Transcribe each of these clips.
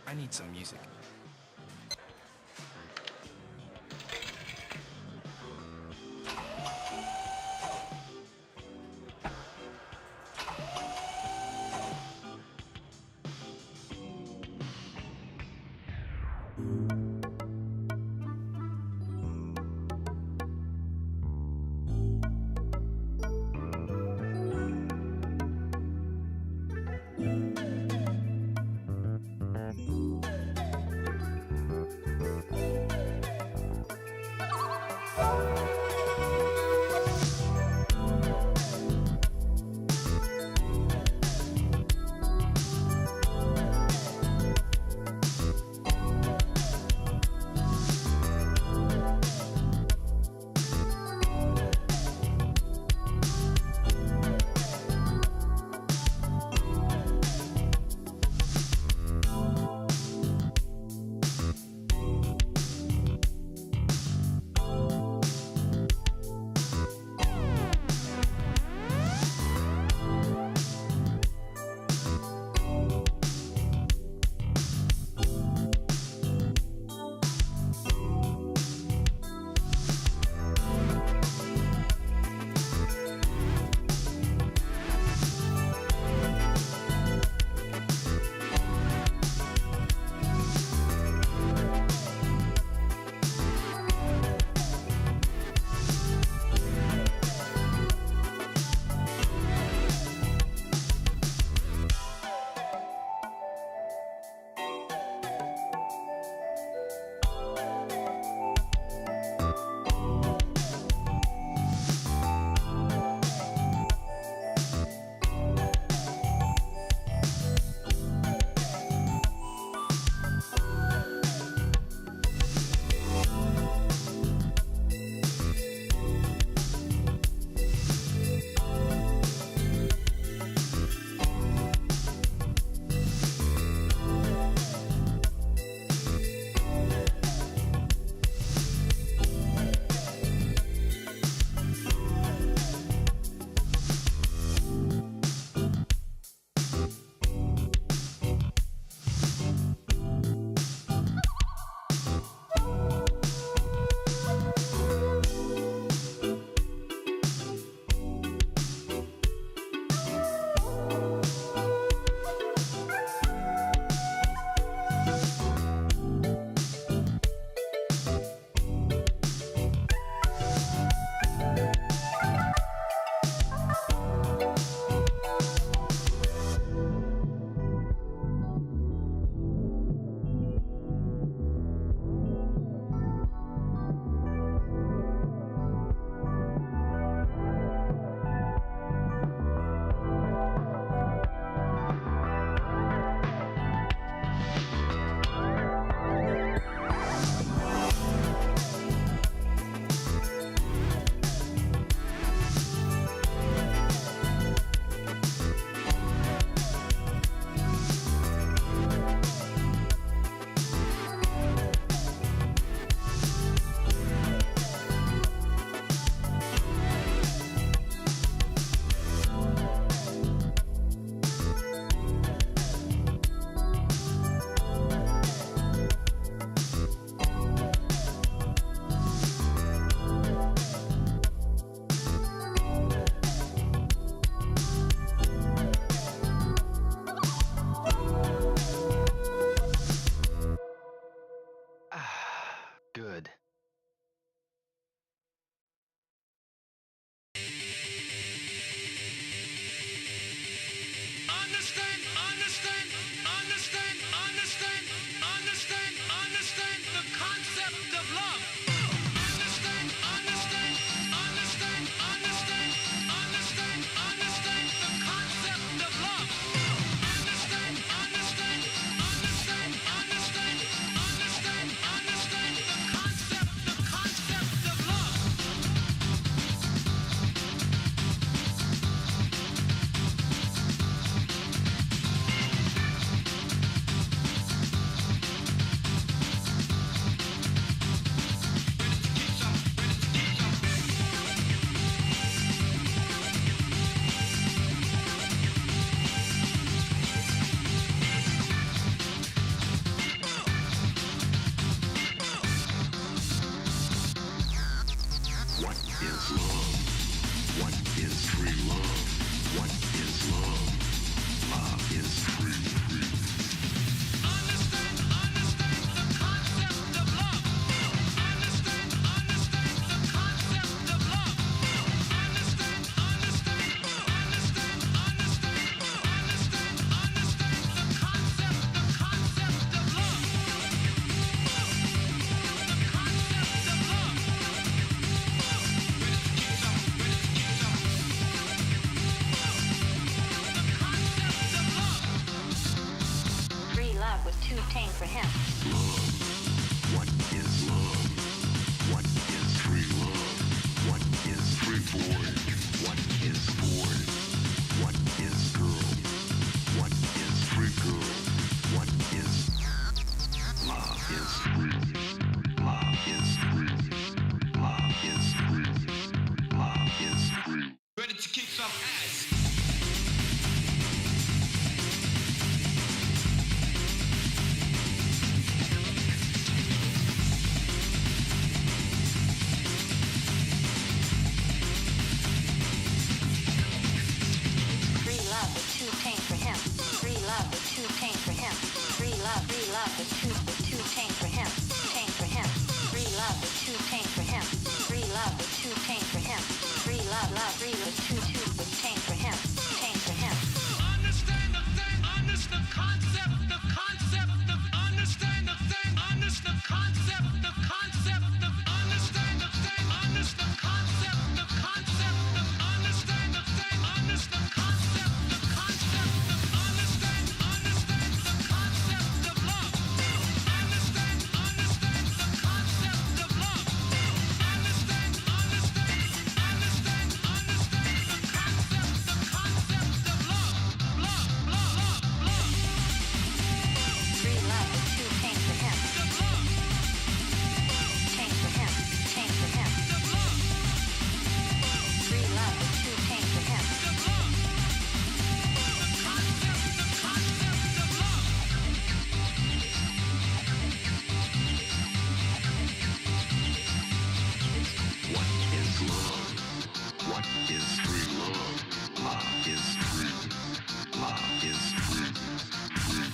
I need some music. Ready to kick some ass. Free love is too tame for him. Free love is too tame for him. Free love is too tame for him. Tame for him. Free love is too tame for him. Free love is too tame for him. Free love is too tame for him. Tame for him. Understand the thing, understand the concept, understand the thing, understand the concept, understand the concept, understand the thing, understand the concept, understand the thing, understand the concept, understand the concept of love. Understand the concept of love. Understand the concept of love. Love. Free love is too tame for him. Tame for him. Tame for him. Free love is too tame for him. What is love? What is free love? Love is free. Love is free. Free.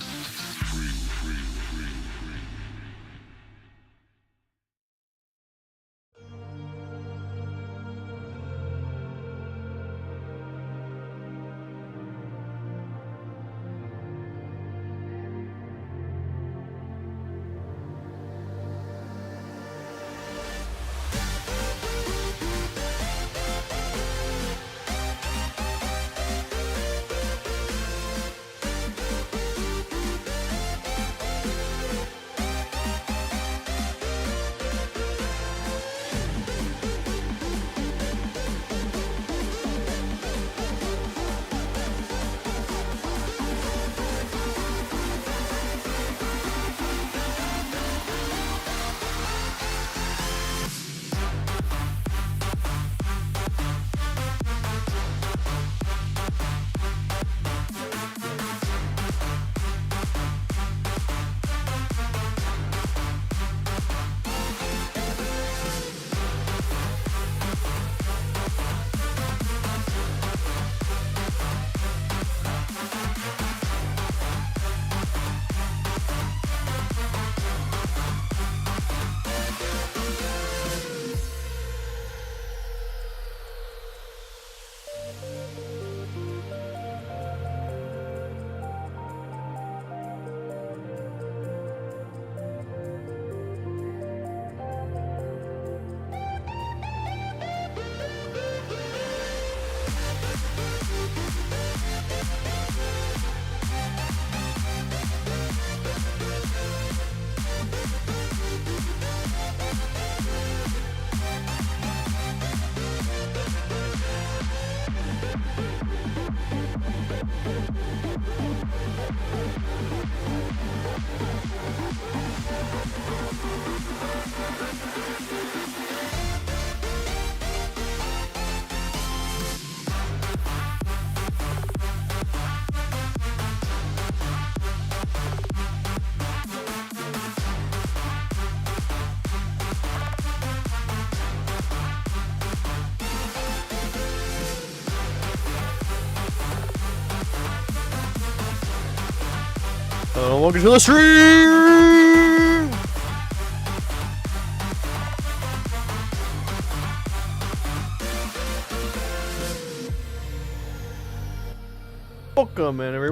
Welcome to the stream!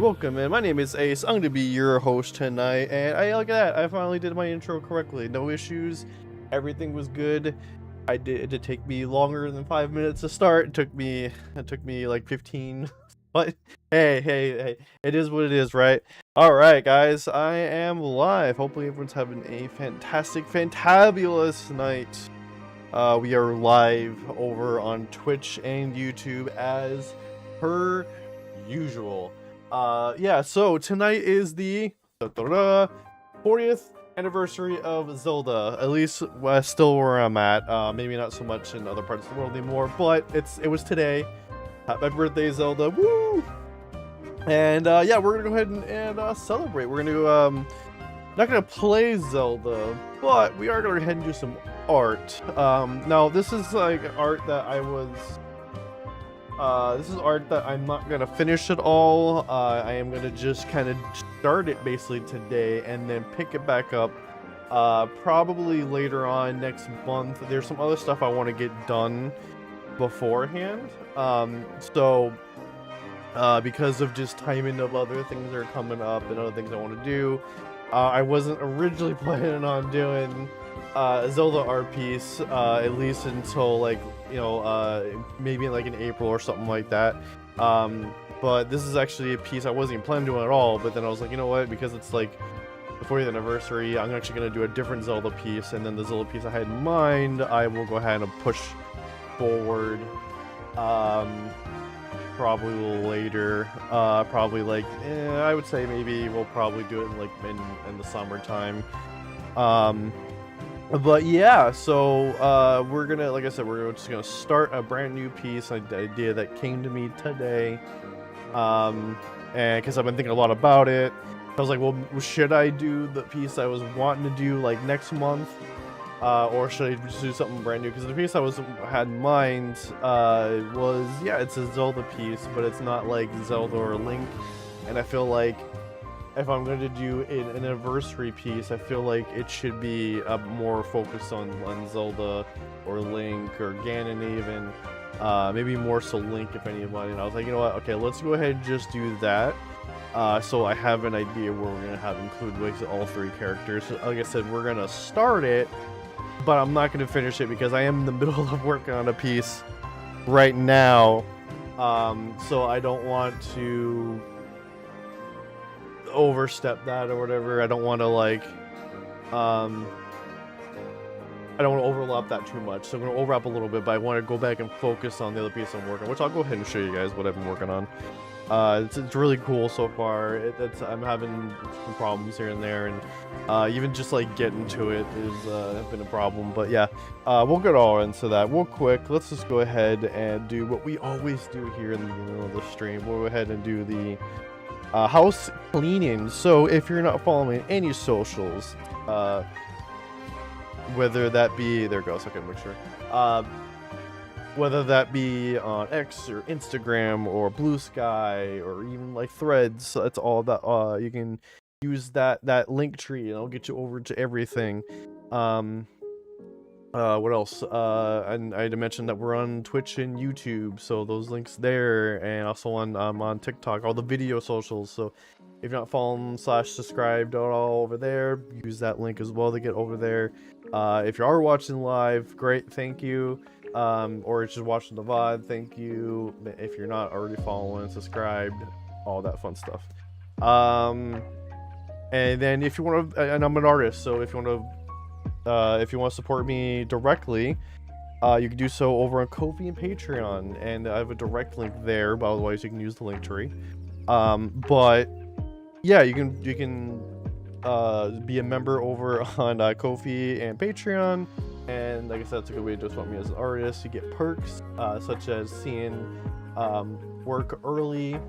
Welcome in. My name is Ace. I'm going to be your host tonight, and look at that. I finally did my intro correctly. No issues. Everything was good. It did take me longer than 5 minutes to start. It took me like 15 But hey, it is what it is, right? All right, guys, I am live. Hopefully, everyone's having a fantastic, fantabulous night. We are live over on Twitch and YouTube as per usual. Yeah, so tonight is the 40th anniversary of Zelda. At least still where I'm at. Maybe not so much in other parts of the world anymore, but it was today. Happy birthday, Zelda! Woo! And yeah, we're gonna go ahead and celebrate. We're gonna not gonna play Zelda, but we are gonna go ahead and do some art. Now this is like art that this is art that I'm not gonna finish at all. I am gonna just kind of start it basically today and then pick it back up probably later on next month. There's some other stuff I want to get done beforehand. Because of just timing of other things that are coming up and other things I want to do, I wasn't originally planning on doing a Zelda art piece at least until like, you know, maybe like in April or something like that. But this is actually a piece I wasn't even planning on doing at all, but then I was like, you know what, because it's like the 40th anniversary, I'm actually going to do a different Zelda piece, and then the Zelda piece I had in mind, I will go ahead and push forward probably a little later, probably like I would say maybe we'll probably do it in like in the summertime. But yeah, so we're gonna, like I said, we're just gonna start a brand new piece, an idea that came to me today, and because I've been thinking a lot about it, I was like, well, should I do the piece I was wanting to do like next month, or should I just do something brand new? Because the piece I had in mind was, yeah, it's a Zelda piece, but it's not like Zelda or Link. And I feel like if I'm going to do an anniversary piece, I feel like it should be more focused on Zelda or Link or Ganon even. Maybe more so Link if anybody. And I was like, you know what? Okay, let's go ahead and just do that. So I have an idea where we're going to include like all three characters. So, like I said, we're going to start it, but I'm not going to finish it because I am in the middle of working on a piece right now. So I don't want to overstep that or whatever. I don't want to like, I don't want to overlap that too much. So I'm going to overlap a little bit, but I want to go back and focus on the other piece I'm working on, which I'll go ahead and show you guys what I've been working on. It's really cool so far. I'm having some problems here and there, and even just like getting to it has been a problem. But yeah, we'll get all into that real quick. Let's just go ahead and do what we always do here in the middle of the stream. We'll go ahead and do the house cleaning. So if you're not following any socials, whether that be, there it goes, okay, make sure. Whether that be on X or Instagram or Blue Sky or even like Threads, it's all that. You can use that link tree and it'll get you over to everything. What else? And I had to mention that we're on Twitch and YouTube, so those links there, and also on TikTok, all the video socials. So if you're not following /subscribed all over there, use that link as well to get over there. If you are watching live, great, thank you. Or just watching the VOD, thank you. If you're not already following, subscribed, all that fun stuff. And then if you want to, and I'm an artist, so if you want to support me directly, you can do so over on Ko-fi and Patreon, and I have a direct link there, but otherwise you can use the link tree. But yeah, you can be a member over on Ko-fi and Patreon. And like I said, it's a good way to support me as an artist. You get perks such as seeing work early.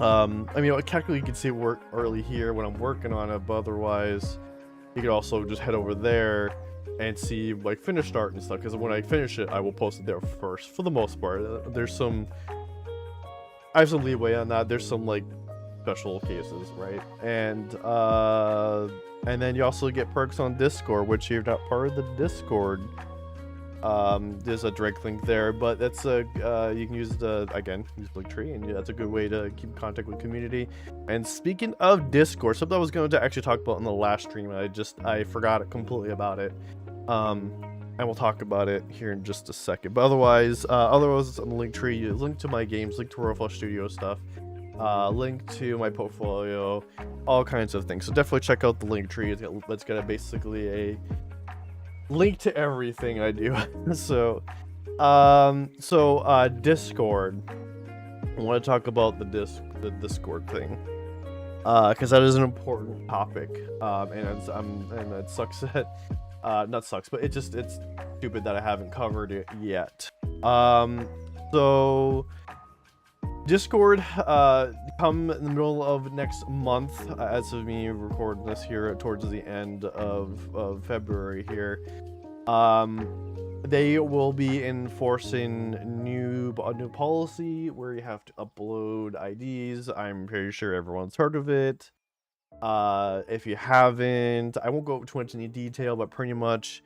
I mean, technically you can see work early here when I'm working on it, but otherwise you can also just head over there and see like finished art and stuff, because when I finish it, I will post it there first for the most part. I have some leeway on that. There's some like special cases, right? And then you also get perks on Discord, which if you're not part of the Discord, there's a direct link there, but that's you can use the link tree, and that's a good way to keep in contact with community. And speaking of Discord, something I was going to actually talk about in the last stream, I forgot completely about it. and we'll talk about it here in just a second. But otherwise it's on the link tree. Link to my games, link to Royal Flush Studio stuff, link to my portfolio, all kinds of things. So definitely check out the link tree. It's got basically a link to everything I do. So Discord. I want to talk about the Discord thing, because that is an important topic, and it sucks that not sucks, but it's stupid that I haven't covered it yet. So Discord, come in the middle of next month, as of me recording this here towards the end of February here, they will be enforcing a new policy where you have to upload IDs. I'm pretty sure everyone's heard of it. If you haven't, I won't go too much into detail, but pretty much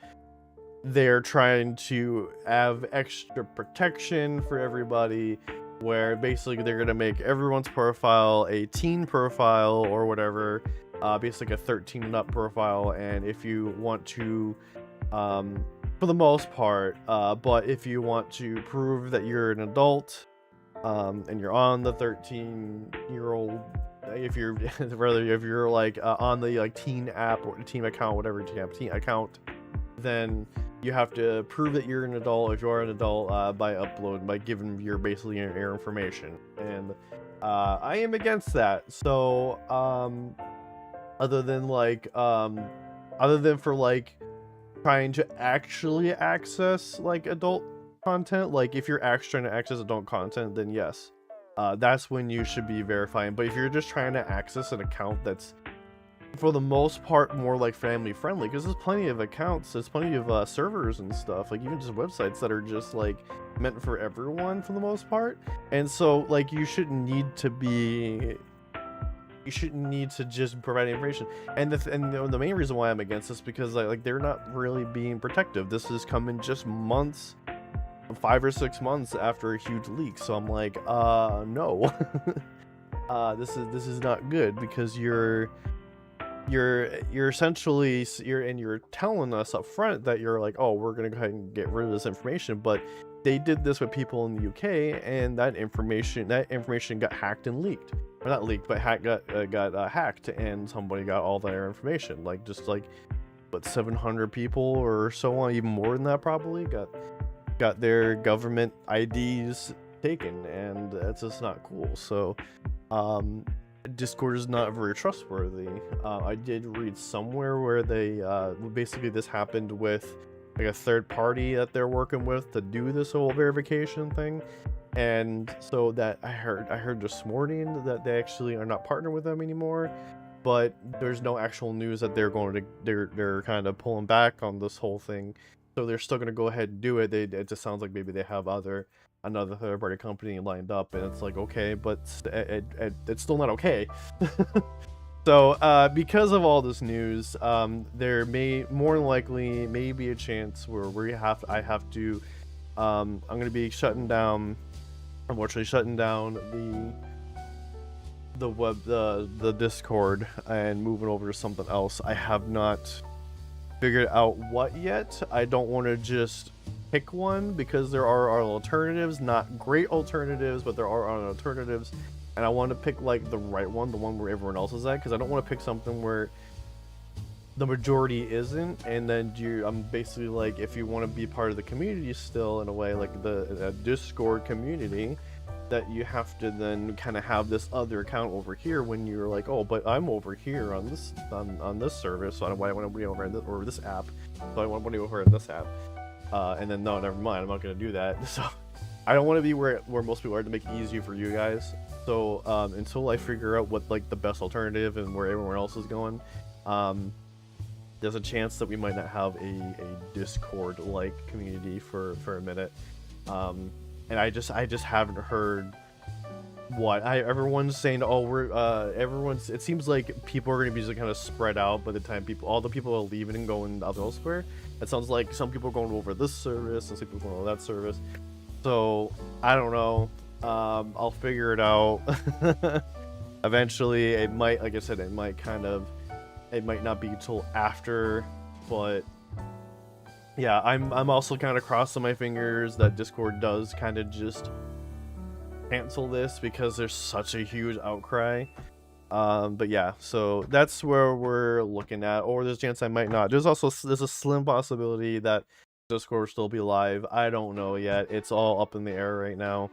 they're trying to have extra protection for everybody, where basically they're going to make everyone's profile a teen profile or whatever, basically a 13 and up profile. And if you want to, for the most part, but if you want to prove that you're an adult, and you're on the 13-year-old, if you're rather if you're like on the like teen app or teen account, whatever teen account, then you have to prove that you're an adult. If you are an adult, by giving basically your information, and I am against that. So other than for like trying to actually access like adult content, like if you're actually trying to access adult content, then yes, that's when you should be verifying. But if you're just trying to access an account that's for the most part more like family friendly, because there's plenty of accounts, there's plenty of servers and stuff, like even just websites that are just like meant for everyone for the most part. And so like you shouldn't need to just provide information. And the main reason why I'm against this, because like they're not really being protective. This is coming just months, 5 or 6 months after a huge leak. So I'm like, no. This is not good, because you're essentially you're telling us up front that you're like, oh, we're gonna go ahead and get rid of this information. But they did this with people in the UK, and that information got hacked and leaked. Or not leaked, but got hacked, and somebody got all their information. Like just like, but 700 people or so on, even more than that probably, got their government IDs taken, and that's just not cool. So Discord is not very trustworthy. I did read somewhere where they basically this happened with like a third party that they're working with to do this whole verification thing, and so that I heard this morning that they actually are not partnered with them anymore. But there's no actual news that they're kind of pulling back on this whole thing. So they're still gonna go ahead and do it. It just sounds like maybe they have another third-party company lined up, and it's like, okay, but it's still not okay. So because of all this news, there may more than likely be a chance where I have to I'm gonna be unfortunately shutting down the Discord and moving over to something else. I have not figured out what yet. I don't want to just pick one, because there are alternatives, not great alternatives, but there are alternatives, and I want to pick like the right one, the one where everyone else is at, because I don't want to pick something where the majority isn't, and then I'm basically like, if you want to be part of the community still, in a way, like the Discord community, that you have to then kind of have this other account over here when you're like, oh, but I'm over here on this service, so why want to be over in this, or this app, so I want to be over in this app. And then no, never mind, I'm not gonna do that. So I don't want to be where most people are, to make it easier for you guys. So until I figure out what like the best alternative and where everyone else is going, there's a chance that we might not have a Discord like community for a minute. And I just haven't heard what everyone's saying. Oh, it seems like people are gonna be kind of spread out by the time all the people are leaving and going elsewhere. It sounds like some people are going over this service and some people are going over that service. So I don't know. I'll figure it out. Eventually, it might, like I said, it might not be till after, but yeah, I'm also kind of crossing my fingers that Discord does kind of just cancel this because there's such a huge outcry. But yeah, so that's where we're looking at, or there's a chance I might not. There's a slim possibility that Discord will still be live. I don't know yet. It's all up in the air right now.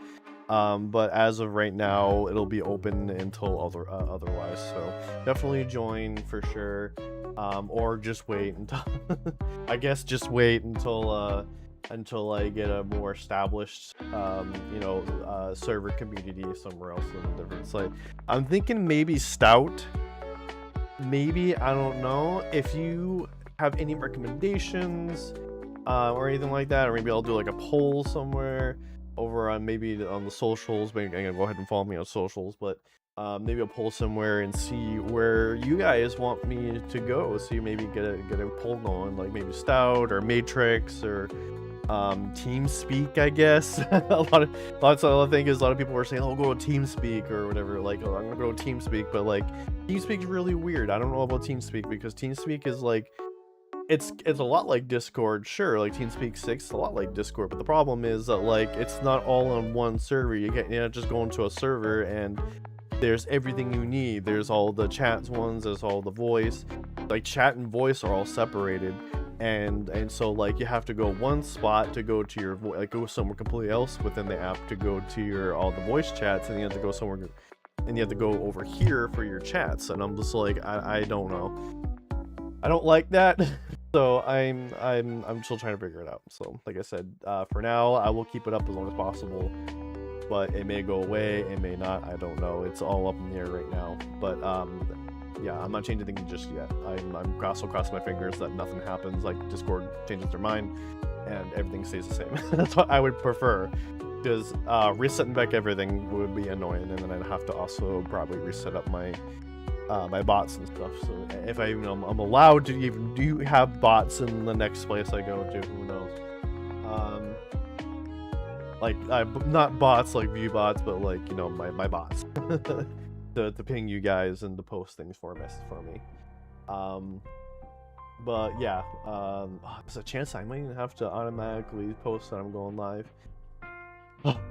But as of right now, it'll be open until otherwise. So definitely join for sure. Or just wait until I guess just wait until I get a more established server community somewhere else in a different site. I'm thinking maybe Stout. Maybe, I don't know. If you have any recommendations or anything like that, or maybe I'll do like a poll somewhere over on maybe on the socials. Maybe I'm gonna go ahead and follow me on socials, but maybe I'll poll somewhere and see where you guys want me to go. So you maybe get a poll going, like maybe Stout or Matrix or TeamSpeak, I guess. Lots of other things. A lot of people were saying, "Oh, go to TeamSpeak" or whatever. Like, oh, I'm gonna go to TeamSpeak, but like, TeamSpeak is really weird. I don't know about TeamSpeak because TeamSpeak is like, it's a lot like Discord, sure. Like TeamSpeak 6 is a lot like Discord, but the problem is that like it's not all on one server. You can't just go into a server and there's everything you need. There's all the chats ones. There's all the voice. Like chat and voice are all separated. And so like you have to go one spot to go to your go somewhere completely else within the app to go to your all the voice chats, and you have to go somewhere and you have to go over here for your chats. And I'm just like, I don't know, I don't like that. So I'm still trying to figure it out. So like I said, for now I will keep it up as long as possible, but it may go away, it may not, I don't know. It's all up in the air right now. But yeah, I'm not changing anything just yet. I'm also crossing my fingers that nothing happens, like Discord changes their mind and everything stays the same. That's what I would prefer, because resetting back everything would be annoying, and then I'd have to also probably reset up my my bots and stuff. So if I'm allowed to even do have bots in the next place I go to, who knows? Like not bots like view bots, but like, you know, my bots. to ping you guys and to post things for me. But yeah, there's a chance I might even have to automatically post that I'm going live.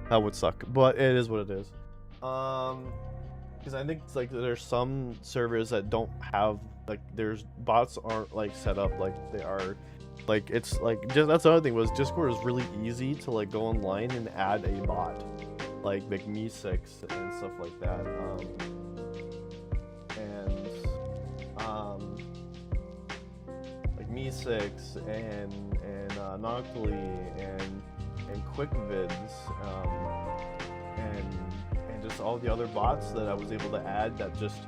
That would suck, but it is what it is. Because I think it's like there's some servers that don't have like there's bots aren't like set up like they are. Like it's like just that's the other thing was Discord is really easy to like go online and add a bot, like Me6 and stuff like that. Like Me6 and Noctly and QuickVids and just all the other bots that I was able to add that just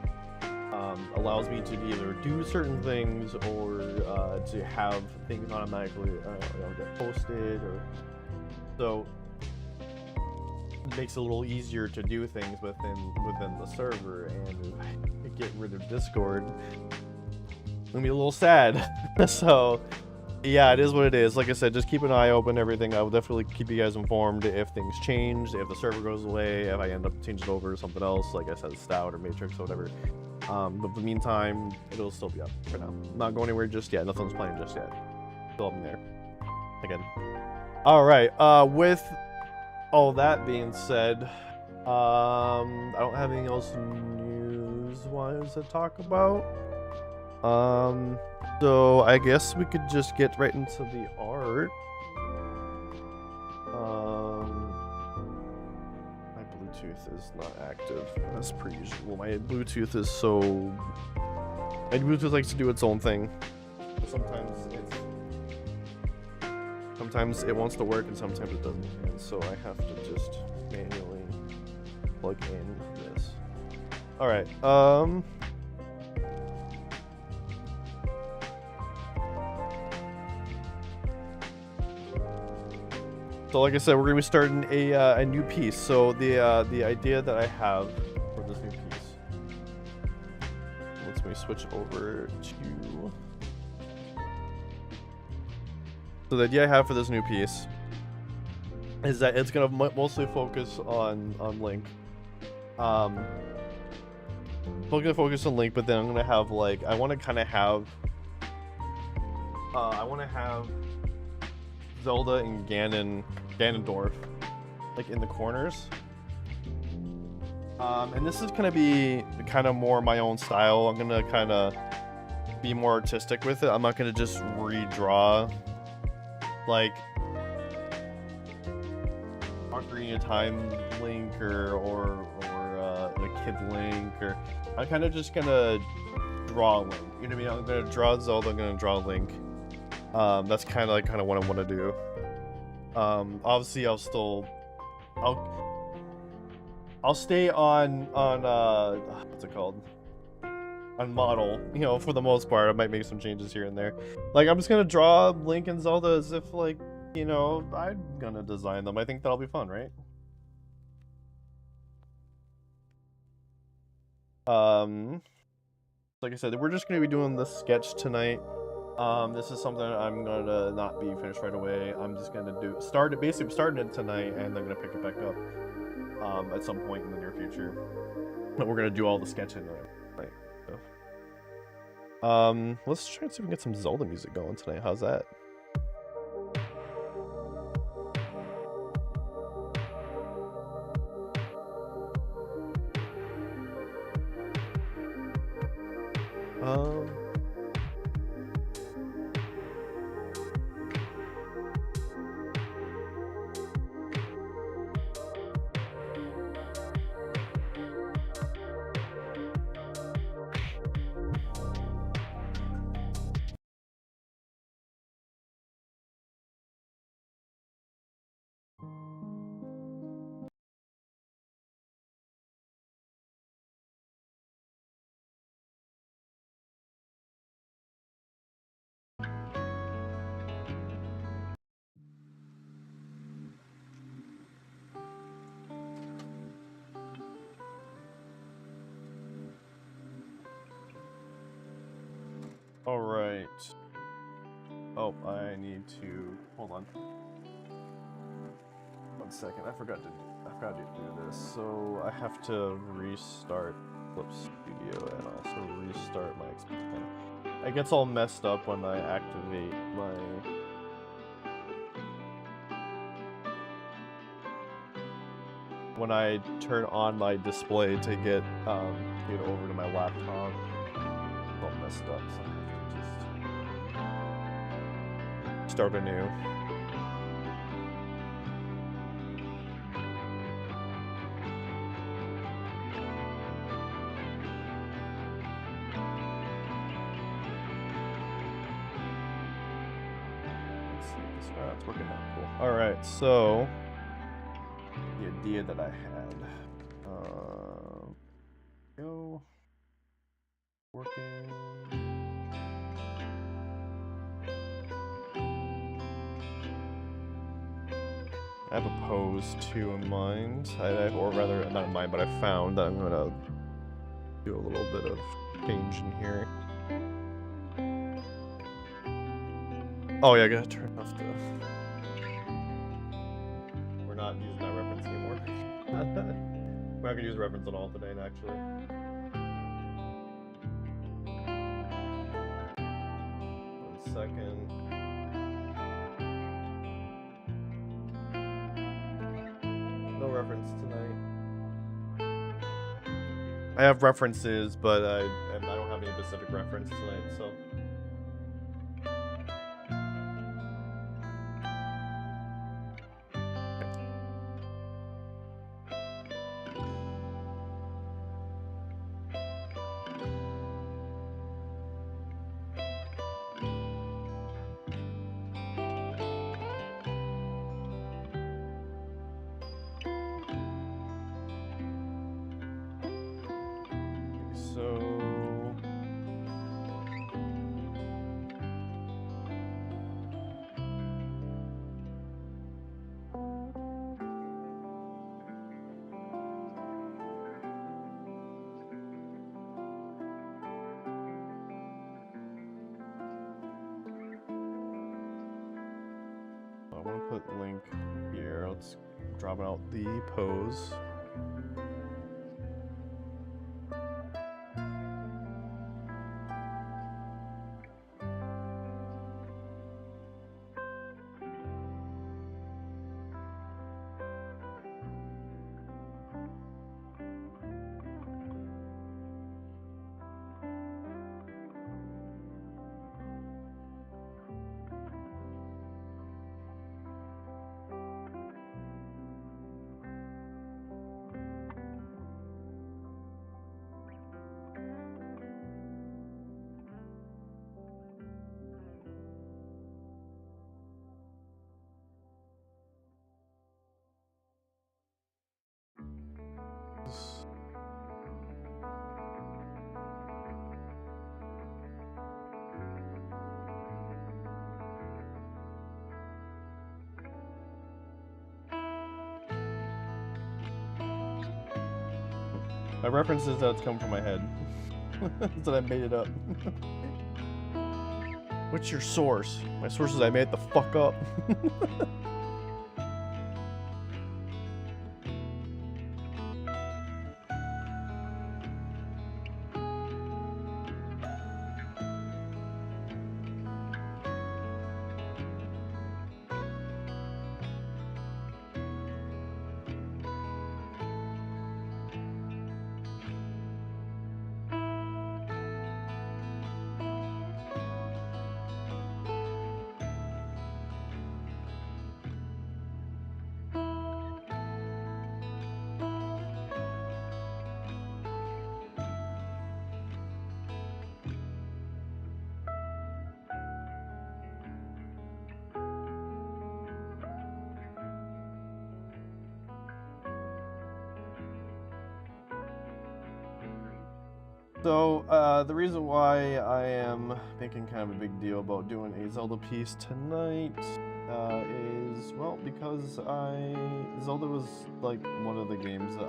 allows me to either do certain things or to have things automatically get posted, or so it makes it a little easier to do things within the server. And get rid of Discord, it's gonna be a little sad. So yeah, it is what it is. Like I said, just keep an eye open, everything. I will definitely keep you guys informed if things change, if the server goes away, if I end up changing it over to something else, like I said, Stout or Matrix or whatever. But in the meantime, it'll still be up for now. Not going anywhere just yet. Nothing's playing just yet. Still up in there. Again. Alright, with all that being said, I don't have anything else news-wise to talk about. So I guess we could just get right into the art. My Bluetooth is not active, as per usual. My Bluetooth likes to do its own thing. Sometimes it wants to work and sometimes it doesn't, and so I have to just manually plug in this. Alright, so like I said, we're gonna be starting a new piece. So the idea that I have for this new piece, let me switch over to. So the idea I have for this new piece is that it's gonna mostly focus on Link. I'm gonna focus on Link, but then I'm gonna have like I want to have Zelda and Ganondorf, like in the corners. And this is gonna be kind of more my own style. I'm gonna kind of be more artistic with it. I'm not gonna just redraw like Ocarina of Time Link or a Kid Link, or I'm kind of just gonna draw Link. You know what I mean? I'm gonna draw Zelda. I'm gonna draw Link. That's kind of what I want to do. Obviously, I'll stay on what's it called? On model, you know, for the most part. I might make some changes here and there. Like, I'm just gonna draw Link and Zelda as if, like, you know, I'm gonna design them. I think that'll be fun, right? Like I said, we're just gonna be doing this sketch tonight. This is something I'm gonna not be finished right away. I'm just gonna basically starting it tonight, and I'm gonna pick it back up at some point in the near future. But we're gonna do all the sketching tonight. So. Let's try and see if we can get some Zelda music going tonight. How's that? All right. Oh, I need to hold on. 1 second. I forgot to do this. So I have to restart Flip Studio and also restart my XP pen. It gets all messed up when I activate my when I turn on my display to get over to my laptop. It's all messed up, so I have to just start anew. It's working out cool. Alright, so the idea that I had. Go. Working. I have a pose too in mind. Or rather, not in mind, but I found that I'm gonna do a little bit of change in here. Oh yeah, I gotta turn off the. We're not using that reference anymore. We're not gonna use reference at all today, actually. 1 second. No reference tonight. I have references, but I don't have any specific reference tonight, so. I want to put Link here. Let's drop out the pose. My references that's come from my head. That I made it up. What's your source? My source is I made it the fuck up. So, the reason why I am making kind of a big deal about doing a Zelda piece tonight is, well, because Zelda was, like, one of the games that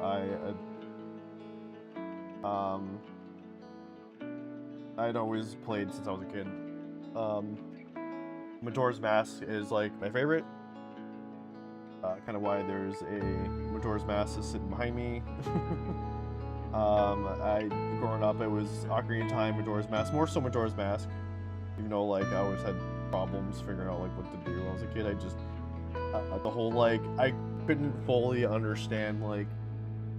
I'd always played since I was a kid. Majora's Mask is, like, my favorite. Kind of why there's a Majora's Mask is sitting behind me. Growing up, it was Ocarina of Time, Majora's Mask, more so Majora's Mask. Even though, like, I always had problems figuring out, like, what to do when I was a kid. I just, the whole, like, I couldn't fully understand, like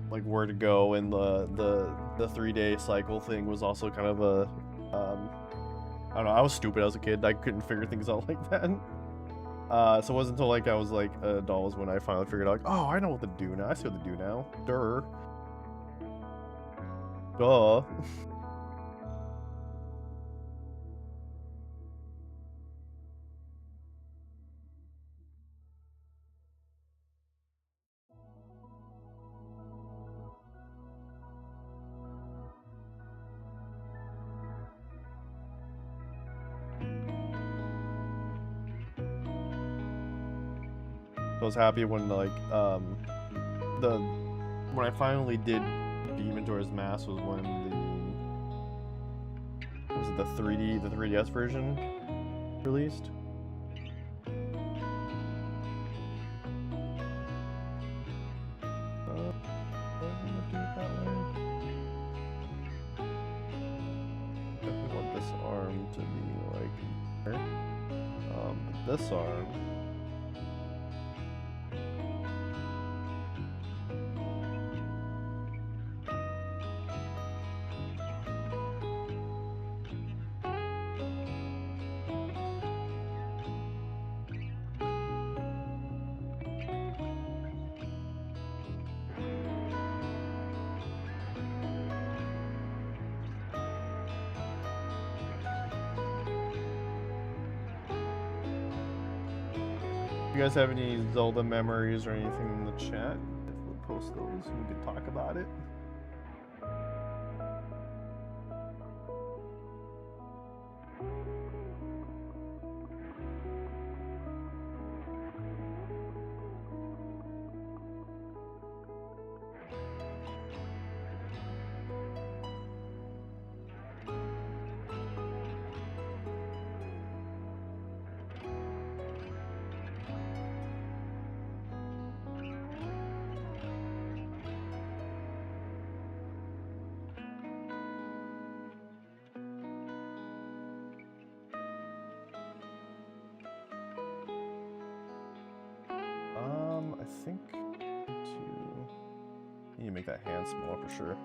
where to go, and the 3-day cycle thing was also kind of a, I don't know, I was stupid as a kid. I couldn't figure things out like that. So it wasn't until, like, I was, like, an adult when I finally figured out, like, oh, I know what to do now. I see what to do now. Duh. Duh. I was happy when, like, when I finally did beat Majora's Mask was when was it the 3DS version released? Definitely want this arm to be like, but this arm. If you guys have any Zelda memories or anything in the chat, we'll post those and we can talk about it. I think need to make that hand smaller for sure.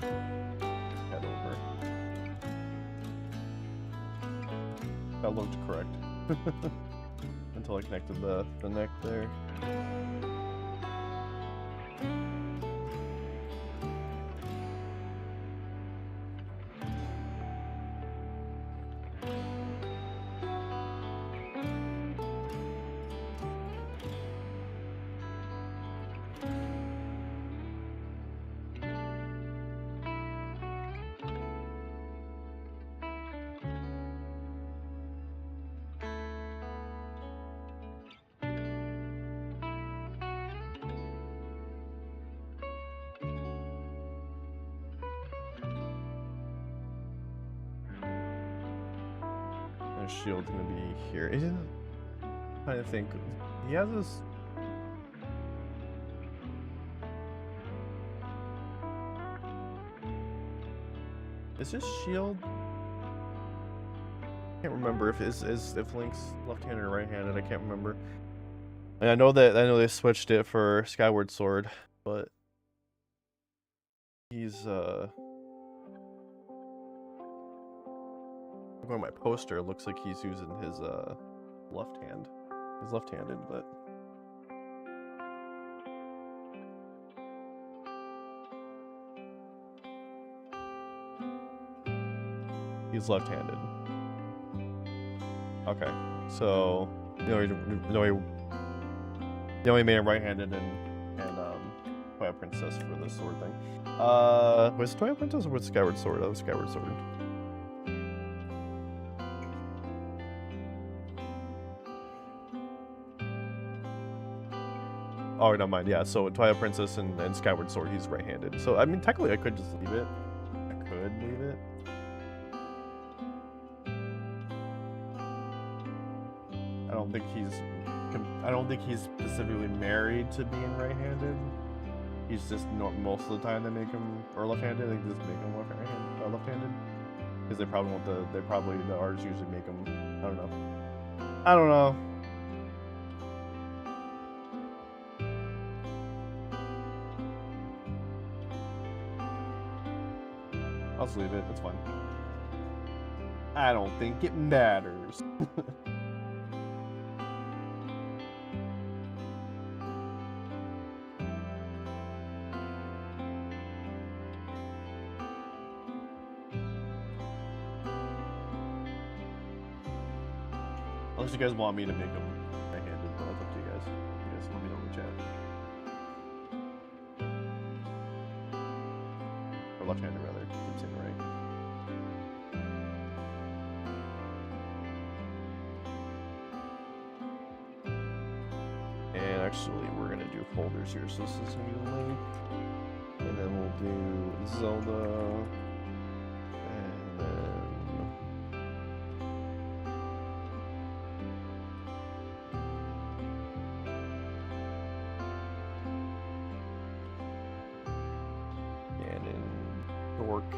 Head over. That looked correct. Until I connected the neck there. Shield's gonna be here. I'm trying to think. He has this. Is his shield? I can't remember if Link's left-handed or right-handed. I can't remember. And I know they switched it for Skyward Sword, but he's Going by my poster, it looks like he's using his left hand. He's left-handed, but he's left-handed. Okay, so no, he made him right-handed and Twilight Princess for the sword thing. Was it Twilight Princess or was it Skyward Sword? That was Skyward Sword. Oh, never mind. Yeah, so Twilight Princess and Skyward Sword, he's right-handed. So, I mean, technically, I could just leave it. I could leave it. I don't think he's specifically married to being right-handed. He's just most of the time they make him or left-handed. They just make him left-handed because they probably the artists usually make him. I don't know. I'll just leave it. That's fine. I don't think it matters. Unless you guys want me to make them right-handed, but that's up to you guys. You guys let me know in the chat. Or left-handed, rather. Keep saying right. And actually, we're gonna do folders here, so this is gonna be the link. And then we'll do Zelda. And then Dork.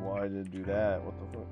Why did it do that? What the fuck?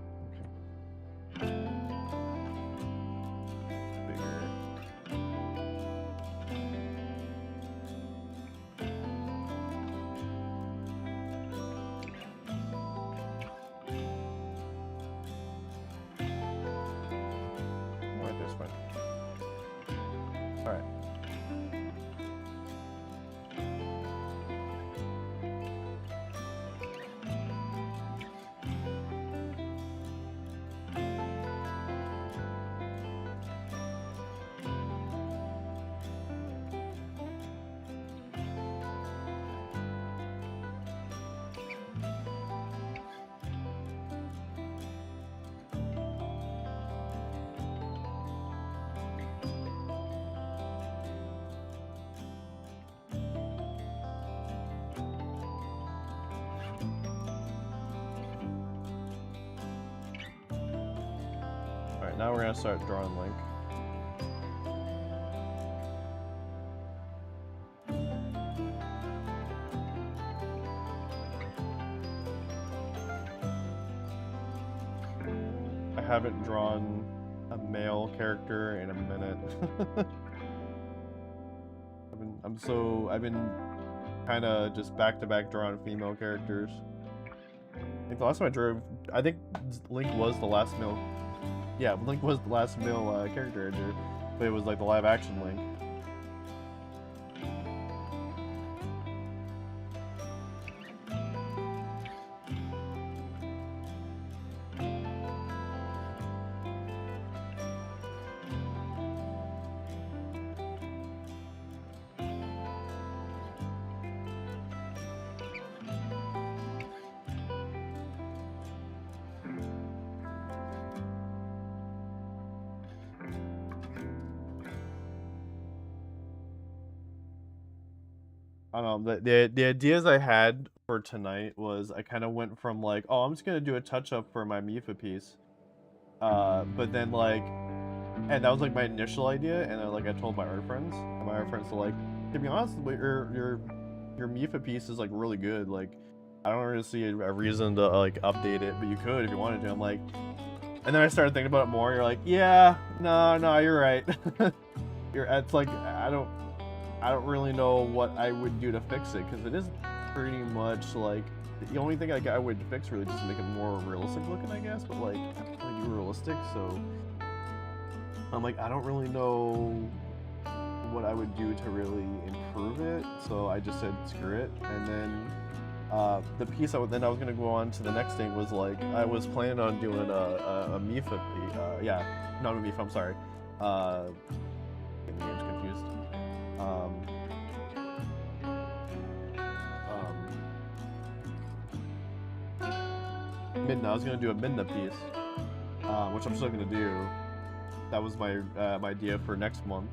Now we're gonna start drawing Link. haven't drawn a male character in a minute. I've been kind of just back to back drawing female characters. I think the last time I drew, I think Link was the last male. Yeah, Link was the last male character I drew, but it was like the live action Link. I don't know, the ideas I had for tonight was I kind of went from like, oh, I'm just gonna do a touch up for my Mifa piece, but then like, and that was like my initial idea, and then like I told my art friends, and my art friends were like, to be honest, your Mifa piece is like really good, like I don't really see a reason to like update it, but you could if you wanted to. I'm like, and then I started thinking about it more. You're like, yeah, no, you're right. It's like I don't really know what I would do to fix it, because it is pretty much like the only thing I would fix really just to make it more realistic looking, I guess, but like realistic, so I'm like, I don't really know what I would do to really improve it, so I just said screw it. And then the piece I was gonna go on to the next thing was like I was planning on doing a Mifa, yeah, not a Mifa, I'm sorry, getting the names confused. Midna. I was gonna do a Midna piece, which I'm still gonna do. That was my my idea for next month.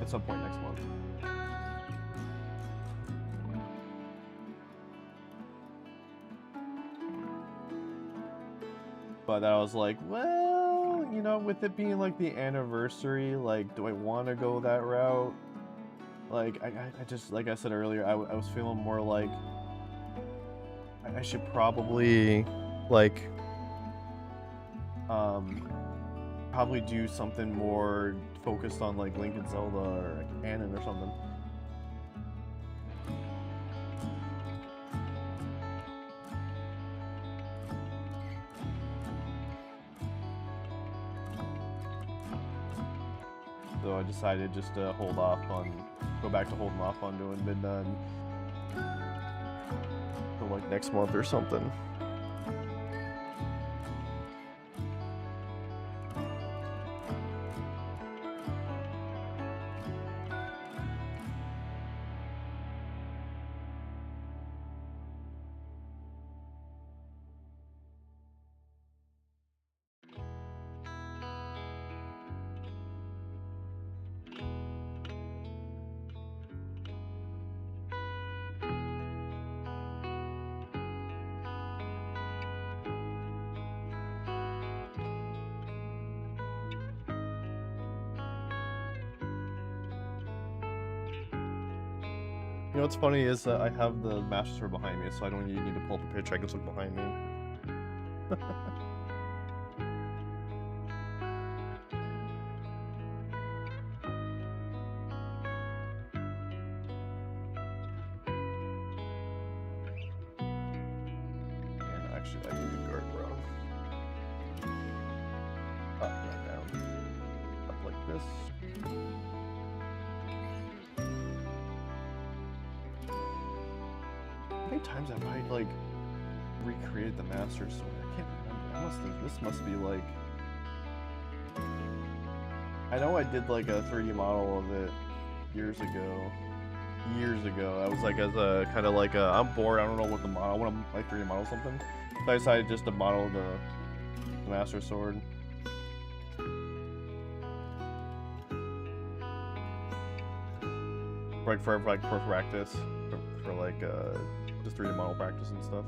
At some point next month. But I was like, well, you know, with it being like the anniversary, like, do I want to go that route? Like, I just, like I said earlier, I was feeling more like I should probably, like, probably do something more focused on, like, Link and Zelda or canon or something. So I decided just to go back to holding off on doing Midna until like next month or something. You know what's funny is that I have the Master Sword behind me, so I don't even need to pull up a picture. I can just look behind me. And actually, I can do guard wrong. Up, not down. Up like this. How many times have I, like, recreated the Master Sword? I can't remember. This must be, like... I know I did, like, a 3D model of it years ago. I was, like, as a, kind of like a, I'm bored, I don't know what the model, I want to, like, 3D model something. So I decided just to model the Master Sword. For practice. For like, just 3D model practice and stuff.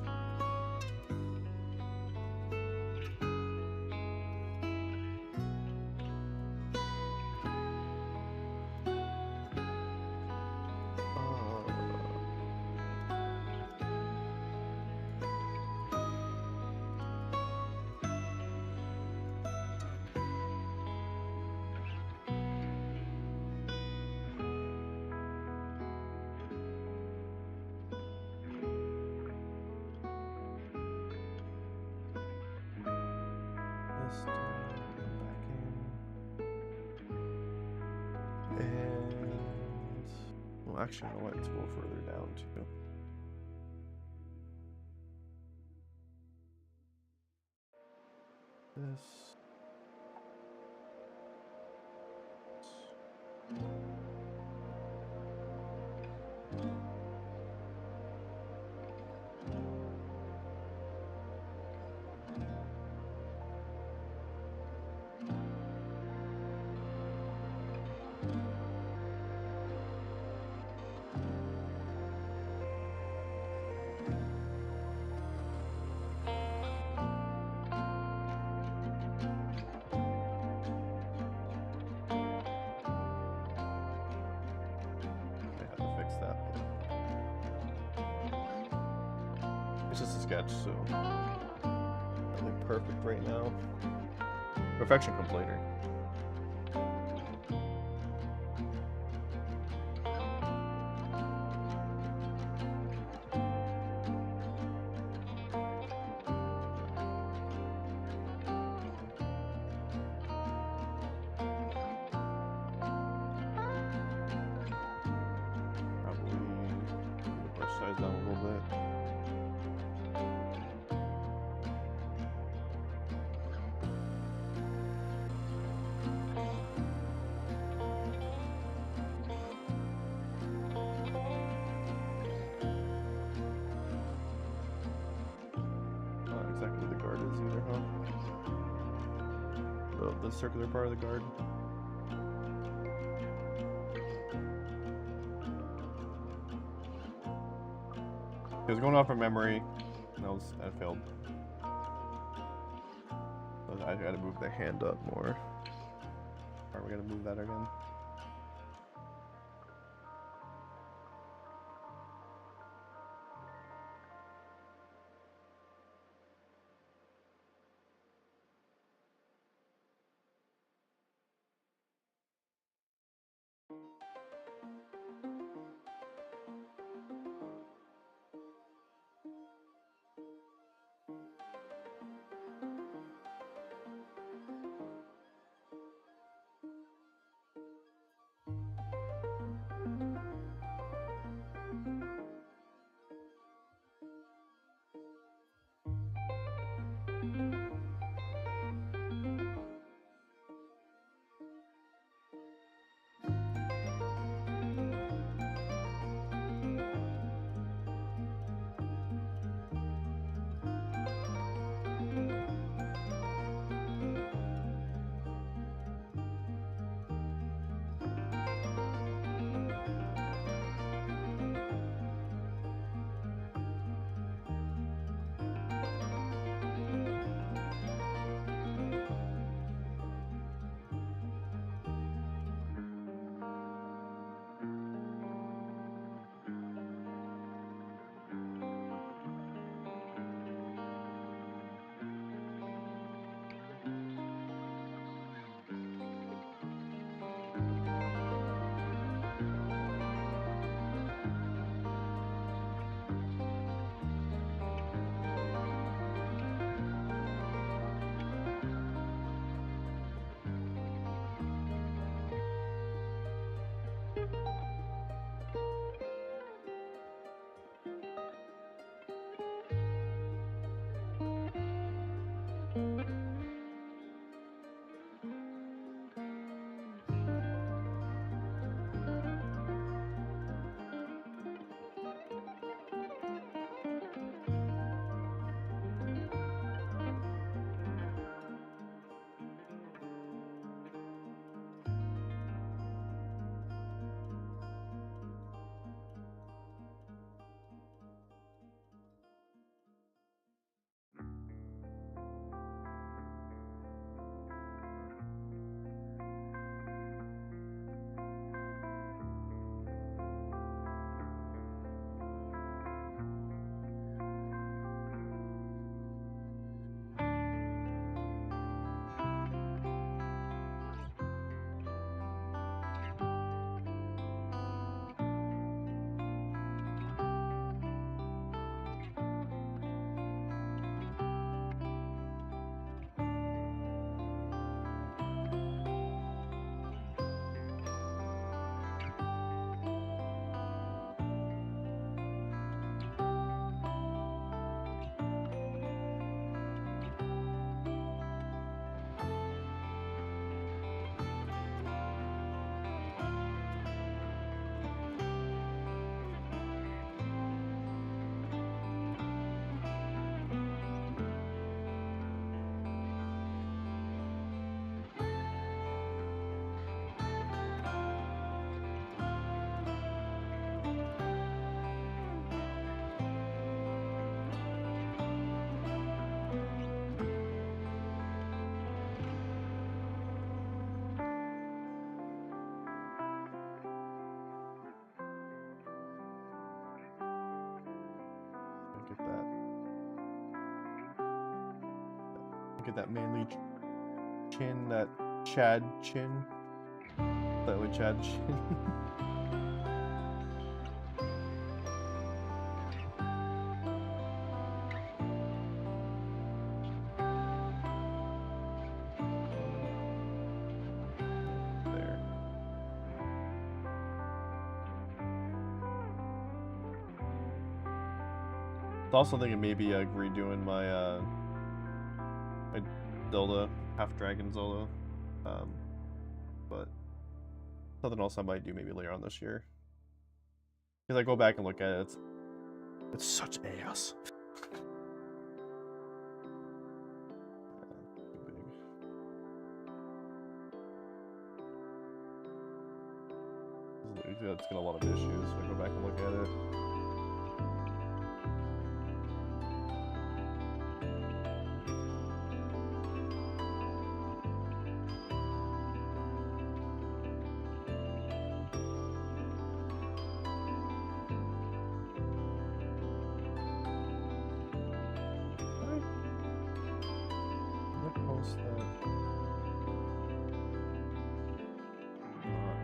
Actually, you know what? Let's go further down too. This. I have to fix that. It's just a sketch, so nothing perfect right now. Perfection comes later. Probably the brush size down a little bit. Not exactly where the guard is either, huh? The circular part of the guard. It was going off from memory. And I failed. So I gotta move the hand up more. Alright, we gotta move that again. Look at that manly chin, that Chad chin. Slightly Chad chin. There. I was also thinking maybe redoing my my Zelda, half dragon Zelda, but something else I might do maybe later on this year. Because I go back and look at it, it's such ass. Too big. It's got a lot of issues, so I go back and look at it. Post that. Not.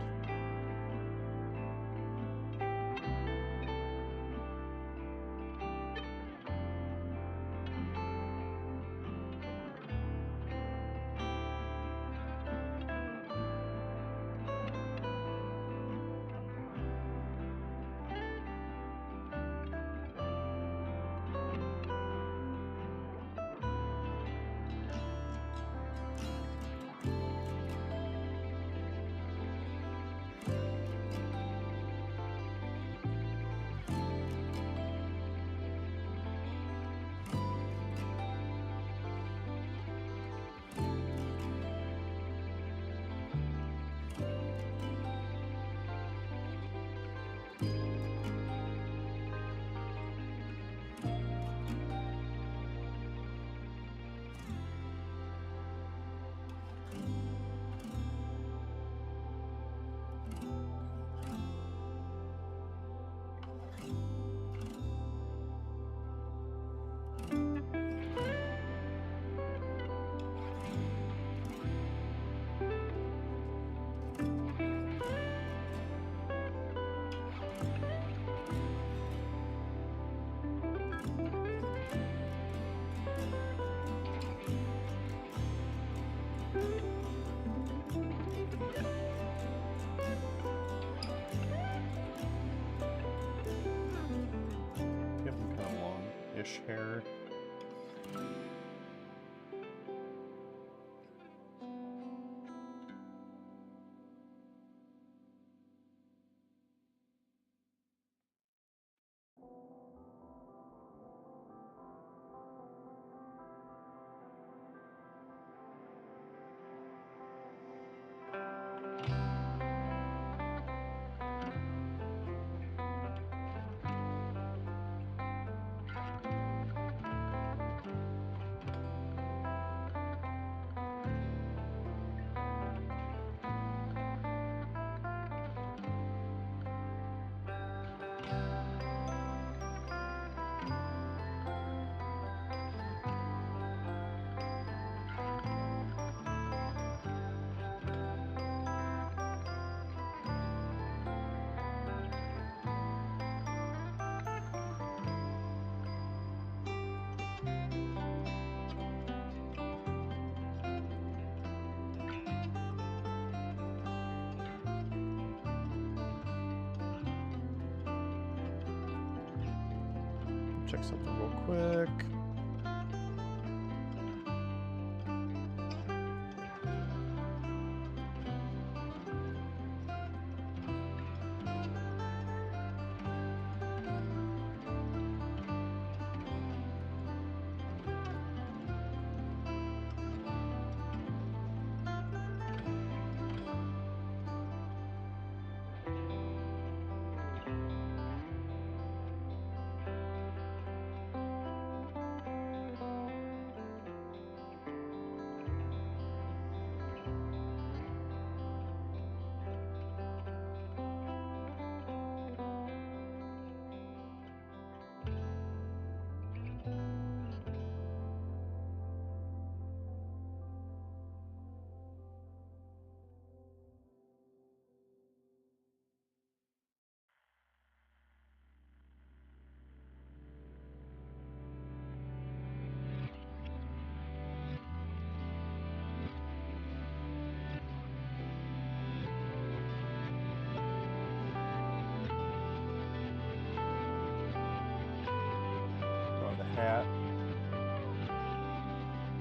Give them kind of long-ish hair. Check something real quick.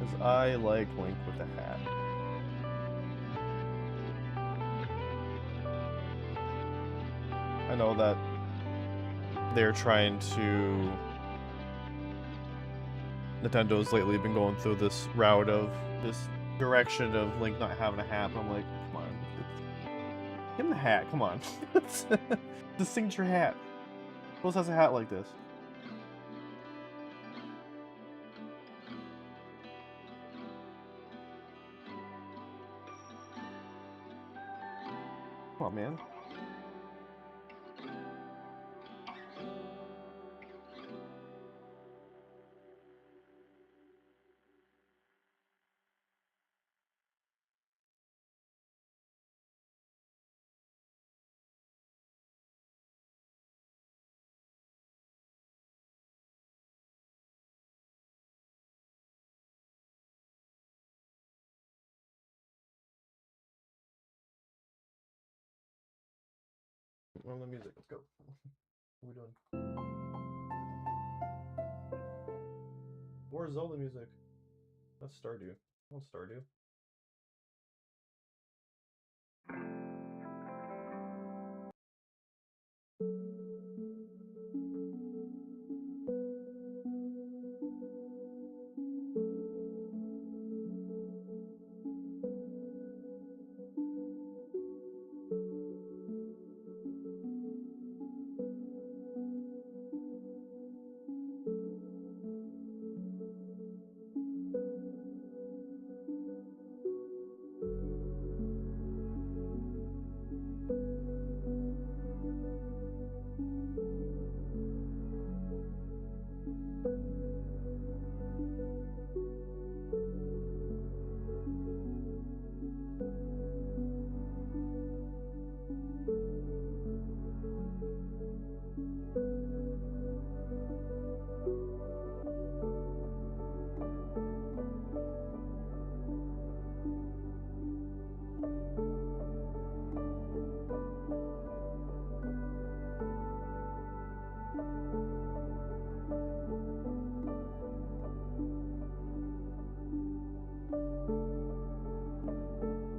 Because I like Link with the hat. I know that they're trying to... Nintendo's lately been going through this route of this direction of Link not having a hat, but I'm like, come on. Give him the hat, come on. The signature hat. Who else has a hat like this? Come on, man. On the music, let's go. What are we doing? More Zelda music. That's Stardew. I want Stardew.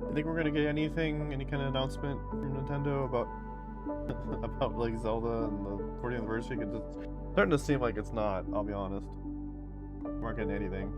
I think we're gonna get anything, any kind of announcement from Nintendo about about like Zelda and the 40th anniversary. It's just starting to seem like it's not. I'll be honest. We're not getting anything.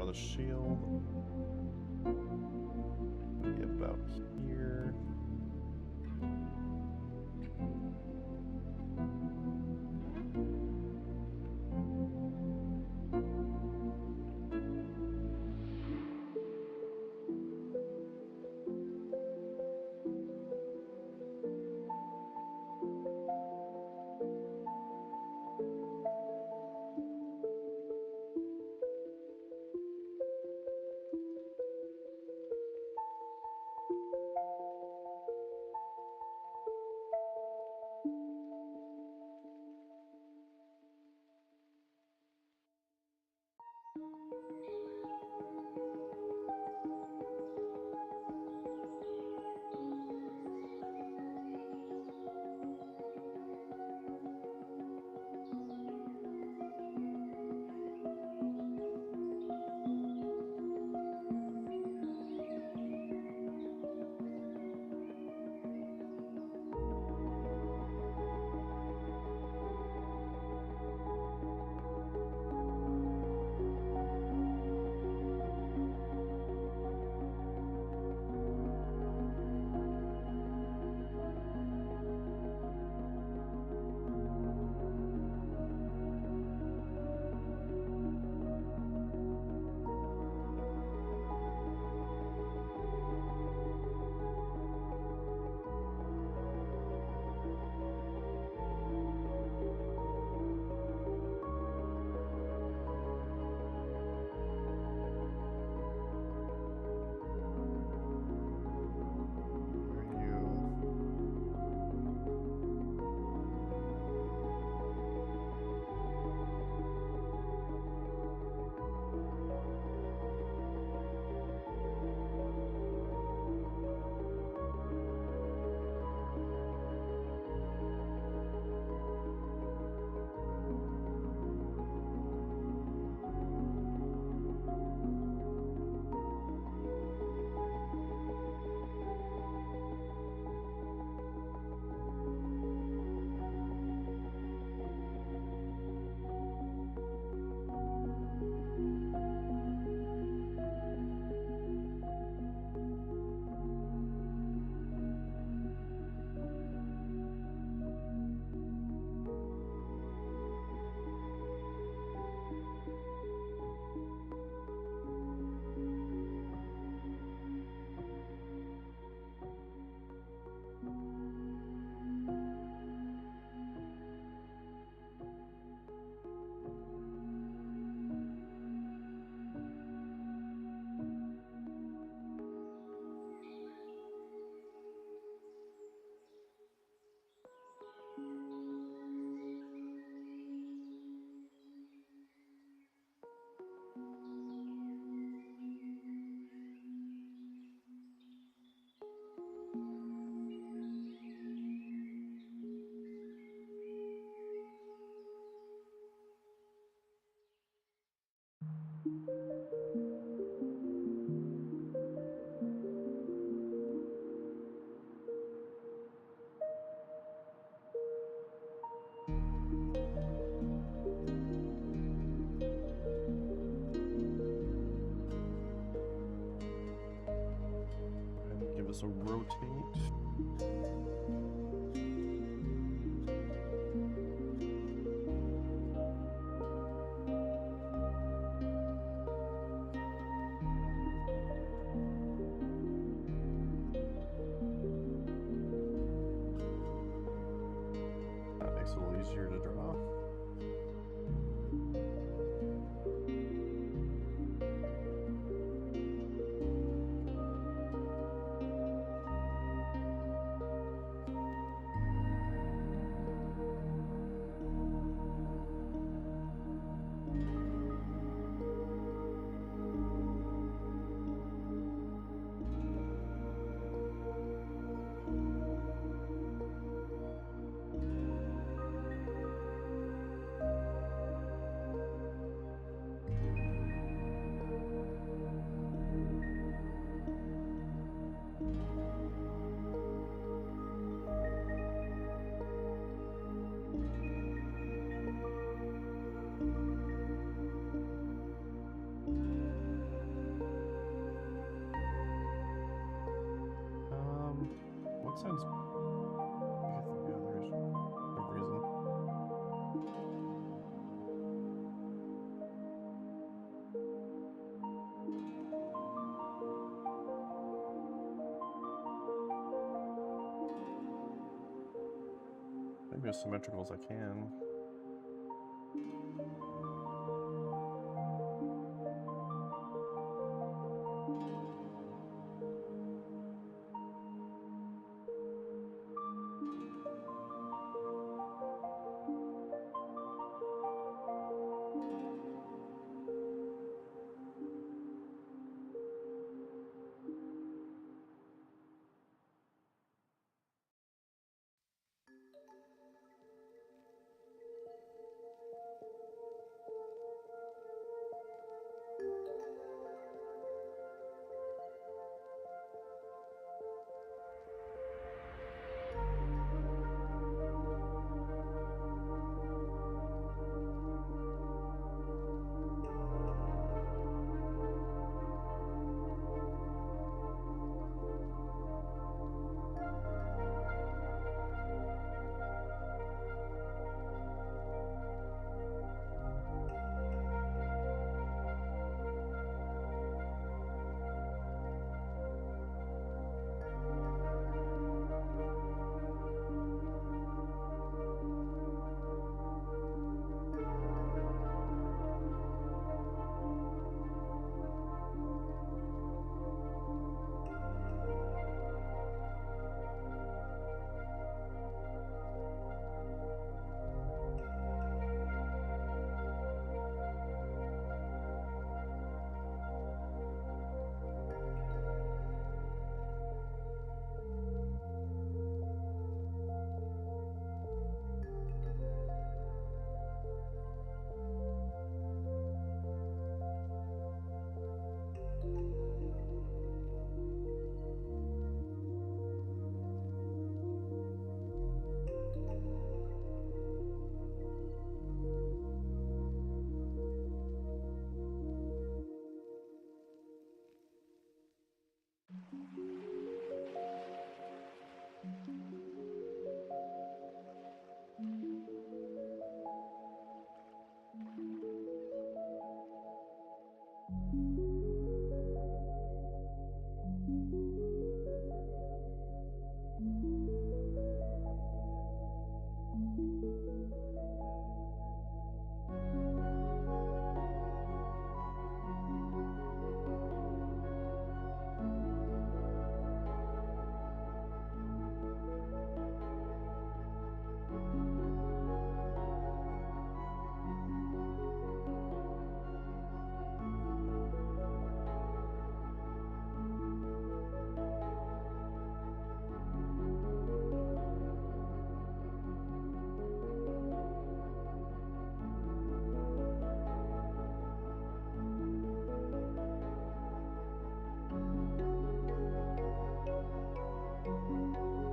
the shield. Maybe about here. Where are you? And give us a rotate. That makes it a little easier to draw. sounds the others for some reason. Maybe as symmetrical as I can.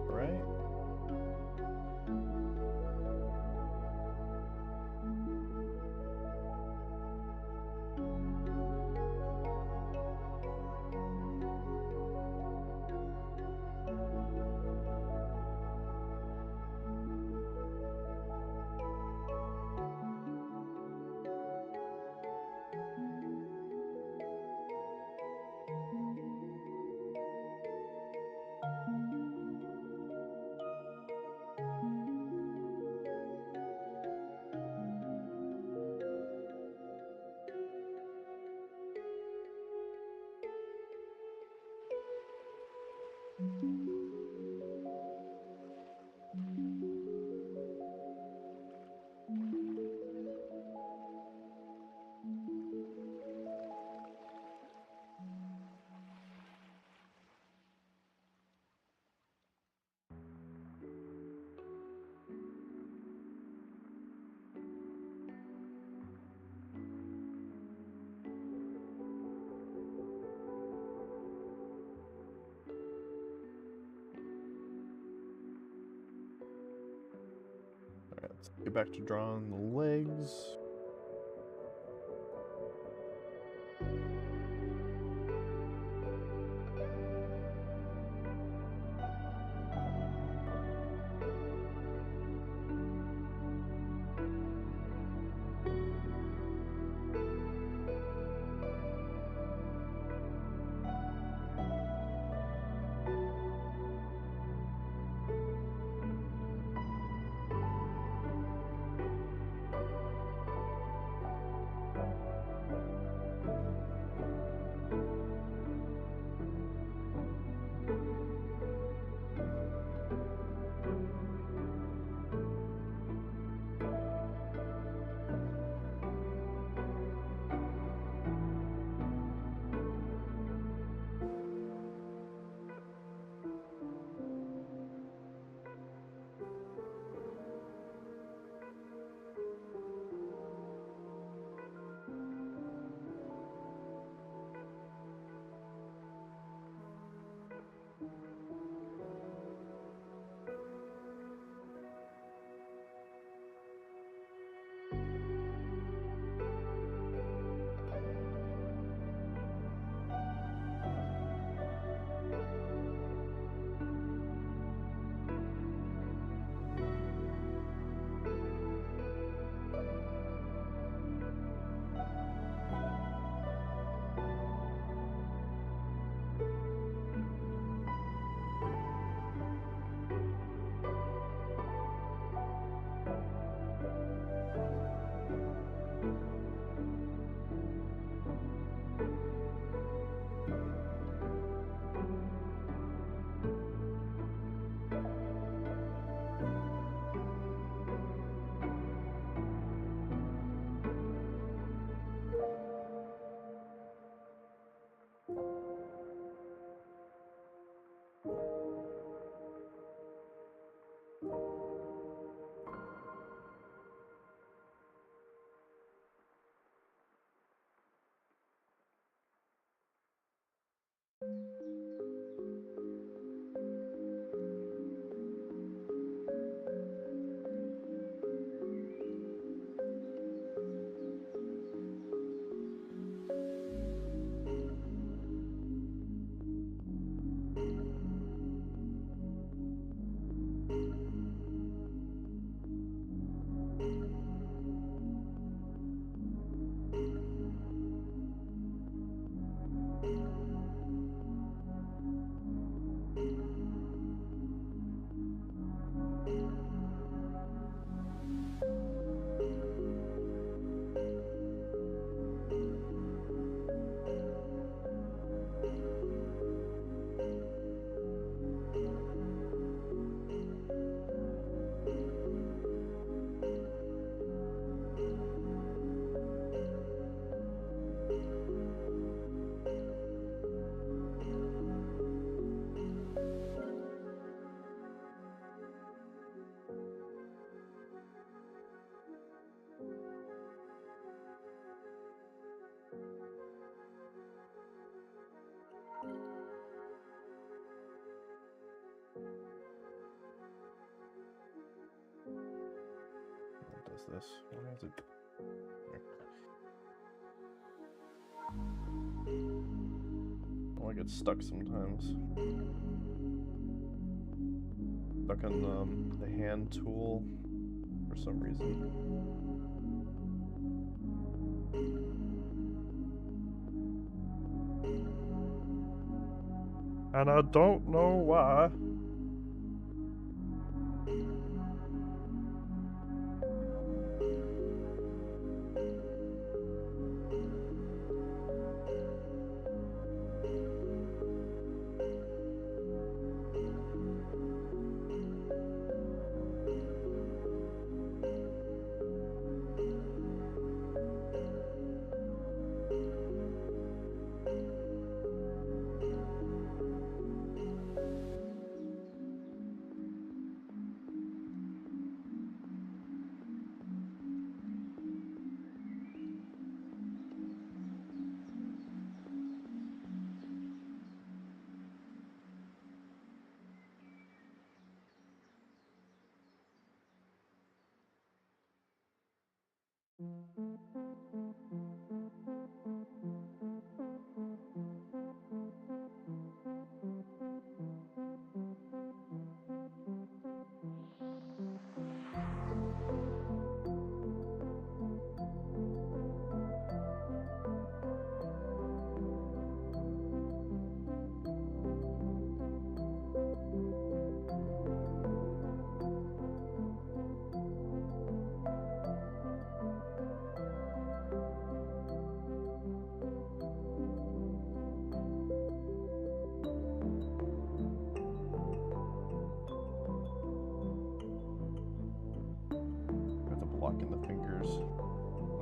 Right? Alright, let's get back to drawing the legs. What does this? Why is it? Here. Oh, I get stuck sometimes. Stuck on the hand tool for some reason. And I don't know why. I have to block in the fingers.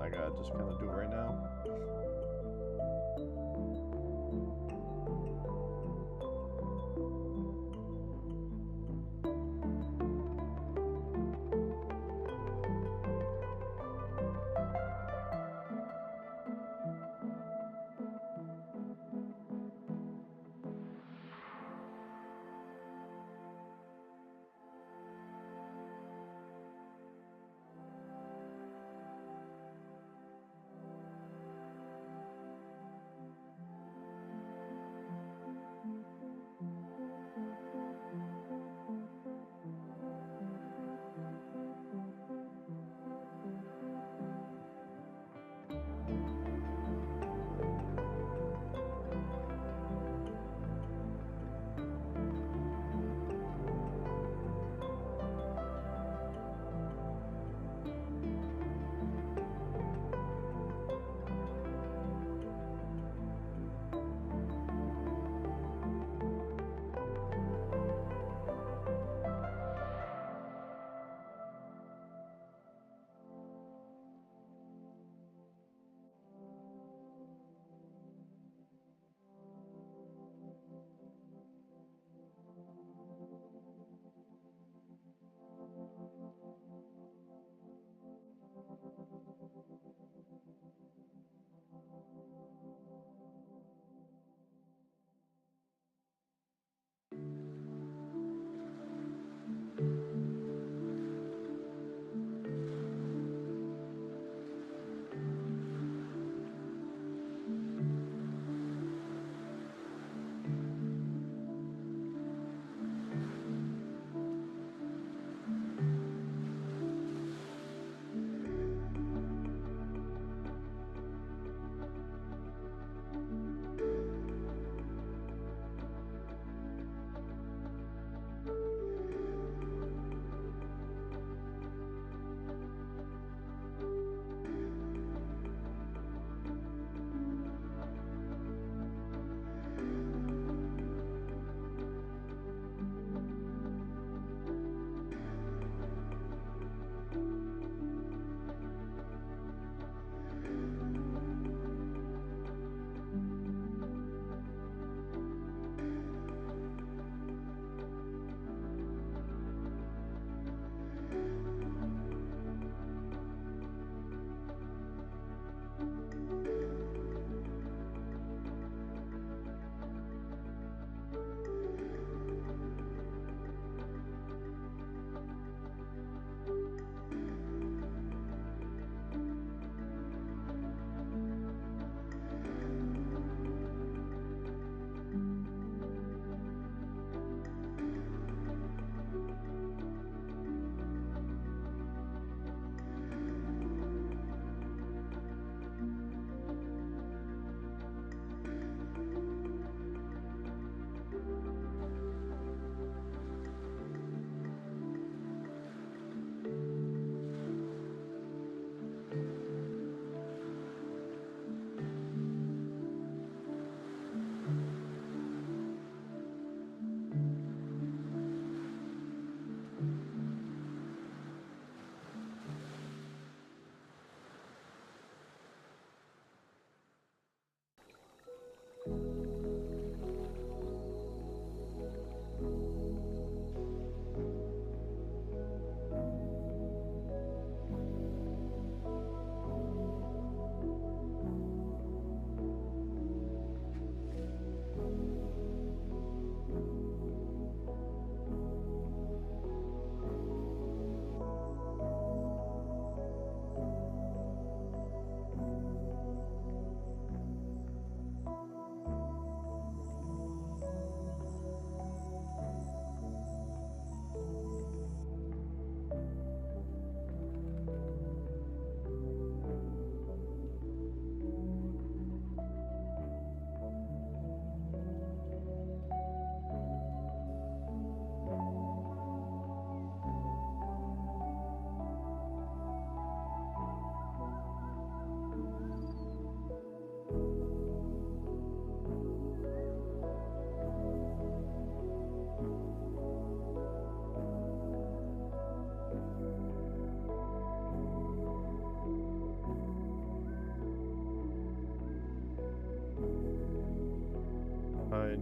I gotta just kind of do it right now.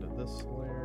into this layer.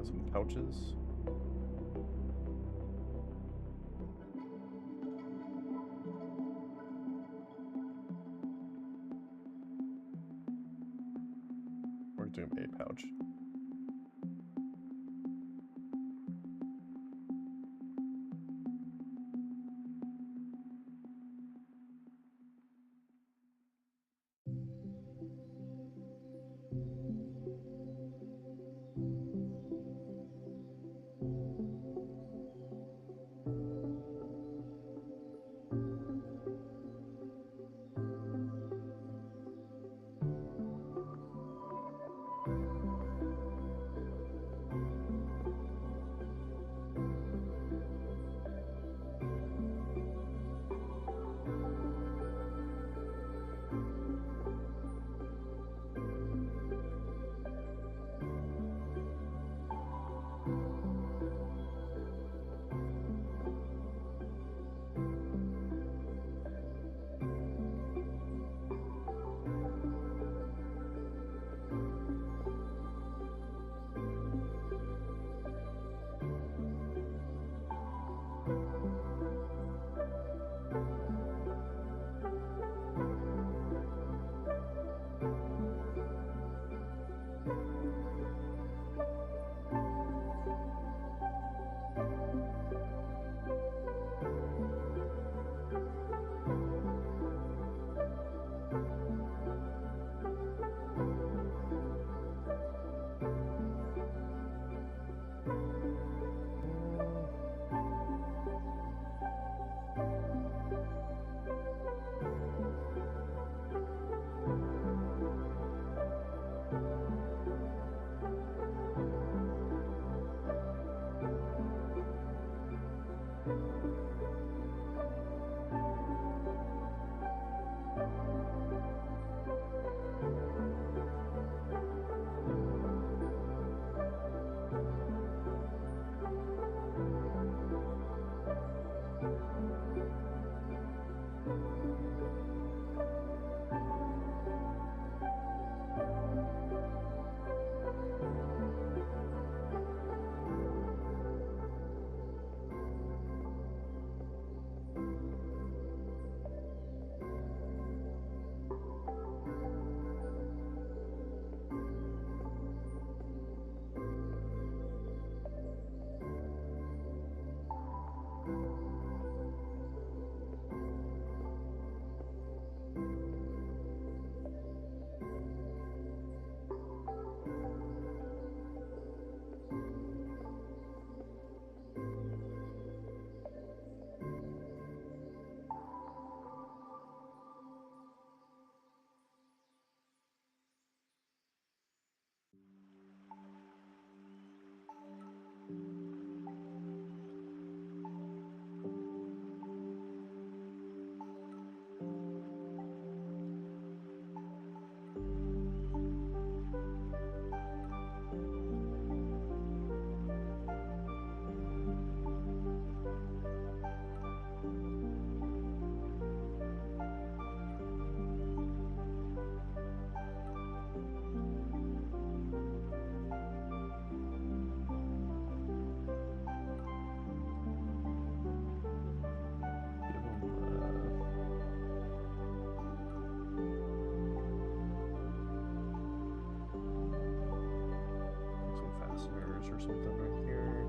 Some pouches. We're doing a pouch. Some fasteners or something right here.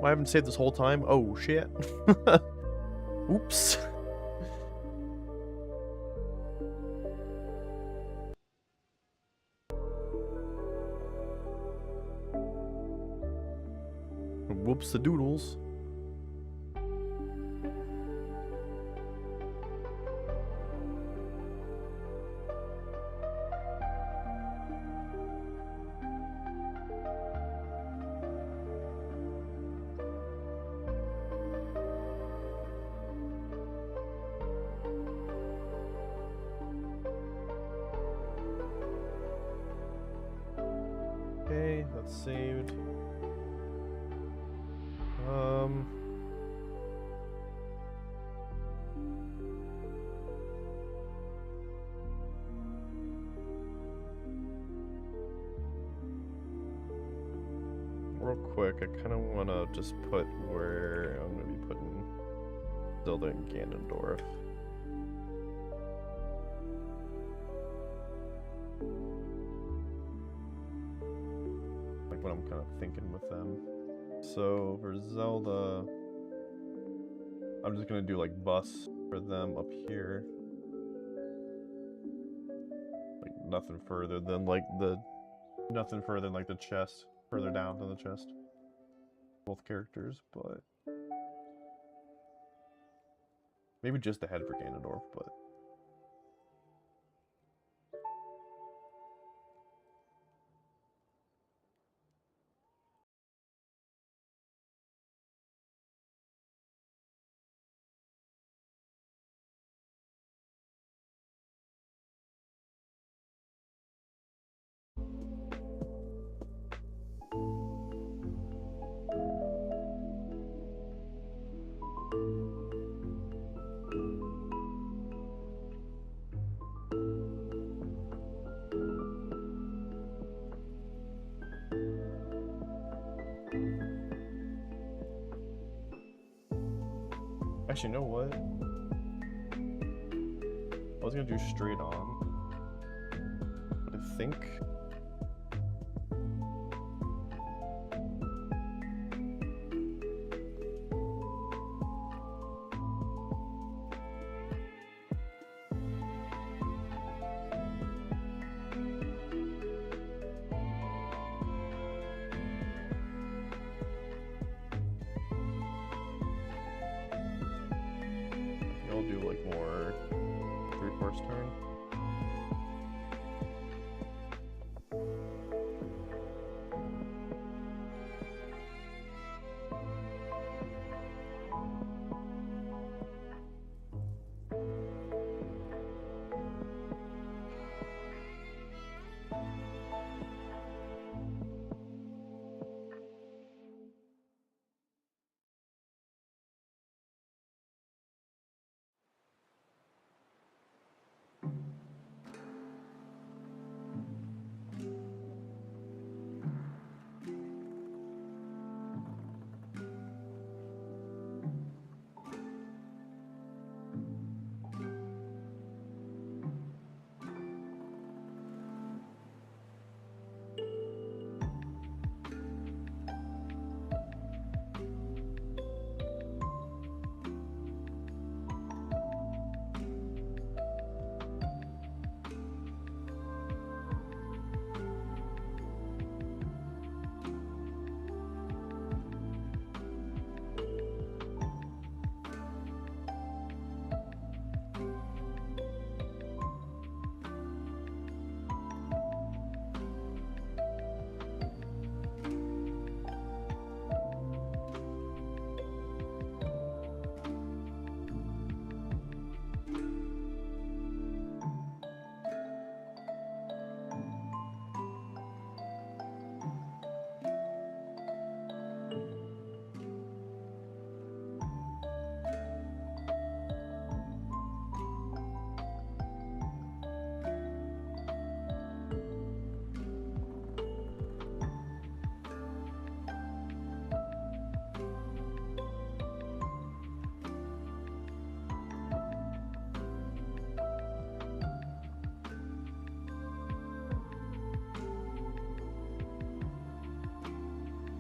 Well, I haven't saved this whole time. Oh shit. Oops. Whoops the doodles. Okay, that's saved. Real quick, I kind of want to just put where I'm going to be putting Zelda and Ganondorf. Like what I'm kind of thinking with them. So for Zelda, I'm just going to do like bus for them up here. Like nothing further than like the chest, further down than the chest. both characters, but maybe just the head for Ganondorf, but actually, you know what? I was gonna do straight on. I think. I'll do like more 3/4 turn.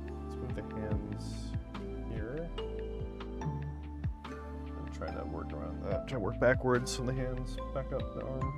Let's move the hands here. And try to work around that. Try to work backwards from the hands, back up the arm.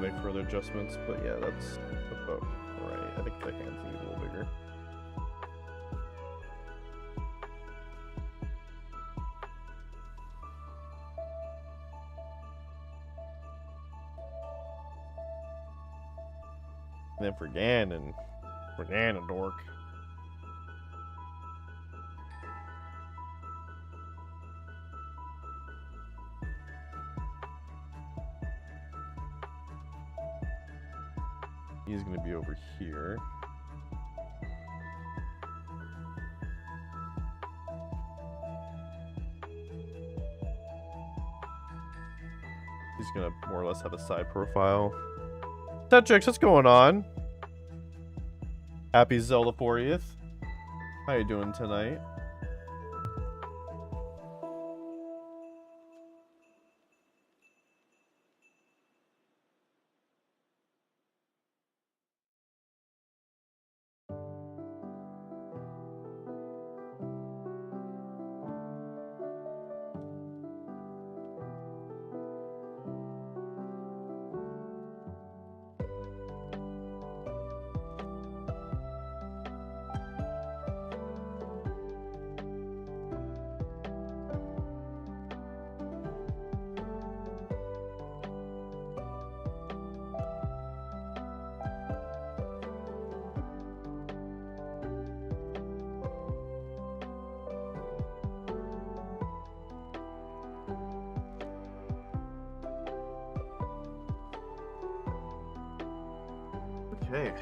make further adjustments, but yeah, that's about right. I think the hands need a little bigger. And then for Ganondorf. He's gonna be over here. He's gonna more or less have a side profile. Tetrix, what's going on? Happy Zelda 40th. How you doing tonight? Okay.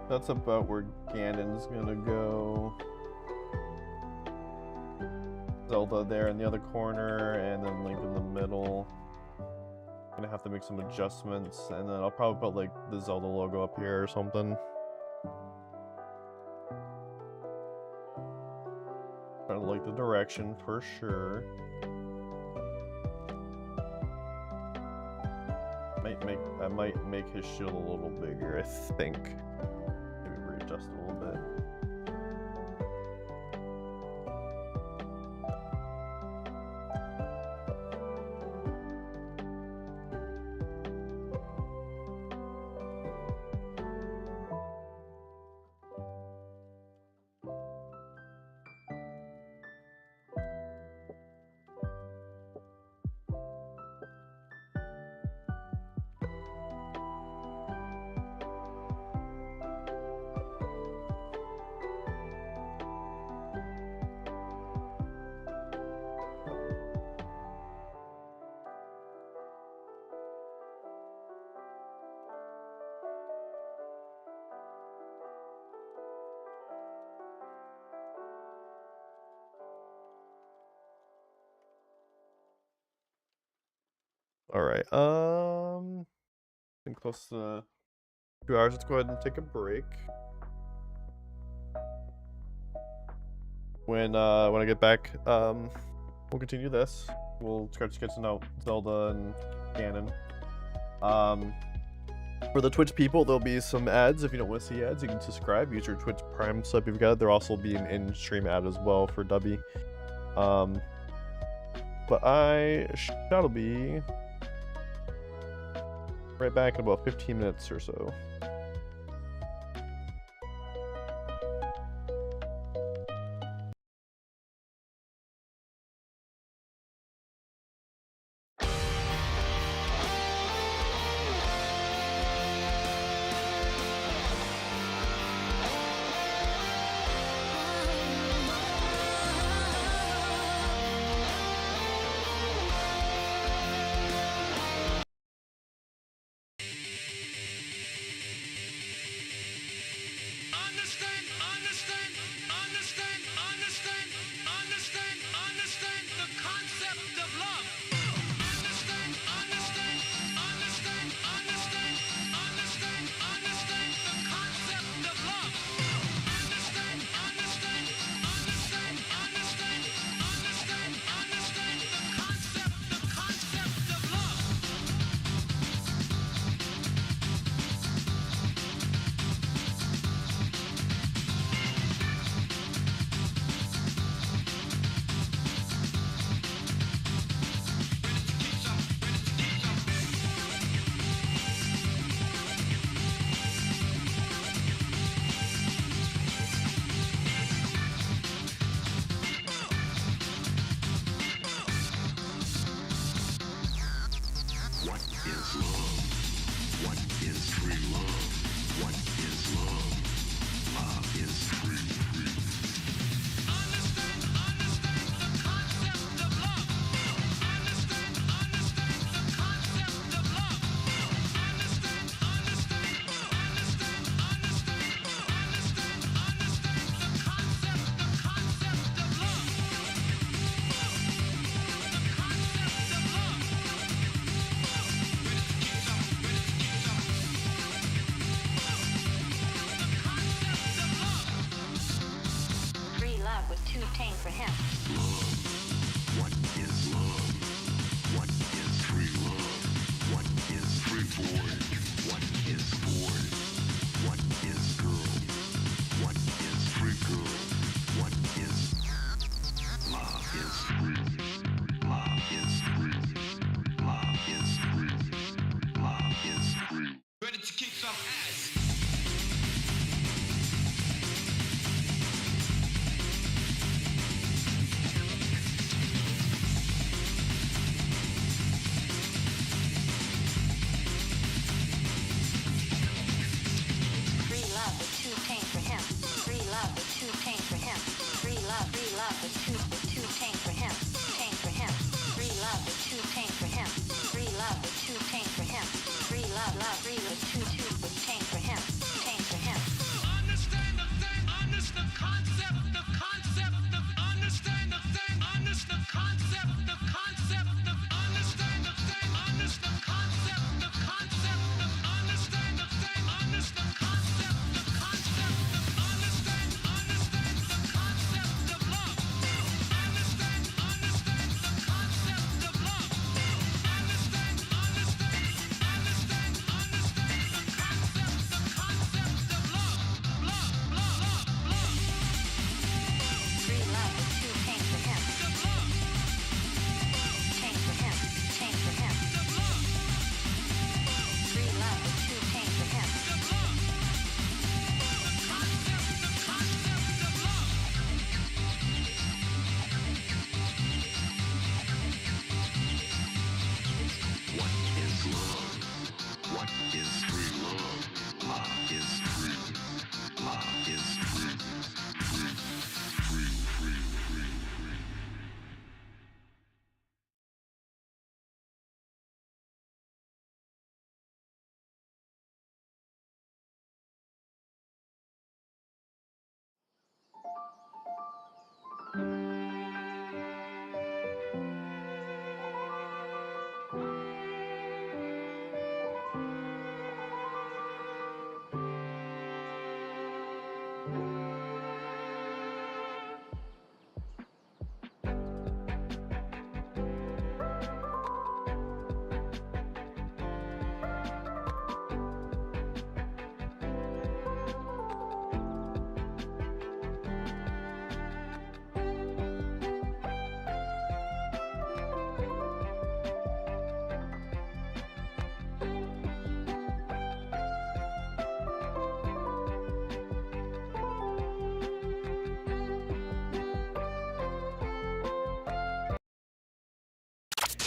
That's about where Ganon's gonna go. Zelda there in the other corner, and then Link in the middle. Gonna have to make some adjustments, and then I'll probably put like the Zelda logo up here or something. Kind of like the direction for sure. I might make his shield a little bigger, I think. Maybe readjust a little bit. All right. Been close to 2 hours. Let's go ahead and take a break. When I get back, we'll continue this. We'll start sketching out Zelda and Ganon. For the Twitch people, there'll be some ads. If you don't want to see ads, you can subscribe. Use your Twitch Prime sub you've got. There'll also be an in-stream ad as well for Dubby. But I shall be right back in about 15 minutes or so. What is free love? What is love? Love is free. Understand the concept of love. Understand the concept of love. Understand the concept of love. Free love was too tame for him. What is love? What is free love? What is free boy? What is boy? What is girl? What is free girl? What is love is free. Love is free. Love is free. Love is free. Ready to kick some ass. Free love was too tame for him. Free love was too tame for him. Free love was too tame for him. Tame for him. Free love was too tame for him. Free love was too tame for him. Free love was too tame for him. Tame for him. Understand the thing, understand the concept of understand the thing, understand the concept of understand the thing, understand the concept of understand the thing, understand the concept of understand the concept of love. Understand the concept of love. Understand the concept of love. Free love was too tame for him. Tame for him. Tame for him. Free love was too tame for him. What is love? What is free love? Love is free. Love is free. Free, free, free, free, free.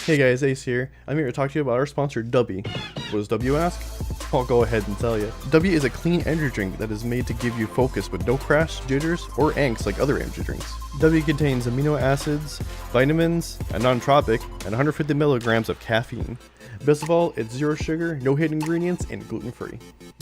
Hey guys, Ace here. I'm here to talk to you about our sponsor, W. What does W ask? I'll go ahead and tell you. W is a clean energy drink that is made to give you focus with no crash, jitters, or angst like other energy drinks. W contains amino acids, vitamins, a non-tropic, and 150 milligrams of caffeine. Best of all, it's zero sugar, no hidden ingredients, and gluten-free.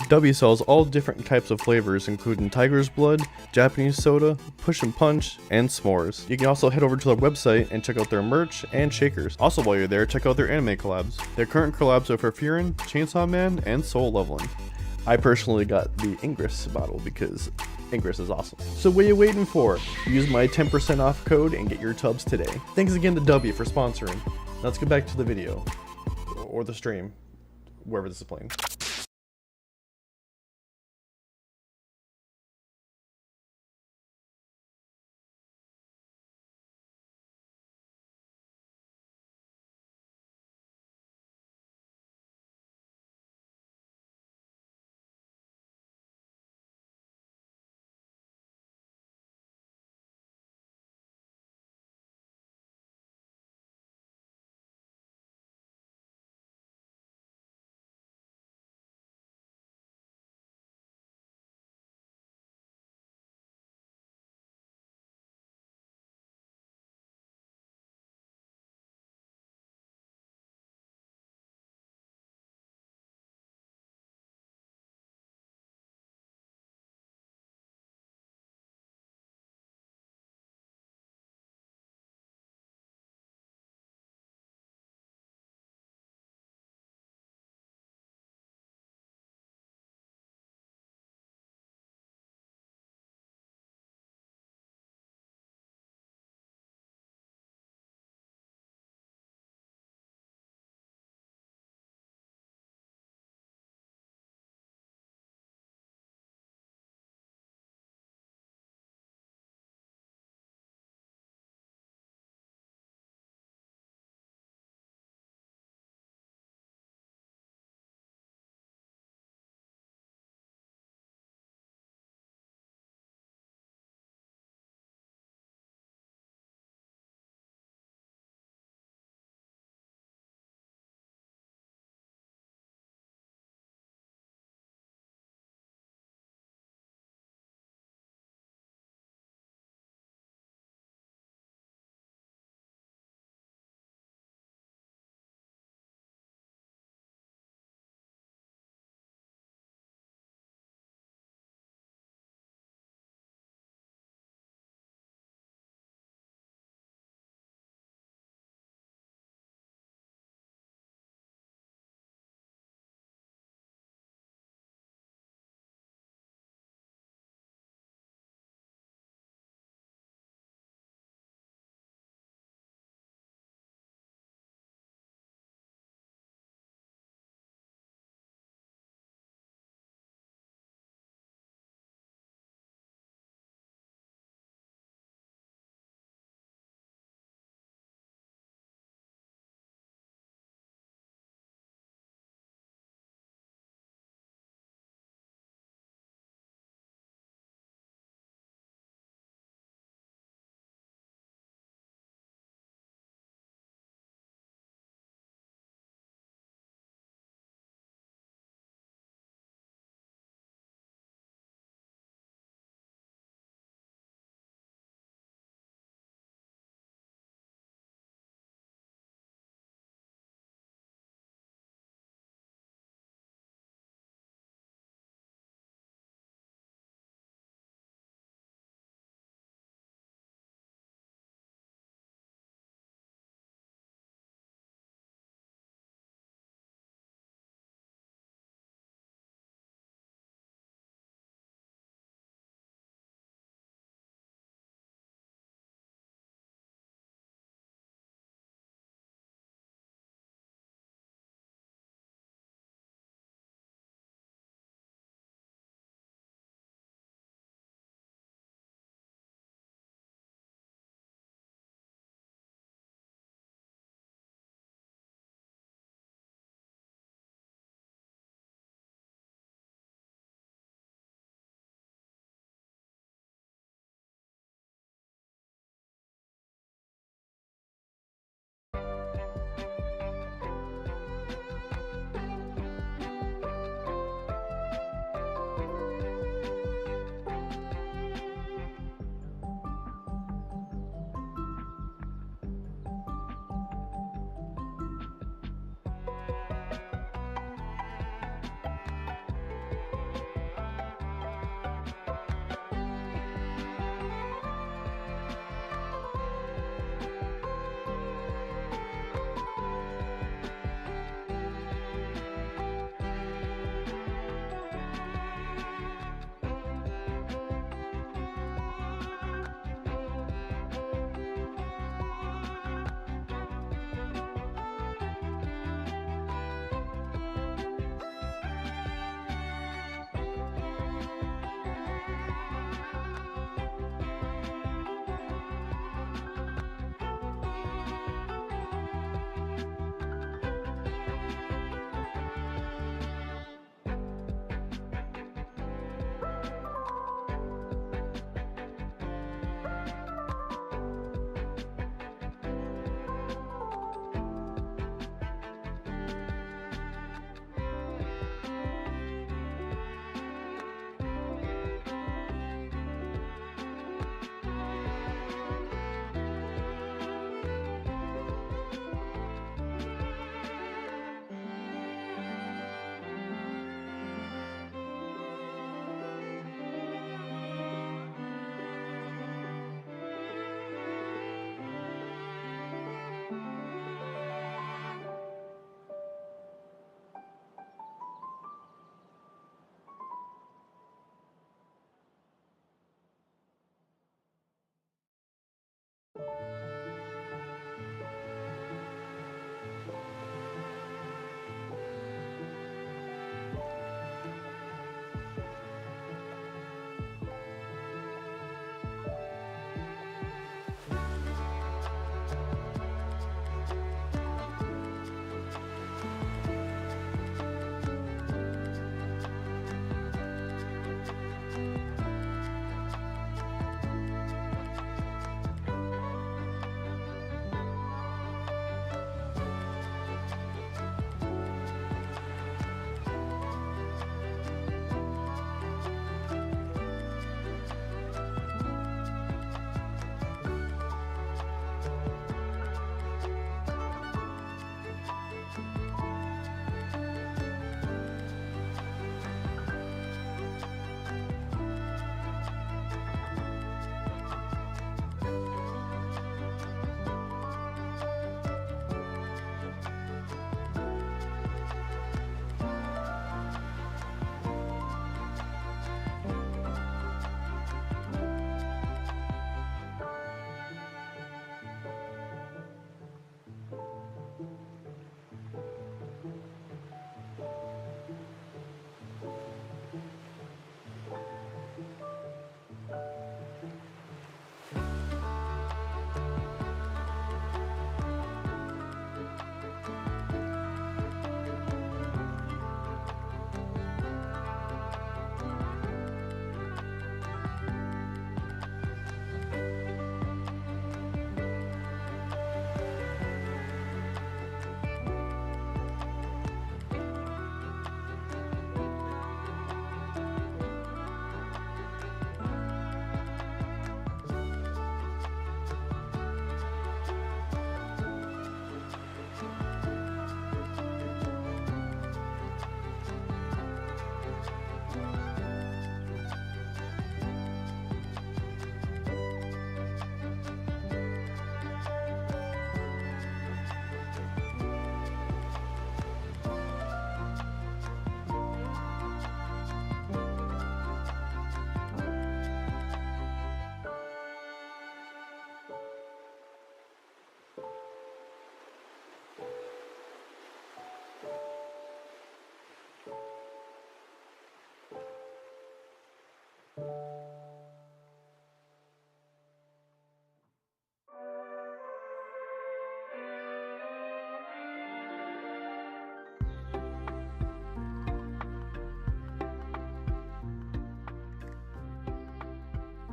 W sells all different types of flavors, including Tiger's Blood, Japanese soda, Push and Punch, and s'mores. You can also head over to their website and check out their merch and shakers. Also, while you're there, check out their anime collabs. Their current collabs are for Furin, Chainsaw Man, and Soul Leveling. I personally got the Ingress bottle because Ingress is awesome. So what are you waiting for? Use my 10% off code and get your tubs today. Thanks again to W for sponsoring. Now let's get back to the video. Or the stream, wherever this is playing.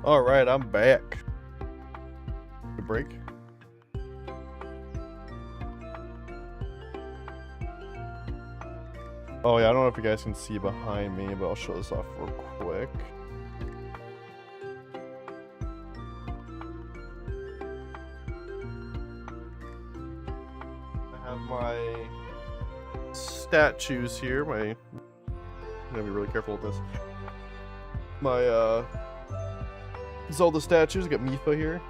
All right, I'm back. Good break. Oh yeah, I don't know if you guys can see behind me, but I'll show this off real quick. I have my statues here. I'm gonna be really careful with this. My Zelda statues. I got Mifa here.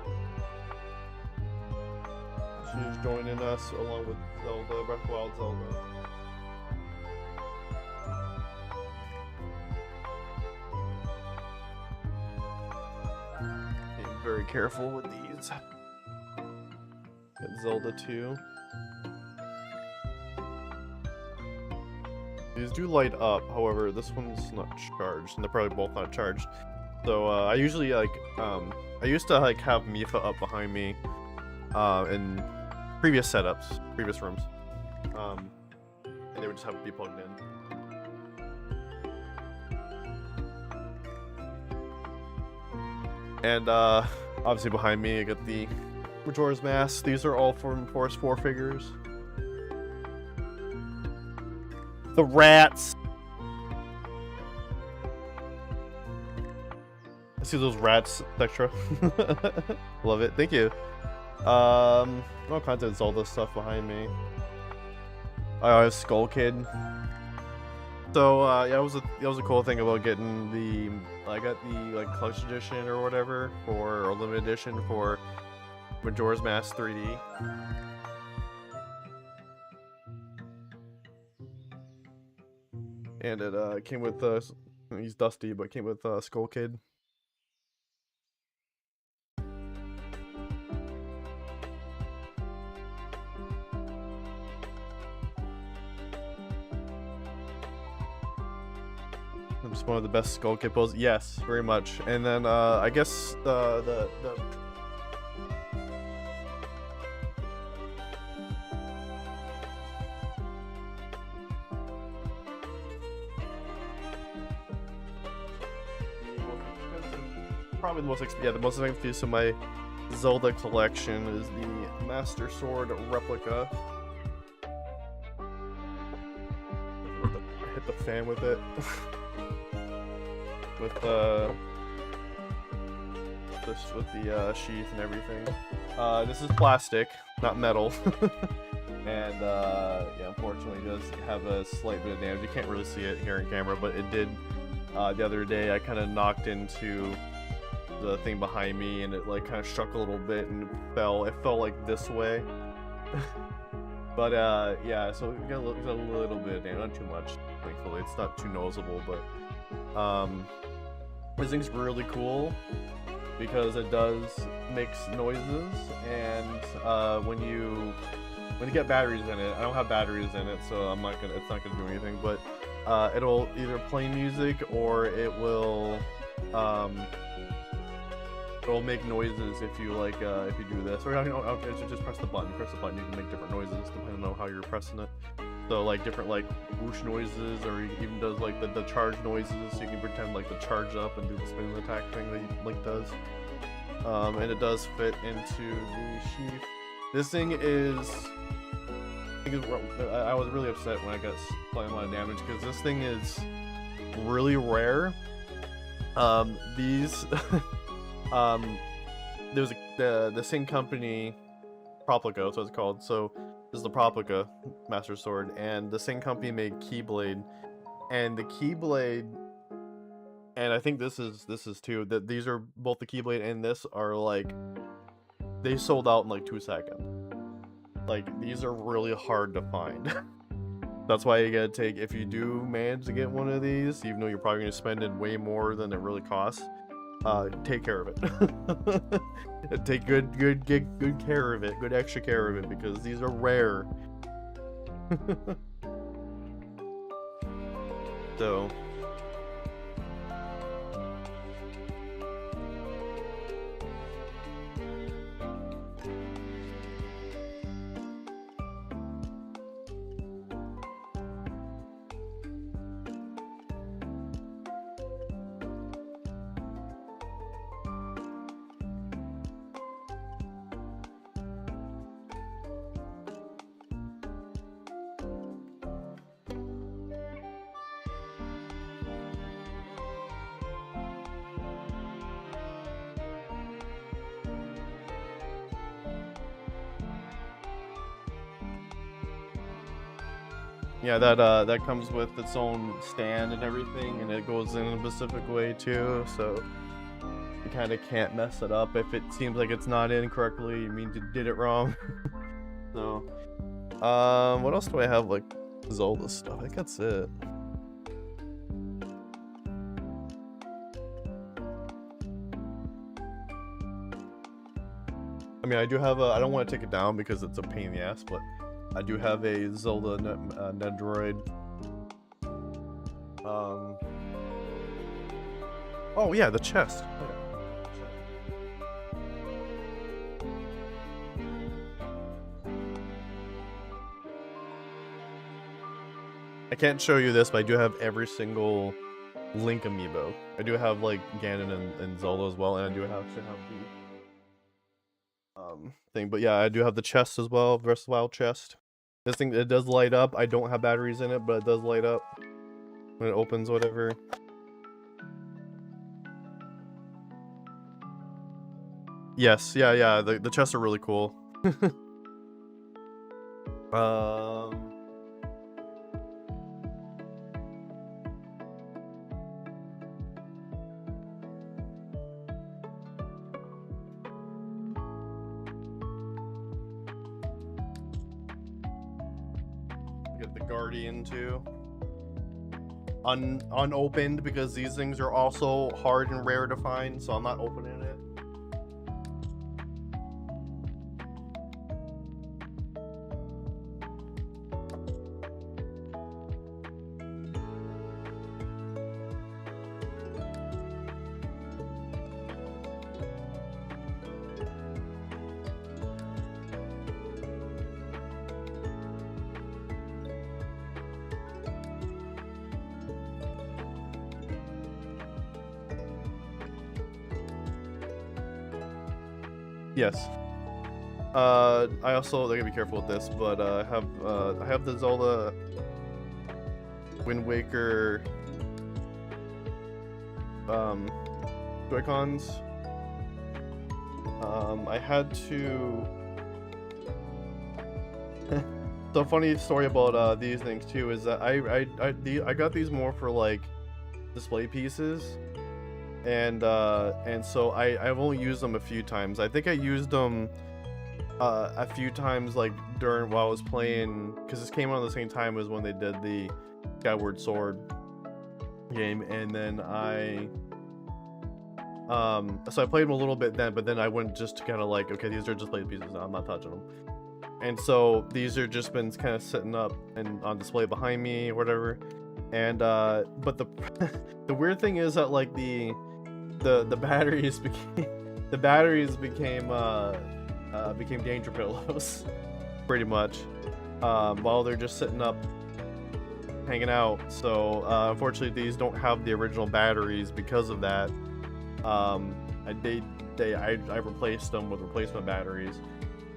She's joining us along with Zelda, Breath of the Wild Zelda. Being very careful with these. Got Zelda too. These do light up, however, this one's not charged, and they're probably both not charged. So I usually I used to like have Mifa up behind me in previous setups, previous rooms, and they would just have to be plugged in. And obviously behind me I got the Majora's Mask. These are all from Force 4 figures. The rats. I see those rats, Spectra. Love it. Thank you. All kinds of Zelda stuff behind me. I have Skull Kid. So yeah, that was a cool thing about getting the I got the like collection edition or whatever or limited edition for Majora's Mask 3D. And it came with he's dusty, but came with Skull Kid. It's one of the best Skull Kid poses. Yes, very much. And then I guess the probably the most expensive piece of my Zelda collection is the Master Sword replica. I hit the fan with it. with the sheath and everything. This is plastic, not metal. And yeah, unfortunately it does have a slight bit of damage. You can't really see it here in camera, but it did. The other day I kind of knocked into the thing behind me and it like kind of struck a little bit and fell. It fell like this way. But yeah, so it got a little bit of damage, not too much, thankfully. It's not too noticeable, but this thing's really cool because it does makes noises, and when you get batteries in it, I don't have batteries in it, so it's not gonna do anything, but it'll either play music or it will make noises if you like if you do this, or just press the button. Press the button, you can make different noises depending on how you're pressing it. So like different like whoosh noises, or it even does like the charge noises, so you can pretend like to charge up and do the spin attack thing that Link does. And it does fit into the sheath. This thing is, I was really upset when I got slightly a lot of damage because this thing is really rare. These there's the same company, Proplica, that's what it's called. So this is the Proplica Master Sword, and the same company made Keyblade, and the Keyblade, and I think this is too, that these are both the Keyblade and this are like, they sold out in like 2 seconds. Like, these are really hard to find. That's why you gotta take, if you do manage to get one of these, even though you're probably gonna spend it way more than it really costs, take care of it. Take good care of it, good extra care of it, because these are rare. So Yeah, that comes with its own stand and everything, and it goes in a specific way too, so you kind of can't mess it up. If it seems like it's not in correctly, it means you did it wrong. So, what else do I have, like, Zelda stuff? I think that's it. I mean, I do have a, I don't want to take it down because it's a pain in the ass, but I do have a Zelda Nedroid. Oh yeah, the chest. Oh, yeah. I can't show you this, but I do have every single Link amiibo. I do have like Ganon and Zelda as well, and I do have the thing. But yeah, I do have the chest as well, Breath of the Wild chest. This thing, it does light up. I don't have batteries in it, but it does light up when it opens, whatever. Yes, yeah. The chests are really cool. Get the Guardian too. Unopened, because these things are also hard and rare to find, so I'm not opening it. Yes. I also, I gotta be careful with this, but I have the Zelda Wind Waker Joy-Cons. I had to. So funny story about these things too is that I got these more for like display pieces. And so I've only used them a few times. I think I used them a few times like during while I was playing, because this came out at the same time as when they did the Skyward Sword game, and then so I played them a little bit then, but then I went just kind of like, okay, these are just play pieces now, I'm not touching them. And so these are just been kind of sitting up and on display behind me or whatever. And but the weird thing is that like the batteries became danger pillows pretty much while they're just sitting up hanging out. So unfortunately these don't have the original batteries because of that. I replaced them with replacement batteries.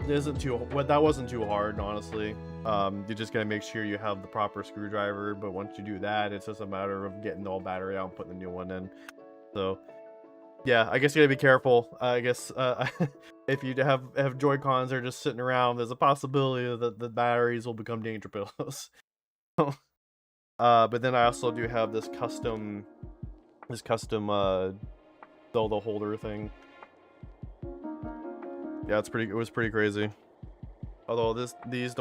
That wasn't too hard, honestly. You just gotta make sure you have the proper screwdriver, but once you do that, it's just a matter of getting the old battery out and putting the new one in. So yeah, I guess you gotta be careful. I guess if you have Joy-Cons that are just sitting around, there's a possibility that the batteries will become danger pillows. But then I also do have this custom Zelda holder thing. Yeah, it was pretty crazy. Although these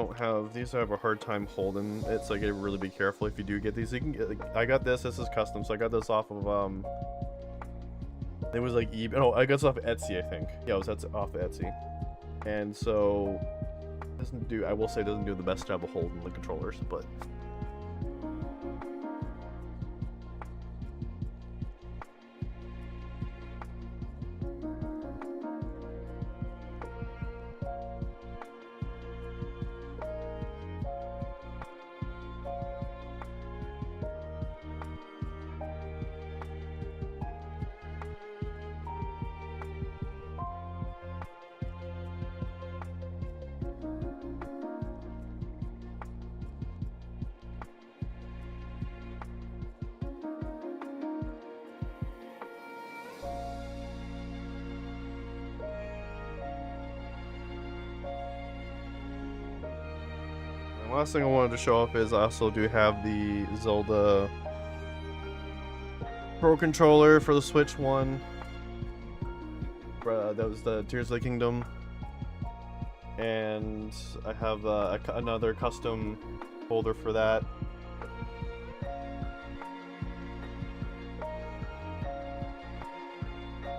have a hard time holding it, so you gotta really be careful if you do get these. You can get, like, I got this is custom, so I got this off of it was like eBay. No, I got this off of Etsy, I think. Yeah, it was off of Etsy. And so I will say it doesn't do the best job of holding the controllers, but last thing I wanted to show off is I also do have the Zelda Pro controller for the Switch one. That was the Tears of the Kingdom. And I have another custom holder for that.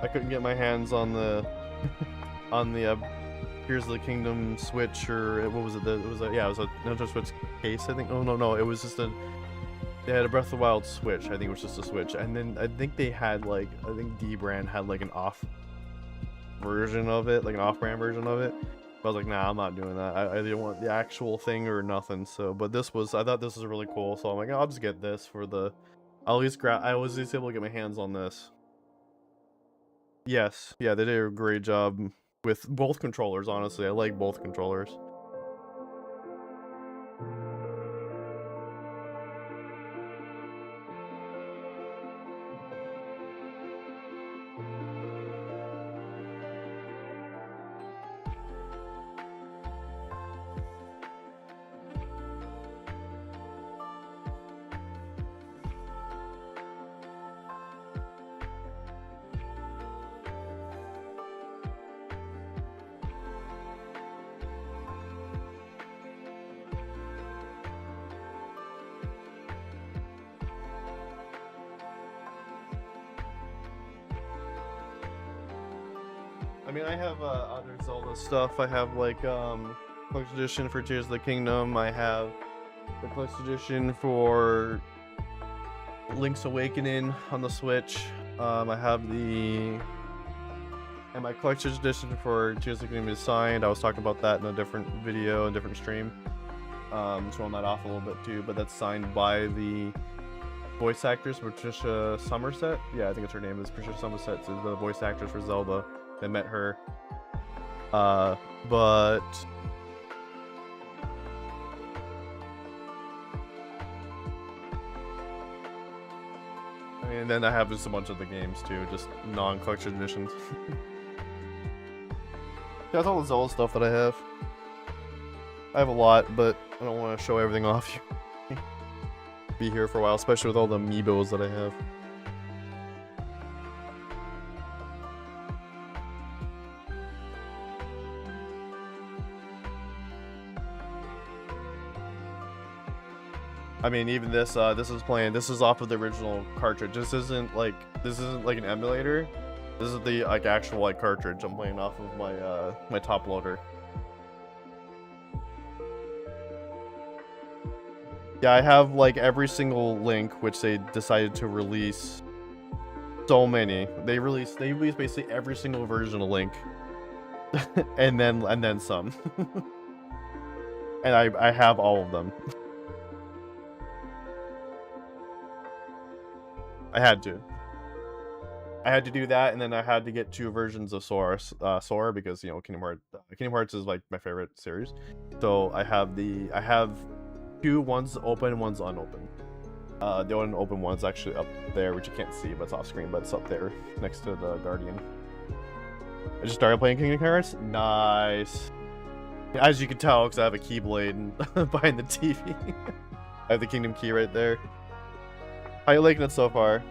I couldn't get my hands on the Tears of the Kingdom Switch, or what was it? It was a Nintendo Switch case, I think. Oh no, it was just they had a Breath of the Wild Switch. I think it was just a Switch, and then I think they had I think D-Brand had like an off version of it, like an off-brand version of it. But I was like, nah, I'm not doing that. I didn't want the actual thing or nothing. So, but I thought this was really cool. So I'm like, I'll just get this for the. I was at least able to get my hands on this. Yes, yeah, they did a great job with both controllers, honestly. I like both controllers. I mean, I have other Zelda stuff. I have Collector's Edition for Tears of the Kingdom. I have the Collector's Edition for Link's Awakening on the Switch. I have my Collector's Edition for Tears of the Kingdom is signed. I was talking about that in a different video, a different stream. Showing that off a little bit too, but that's signed by the voice actors, Patricia Somerset. Yeah, I think it's her name. Is Patricia Somerset is the voice actress for Zelda. I met her, but I mean, then I have just a bunch of the games too, just non-collection editions. That's all the Zelda stuff that I have. I have a lot, but I don't want to show everything off. Be here for a while, especially with all the amiibos that I have. I mean, even this is off of the original cartridge. This isn't like an emulator. This is the actual cartridge I'm playing off of my top loader. Yeah, I have every single Link, which they decided to release so many. They released basically every single version of Link. and then some. And I have all of them. I had to do that, and then I had to get 2 versions of Sora because Kingdom Hearts is my favorite series. So I have 2, one's open, one's unopened. The unopened one's actually up there, which you can't see, but it's off screen, but it's up there next to the Guardian. I just started playing Kingdom Hearts. Nice. As you can tell, because I have a Keyblade behind the TV. I have the Kingdom Key right there. How you liking it so far?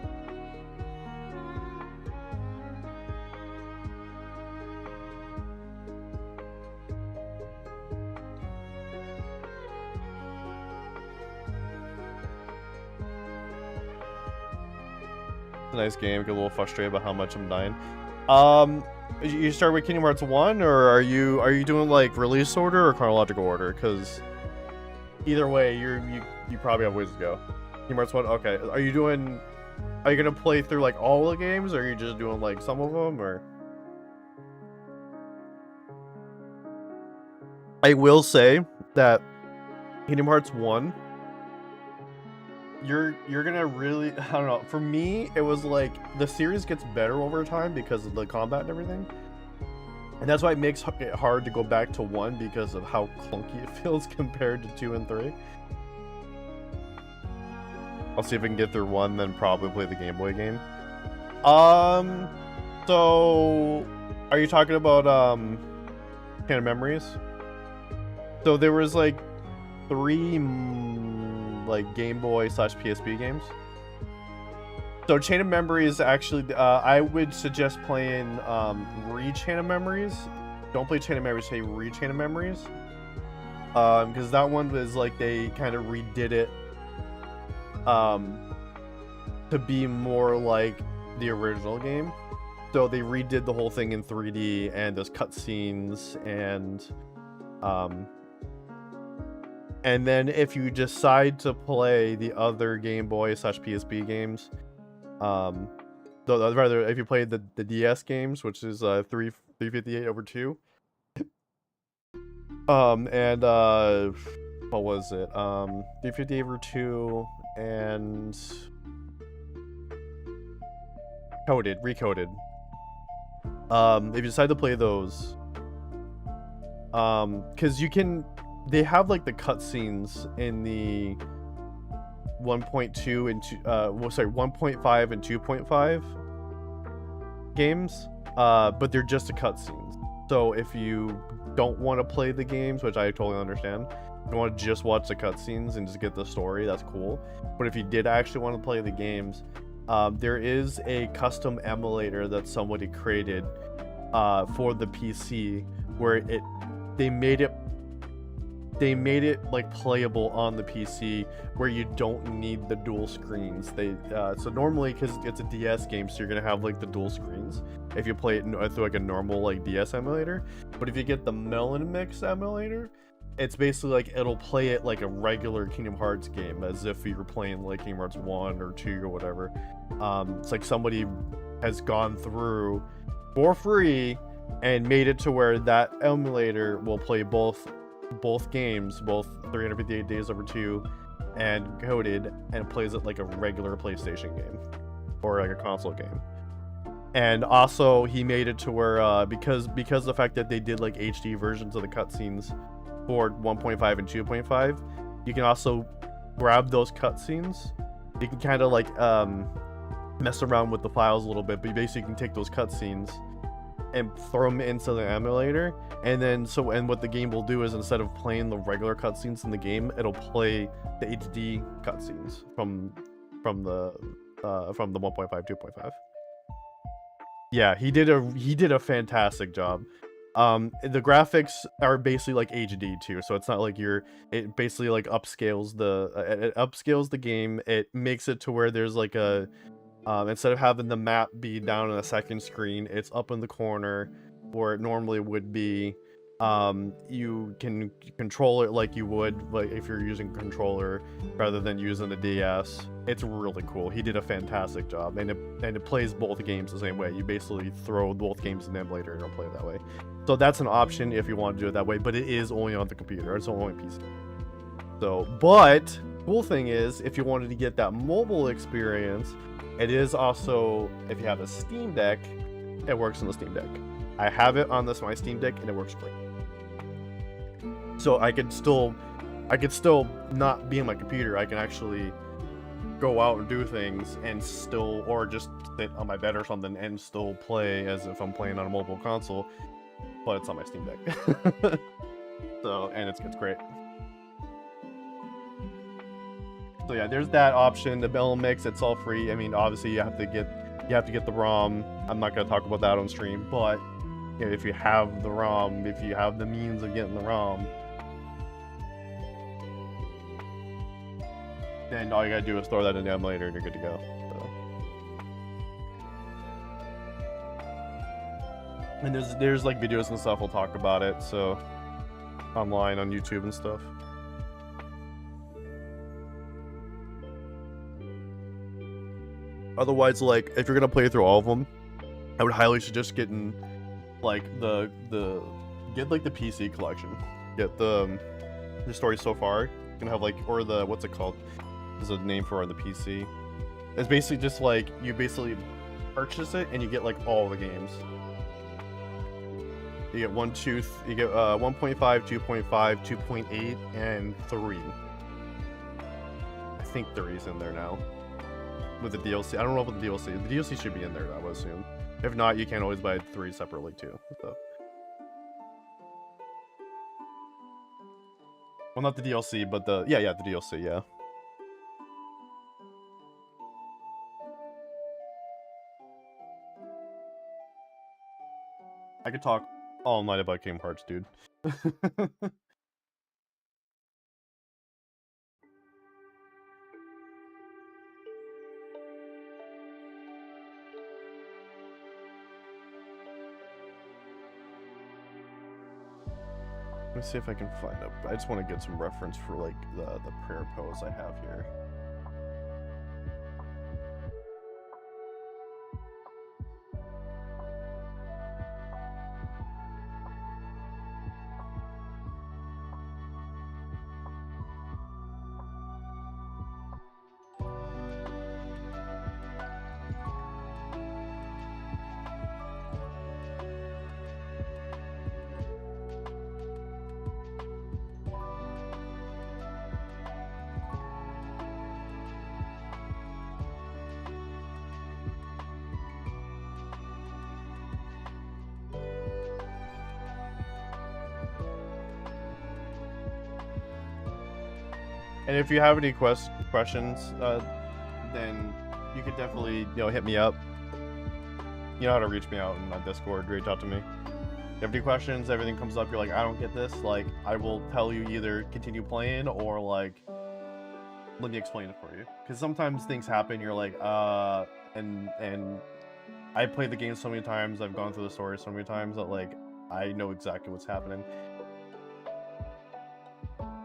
It's a nice game. Get a little frustrated about how much I'm dying. You start with Kingdom Hearts 1, or are you doing release order or chronological order? Because either way, you probably have ways to go. Kingdom Hearts 1, okay. Are you gonna play through all the games, or are you just doing some of them, or? I will say that Kingdom Hearts 1, you're gonna really, I don't know, for me it was the series gets better over time because of the combat and everything, and that's why it makes it hard to go back to 1 because of how clunky it feels compared to 2 and 3. I'll see if I can get through 1, then probably play the Game Boy game. So are you talking about Kind of Memories? So there was 3 like Game Boy / PSP games. So Chain of Memories, actually, I would suggest playing Chain of Memories. Don't play Chain of Memories, play Chain of Memories. Because that one was like they kind of redid it to be more like the original game. So they redid the whole thing in 3D, and there's cutscenes, and then if you decide to play the other Game Boy / PSP games, rather if you play the DS games, which is 358/2, and what was it? 358/2 and recoded. If you decide to play those, because they have like the cutscenes in the 1.2 and 1.5 and 2.5 games, but they're just the cutscenes. So if you don't want to play the games, which I totally understand, you want to just watch the cutscenes and just get the story, that's cool. But if you did actually want to play the games, there is a custom emulator that somebody created for the PC where they made it like playable on the PC, where you don't need the dual screens. So normally, because it's a DS game, so you're gonna have like the dual screens if you play it through like a normal like DS emulator. But if you get the Melon Mix emulator, it's basically like it'll play it like a regular Kingdom Hearts game, as if you were playing like Kingdom Hearts 1 or 2 or whatever. It's like somebody has gone through for free and made it to where that emulator will play both games, both 358/2 and coded, and plays it like a regular PlayStation game or like a console game. And also he made it to where because the fact that they did like HD versions of the cutscenes for 1.5 and 2.5, you can also grab those cutscenes. You can kind of like mess around with the files a little bit, but you basically can take those cutscenes and throw them into the emulator, and what the game will do is, instead of playing the regular cutscenes in the game, it'll play the HD cutscenes from the 1.5 2.5. Yeah, he did a fantastic job. The graphics are basically like HD too, so it's not like it basically like upscales the game. It makes it to where there's like a instead of having the map be down on the second screen, it's up in the corner where it normally would be. You can control it like you would like if you're using a controller rather than using a DS. It's really cool. He did a fantastic job, and it plays both games the same way. You basically throw both games in the emulator and it'll play that way. So that's an option if you want to do it that way, but it is only on the computer. It's only on PC. So, but cool thing is, if you wanted to get that mobile experience, it is also, if you have a Steam Deck, it works on the Steam Deck. I have it on my Steam Deck, and it works great. So I could still not be on my computer. I can actually go out and do things and still, or just sit on my bed or something and still play as if I'm playing on a mobile console, but it's on my Steam Deck. So, and it's great. So yeah, there's that option. The Melon Mix, it's all free. I mean, obviously you have to get the ROM. I'm not gonna talk about that on stream, but you know, if you have the ROM, if you have the means of getting the ROM, then all you gotta do is throw that in the emulator and you're good to go. So. And there's like videos and stuff will talk about it, so online on YouTube and stuff. Otherwise, like, if you're gonna play through all of them, I would highly suggest getting like the PC collection. Get the story so far. You can have like, or the, what's it called? There's a name for it on the PC. It's basically just like you basically purchase it and you get like all the games. You get 1.5, 2.5, 2.8, and 3. I think 3 is in there now. With the DLC. I don't know about the DLC. The DLC should be in there, I would assume. If not, you can always buy 3 separately too. So. Well, not the DLC, but the the DLC, yeah. I could talk all night about Kingdom Hearts, dude. Let me see if I can find it. I just want to get some reference for like the prayer pose I have here. And if you have any questions, then you could definitely, hit me up. You know how to reach me out on Discord, reach out to me. If you have any questions, everything comes up, you're like, I don't get this, like, I will tell you either continue playing or, like, let me explain it for you. Because sometimes things happen, you're like, and I played the game so many times, I've gone through the story so many times that, like, I know exactly what's happening.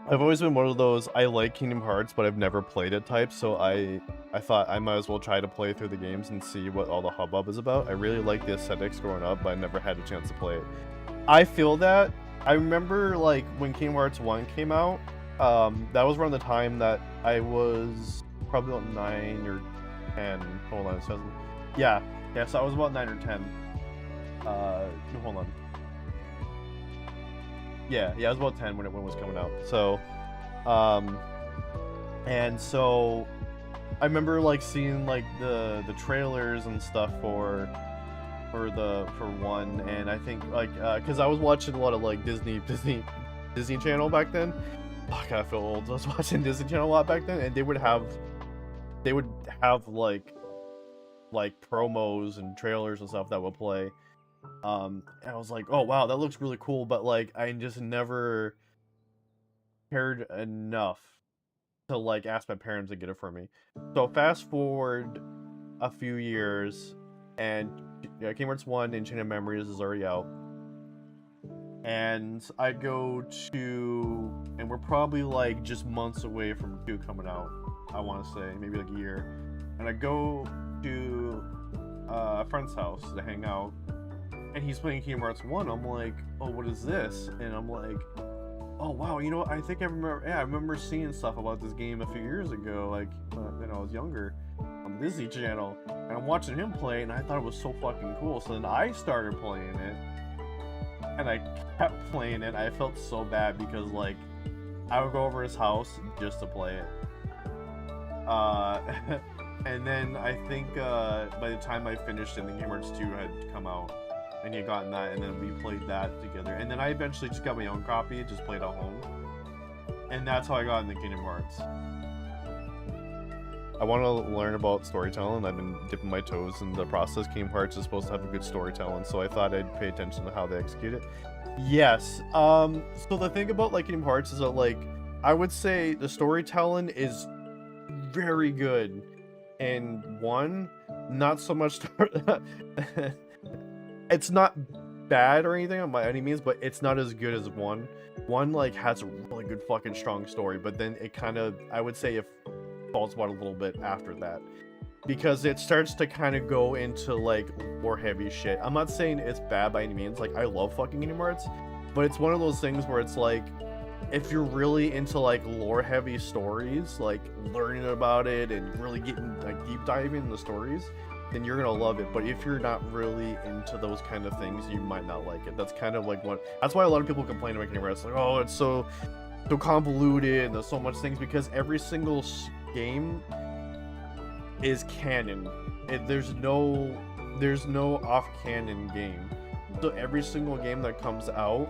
I've always been one of those, I like Kingdom Hearts, but I've never played it type, so I thought I might as well try to play through the games and see what all the hubbub is about. I really like the aesthetics growing up, but I never had a chance to play it. I feel that. I remember, like, when Kingdom Hearts 1 came out, that was around the time that I was probably about 9 or 10. Hold on, it says... Yeah, so I was about 9 or 10. Hold on. Yeah, I was about 10 when it was coming out. So, and so I remember like seeing like the trailers and stuff for 1, and I think like because I was watching a lot of like Disney Channel back then. Oh god, I feel old. I was watching Disney Channel a lot back then, and they would have like promos and trailers and stuff that would play. And I was like, oh wow, that looks really cool, but like I just never cared enough to like ask my parents to get it for me. So fast forward a few years, and Kingdom Hearts 1 and Chain of Memories is already out, and I go to, and we're probably like just months away from 2 coming out, I want to say maybe like a year, and I go to a friend's house to hang out. And he's playing Kingdom Hearts 1. I'm like, oh, what is this? And I'm like, oh wow, you know what? I think I remember. Yeah, I remember seeing stuff about this game a few years ago, like when I was younger, on Disney Channel. And I'm watching him play, and I thought it was so fucking cool. So then I started playing it, and I kept playing it. I felt so bad because like I would go over his house just to play it. And then I think by the time I finished it, the Kingdom Hearts 2 had come out. And he had gotten that, and then we played that together. And then I eventually just got my own copy, just played at home. And that's how I got into Kingdom Hearts. I want to learn about storytelling. I've been dipping my toes in the process. Kingdom Hearts is supposed to have a good storytelling, so I thought I'd pay attention to how they execute it. Yes. So the thing about like Kingdom Hearts is that like I would say the storytelling is very good. And 1, not so much. It's not bad or anything by any means, but it's not as good as 1. 1 like has a really good fucking strong story, but then it kind of, I would say, it falls apart a little bit after that, because it starts to kind of go into like more heavy shit. I'm not saying it's bad by any means. Like I love fucking Kingdom Hearts, but it's one of those things where it's like, if you're really into like lore heavy stories, like learning about it and really getting like deep diving in the stories, then you're gonna love it. But if you're not really into those kind of things, you might not like it. That's kind of like that's why a lot of people complain about Kingdom Hearts, like, oh, it's so convoluted and there's so much things, because every single game is canon. There's no off canon game. So every single game that comes out,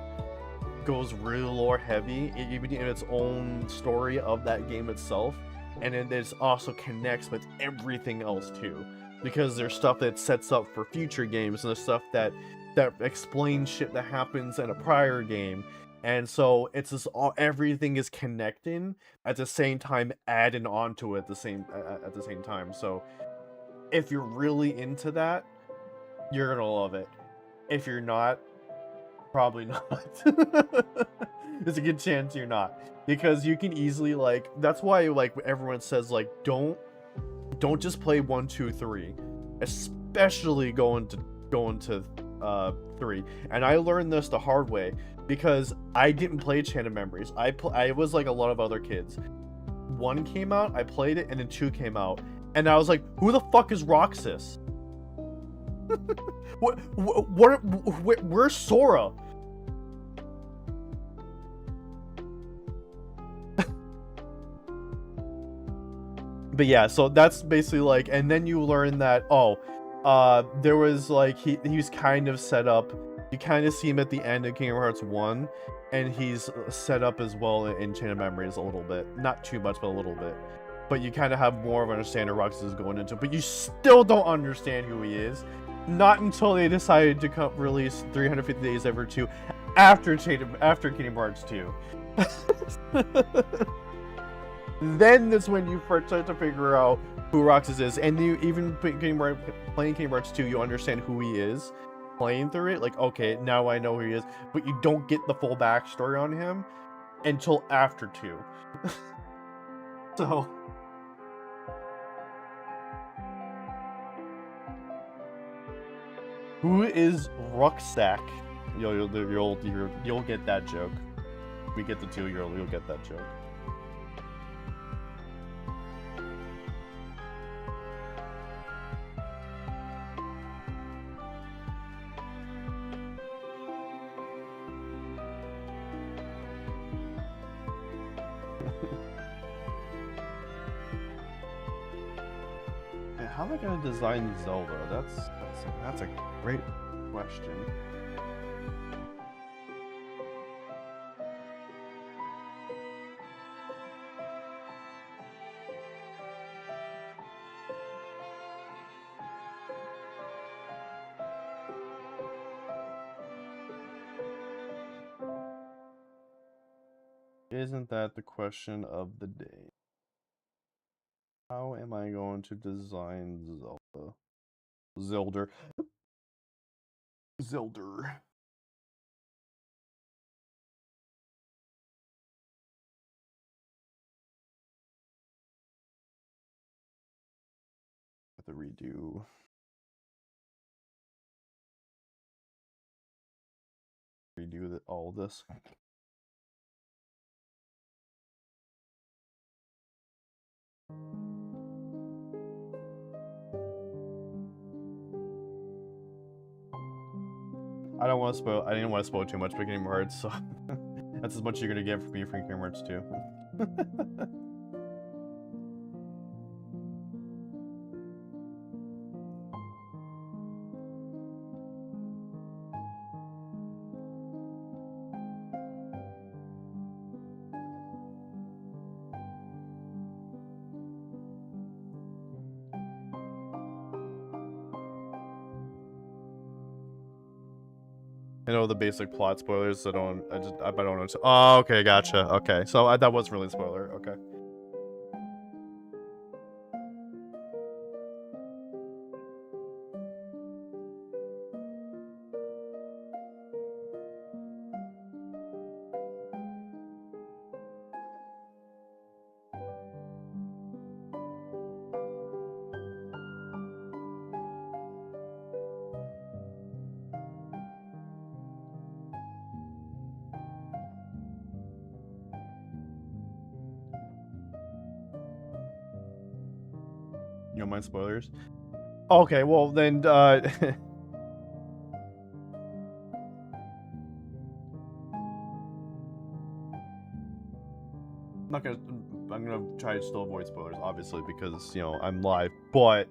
goes really lore heavy, even in its own story of that game itself, and it also connects with everything else too, because there's stuff that sets up for future games and there's stuff that explains shit that happens in a prior game, and so it's just everything is connecting at the same time, adding onto it at the same time. So if you're really into that, you're gonna love it. If you're not, probably not. There's a good chance you're not, because you can easily, like, that's why, like, everyone says, like, don't just play 1, 2, 3, especially going to 3. And I learned this the hard way, because I didn't play Chain of Memories. I was like a lot of other kids. 1 came out, I played it, and then 2 came out, and I was like, who the fuck is Roxas? Where's Sora? But yeah, so that's basically like, and then you learn that, there was like, he was kind of set up, you kind of see him at the end of Kingdom Hearts 1, and he's set up as well in Chain of Memories a little bit. Not too much, but a little bit. But you kind of have more of an understanding of Roxas is going into, but you still don't understand who he is. Not until they decided to release 350 Days Ever 2 after Kingdom Hearts 2. Then that's when you first start to figure out who Roxas is, and you even playing Kingdom Hearts 2, you understand who he is. Playing through it, like, okay, now I know who he is, but you don't get the full backstory on him until after 2. So who is Rucksack? You'll get that joke. We get the 2, you'll get that joke. How am I gonna design Zelda? That's a great question. Isn't that the question of the day? How am I going to design Zelda? Zelda. Have to redo all this. I don't want to spoil. I didn't want to spoil too much for Kingdom Hearts, so that's as much you're gonna get from me for Kingdom Hearts 2. I know the basic plot spoilers. I don't know. Oh, okay, gotcha. Okay, so that wasn't really a spoiler. Okay. You don't mind spoilers? Okay, well then, I'm gonna try to still avoid spoilers, obviously, because, you know, I'm live, but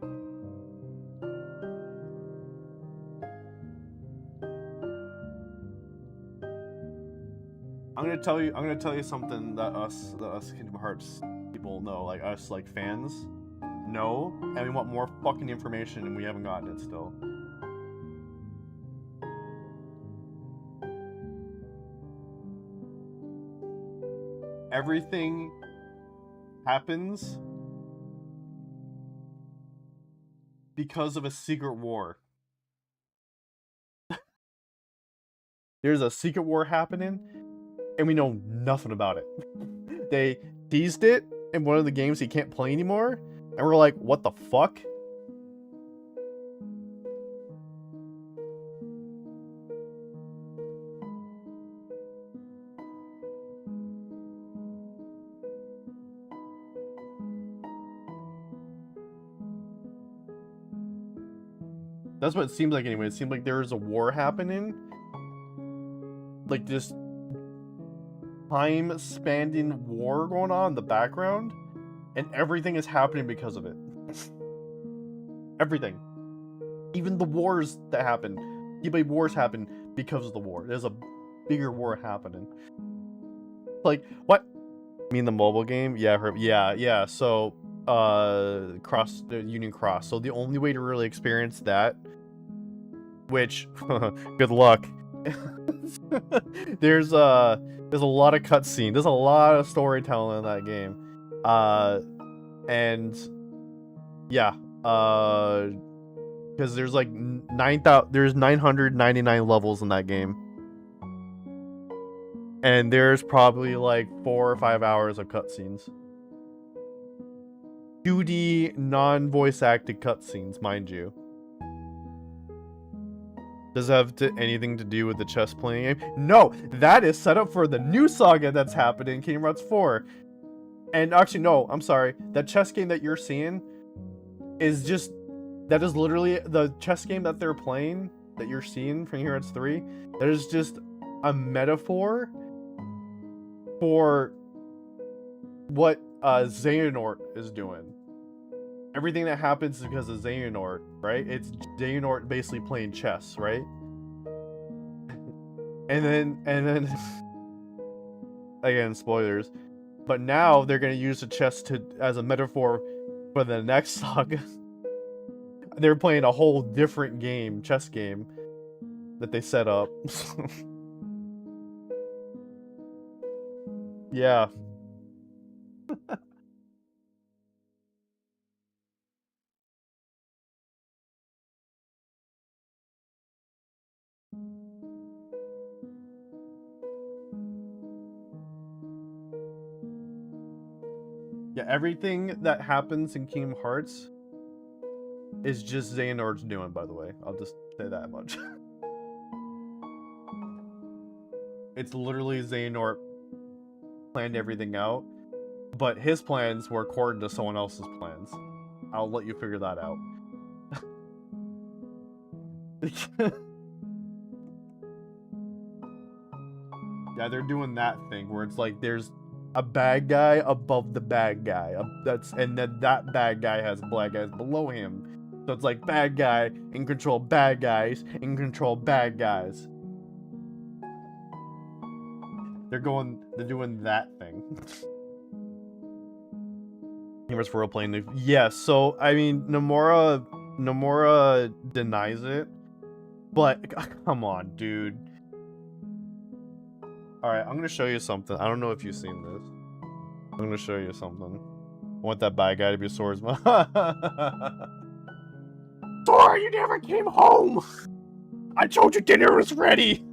I'm gonna tell you something that us Kingdom Hearts people know, like us like fans know, and we want more fucking information, and we haven't gotten it still. Everything happens because of a secret war. There's a secret war happening, and we know nothing about it. They teased it in one of the games you can't play anymore, and we're like, what the fuck? That's what it seems like anyway. It seemed like there was a war happening. Like this time-spanning war going on in the background, and everything is happening because of it. Everything. Even the wars that happen. Keyblade wars happen because of the war. There's a bigger war happening. Like, what? You mean the mobile game? Yeah, yeah. So, Union Cross. So the only way to really experience that, which, good luck. There's a lot of cutscene. There's a lot of storytelling in that game. And yeah, because there's like 999 levels in that game, and there's probably like 4 or 5 hours of cutscenes. 2D non-voice acted cutscenes, mind you. Does it have anything to do with the chess playing game? No, that is set up for the new saga that's happening, Kingdom Hearts 4. And actually, no, I'm sorry. That chess game that you're seeing is just... That is literally the chess game that they're playing, that you're seeing from Kingdom Hearts 3. That is just a metaphor for what Xehanort is doing. Everything that happens is because of Xehanort, right? It's Xehanort basically playing chess, right? And then again, spoilers. But now they're gonna use the chess as a metaphor for the next saga. They're playing a whole different game, chess game, that they set up. Yeah. Yeah, everything that happens in Kingdom Hearts is just Xehanort's doing, by the way. I'll just say that much. It's literally Xehanort planned everything out, but his plans were according to someone else's plans. I'll let you figure that out. Yeah, they're doing that thing where it's like there's a bad guy above the bad guy. And then that bad guy has bad guys below him. So it's like bad guy in control bad guys in control bad guys. They're doing that thing. Humorous for role-playing. Yeah, so I mean Nomura denies it. But come on, dude. Alright, I'm gonna show you something. I don't know if you've seen this. I'm gonna show you something. I want that bad guy to be a swordsman. Sora, you never came home! I told you dinner was ready!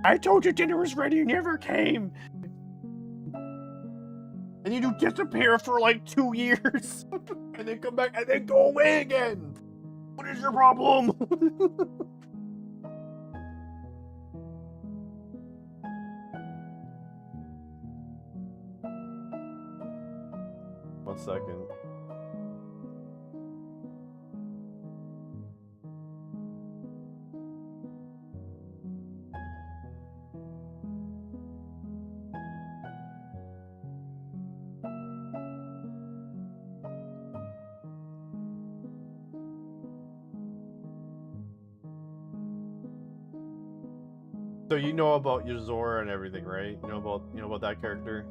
I told you dinner was ready, you never came! And you disappear for like 2 years! And then come back and then go away again! What is your problem? One second. So you know about your Zora and everything, right? You know about that character?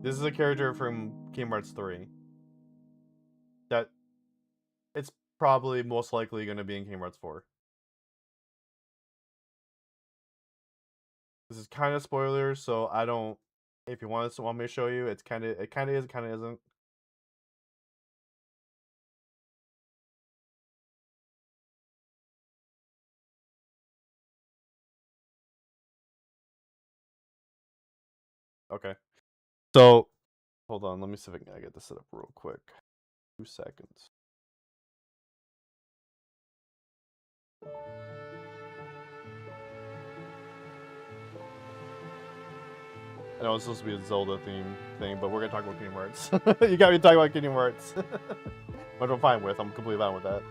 This is a character from Kingdom Hearts 3. That it's probably most likely going to be in Kingdom Hearts 4. This is kind of spoilers, so I don't. If you want me to show you, it kind of is, it kind of isn't. Okay. So, hold on. Let me see if I can get this set up real quick. 2 seconds. I know it's supposed to be a Zelda theme thing, but we're gonna talk about Kingdom Hearts. You got me talking about Kingdom Hearts. Which I'm fine with. I'm completely fine with that.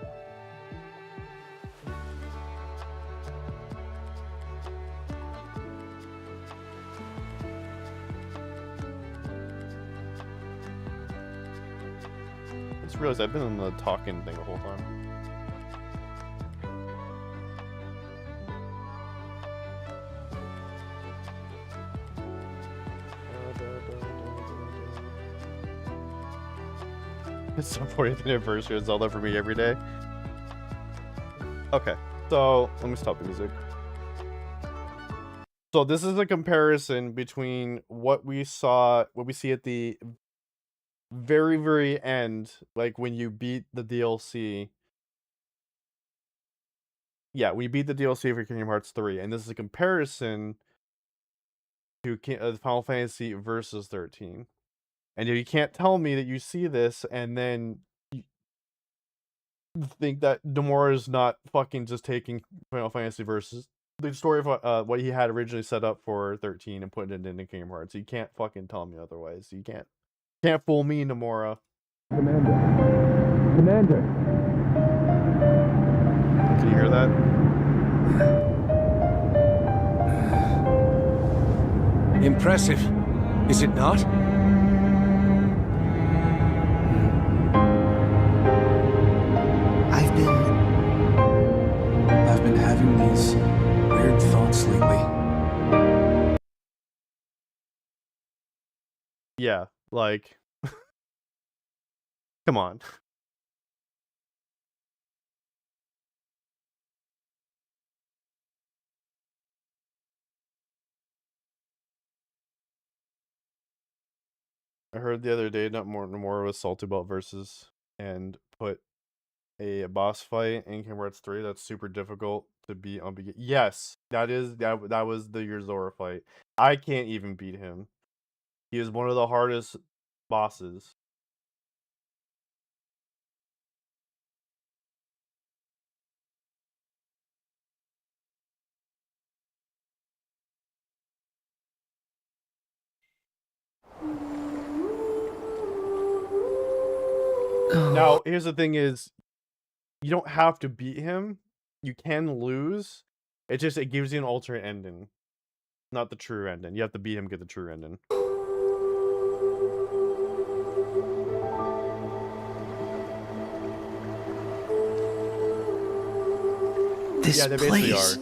I just realized I've been in the talking thing the whole time. It's the 40th anniversary of Zelda for me every day. Okay, so let me stop the music. So this is a comparison between what we see at the very, very end, like when you beat the DLC. Yeah, we beat the DLC for Kingdom Hearts 3, and this is a comparison to Final Fantasy Versus 13. And you can't tell me that you see this and then you think that Nomura is not fucking just taking Final Fantasy Versus the story of what he had originally set up for 13 and putting it into Kingdom Hearts. You can't fucking tell me otherwise. You can't fool me, Nomura. Commander. Can you hear that? Impressive, is it not? I've been having these weird thoughts lately. Yeah, like come on. I heard the other day Nomura was salty about Versus and put a boss fight in Kingdom Hearts 3 that's super difficult to beat on beginning. Yes, that was the your Zora fight. I can't even beat him. He is one of the hardest bosses. Now, here's the thing is, you don't have to beat him. You can lose. It gives you an alternate ending. Not the true ending. You have to beat him to get the true ending. This Yeah, they basically place. are.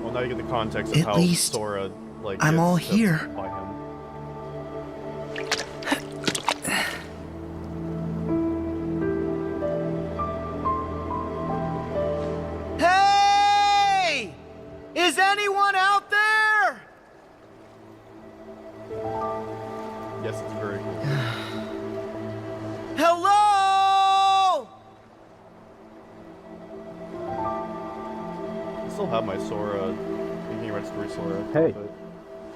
Well, now you get the context of At how least Sora I'm gets all to here. by him. Hey! Is anyone out there? Yes, it's very cool. Hello? I still have my Sora, Kingdom Hearts 3 Sora. Hey. But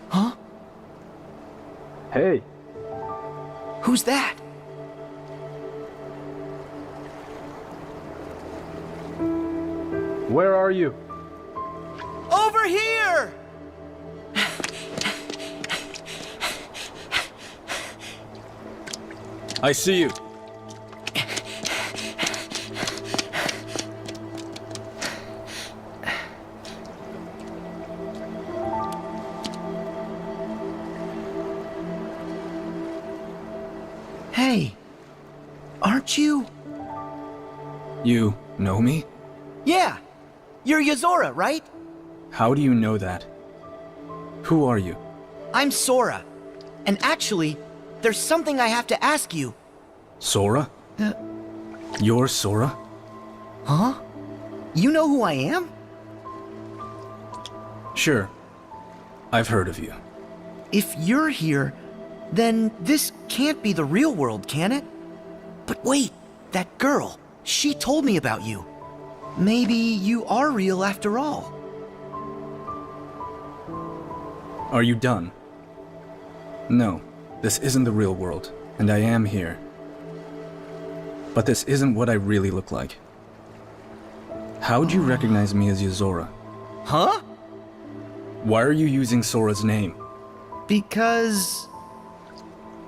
Huh? Hey, Who's that? where are you? Over here! I see you. Hey, aren't you? You know me? Yeah, you're Yazora, right? How do you know that? Who are you? I'm Sora. And actually, there's something I have to ask you. Sora? You're Sora? Huh? You know who I am? Sure. I've heard of you. If you're here, then this can't be the real world, can it? But wait, that girl, she told me about you. Maybe you are real after all. Are you done? No, this isn't the real world, and I am here. But this isn't what I really look like. How'd you recognize me as Yazora? Huh? Why are you using Sora's name? Because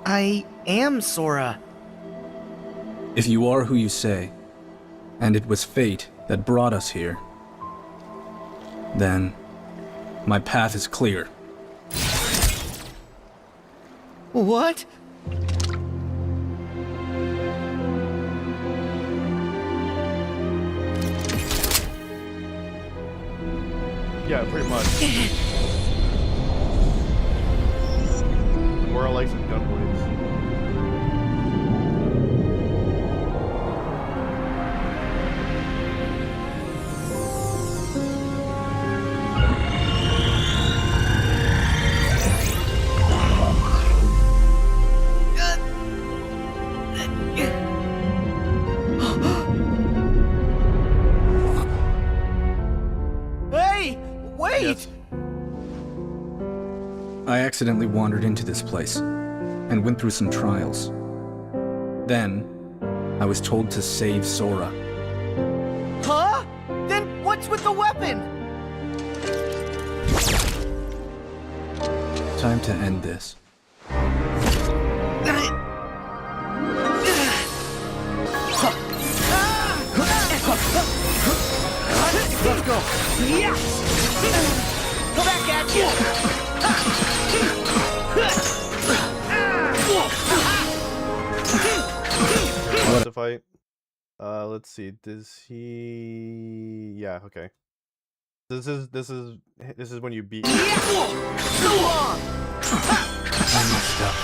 I am Sora. If you are who you say, and it was fate that brought us here, then my path is clear. What? Yeah, pretty much. More like some gunblades. Hey, wait! Yes. I accidentally wandered into this place and went through some trials. Then, I was told to save Sora. Huh? Then what's with the weapon? Time to end this. Let's go. Yes! Go back at you! What's the fight? Let's see. Does he? Yeah. Okay. This is when you beat. So long! I messed up.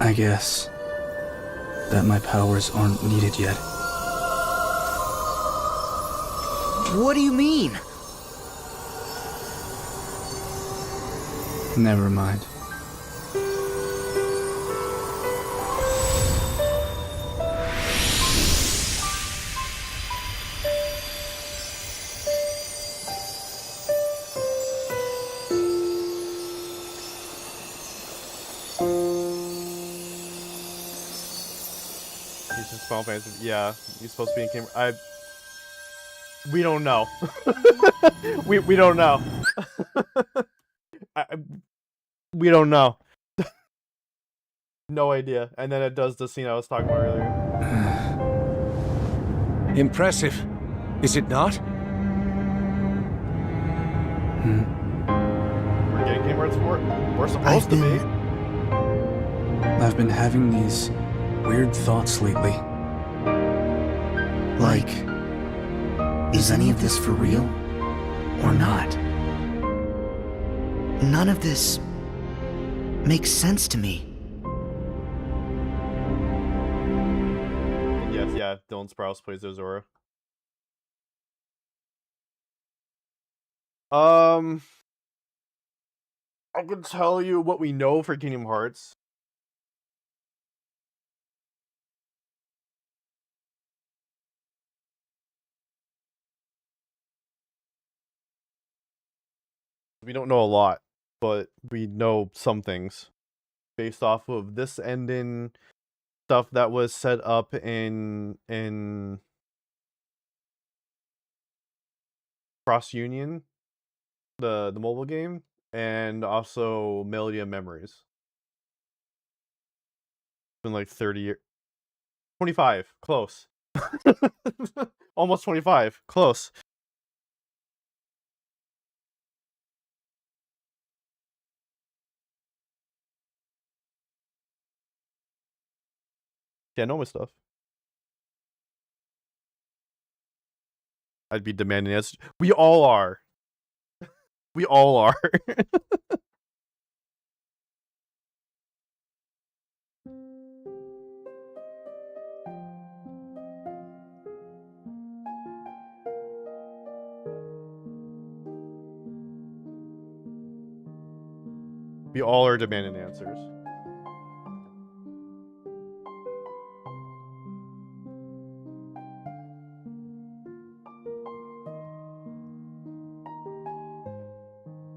I guess that my powers aren't needed yet. What do you mean? Never mind. He's just Final Fantasy. Yeah, he's supposed to be in camera. We don't know. we don't know. We don't know. No idea. And then it does the scene I was talking about earlier. Impressive, is it not? We're getting Game Arts for it. We're supposed to be. I've been having these weird thoughts lately. Like, is any of this for real? Or not? None of this makes sense to me. And yes, yeah, Dylan Sprouse plays Azora. I can tell you what we know for Kingdom Hearts. We don't know a lot, but we know some things based off of this ending, stuff that was set up in Cross Union, the mobile game, and also Melody of Memories. It's been like 30 years. 25. Close. Almost 25. Close. Yeah, know my stuff. I'd be demanding answers. We all are. We all are. We all are demanding answers.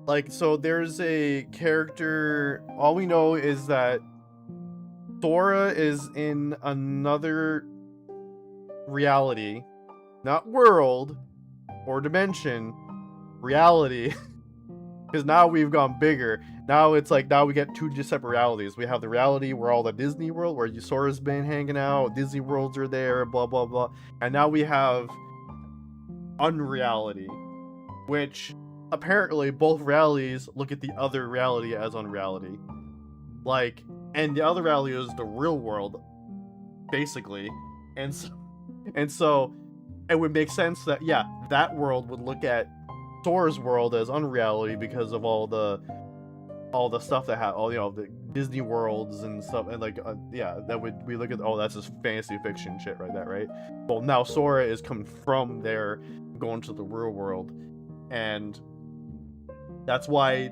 Like, so there's a character, all we know is that Sora is in another reality, not world or dimension, reality. Because now we've gone bigger. Now it's like, now we get two separate realities. We have the reality where all the Disney World, where Sora's been hanging out, Disney Worlds are there, blah, blah, blah. And now we have unreality, which apparently both realities look at the other reality as unreality. Like, and the other reality is the real world, basically. And so it would make sense that, yeah, that world would look at Sora's world as unreality because of all the stuff that all the Disney worlds and stuff, and like yeah, that would we look at, oh, that's just fantasy fiction shit right there, right? Well, now Sora is coming from there, going to the real world, and that's why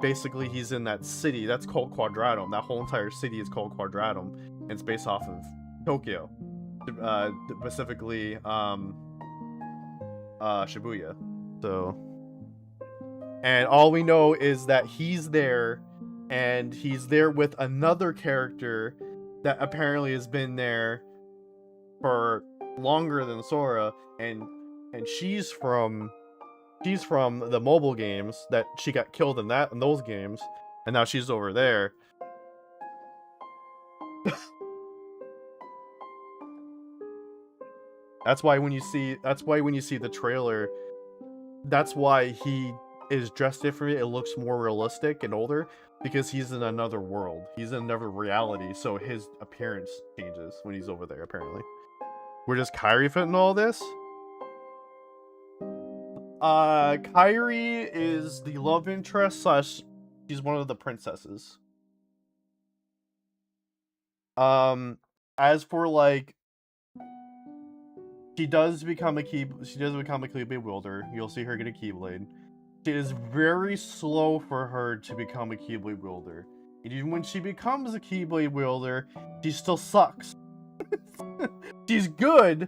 basically he's in that city that's called Quadratum. That whole entire city is called Quadratum, and it's based off of Tokyo, specifically Shibuya. So, and all we know is that he's there, and he's there with another character that apparently has been there for longer than Sora, and she's from the mobile games that she got killed in those games, and now she's over there. That's why when you see the trailer, that's why he is dressed differently. It looks more realistic and older because he's in another world. He's in another reality, so his appearance changes when he's over there, apparently. Where does Kairi fit in all this? Kairi is the love interest / she's one of the princesses. As for like, she does become a Keyblade wielder. You'll see her get a Keyblade. It is very slow for her to become a Keyblade wielder. And even when she becomes a Keyblade wielder, she still sucks. She's good.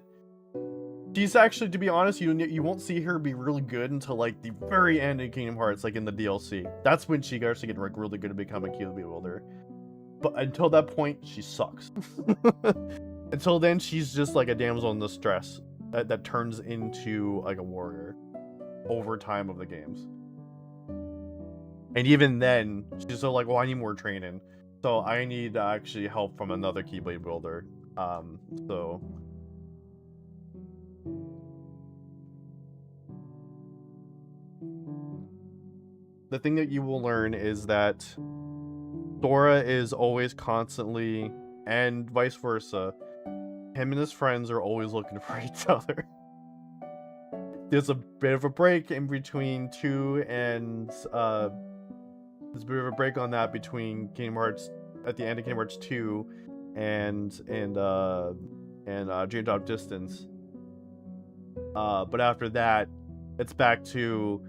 She's actually, to be honest, you won't see her be really good until like the very end of Kingdom Hearts, like in the DLC. That's when she actually gets like really good to become a Keyblade wielder. But until that point, she sucks. Until then, she's just like a damsel in distress that turns into like a warrior over time of the games. And even then, she's still like, well, I need more training, so I need actually help from another Keyblade wielder. So the thing that you will learn is that Sora is always constantly, and vice versa, him and his friends are always looking for each other. There's a bit of a break in between 2 and there's a bit of a break on that between Kingdom Hearts, at the end of Kingdom Hearts 2 and Dream Drop Distance. But after that, it's back to,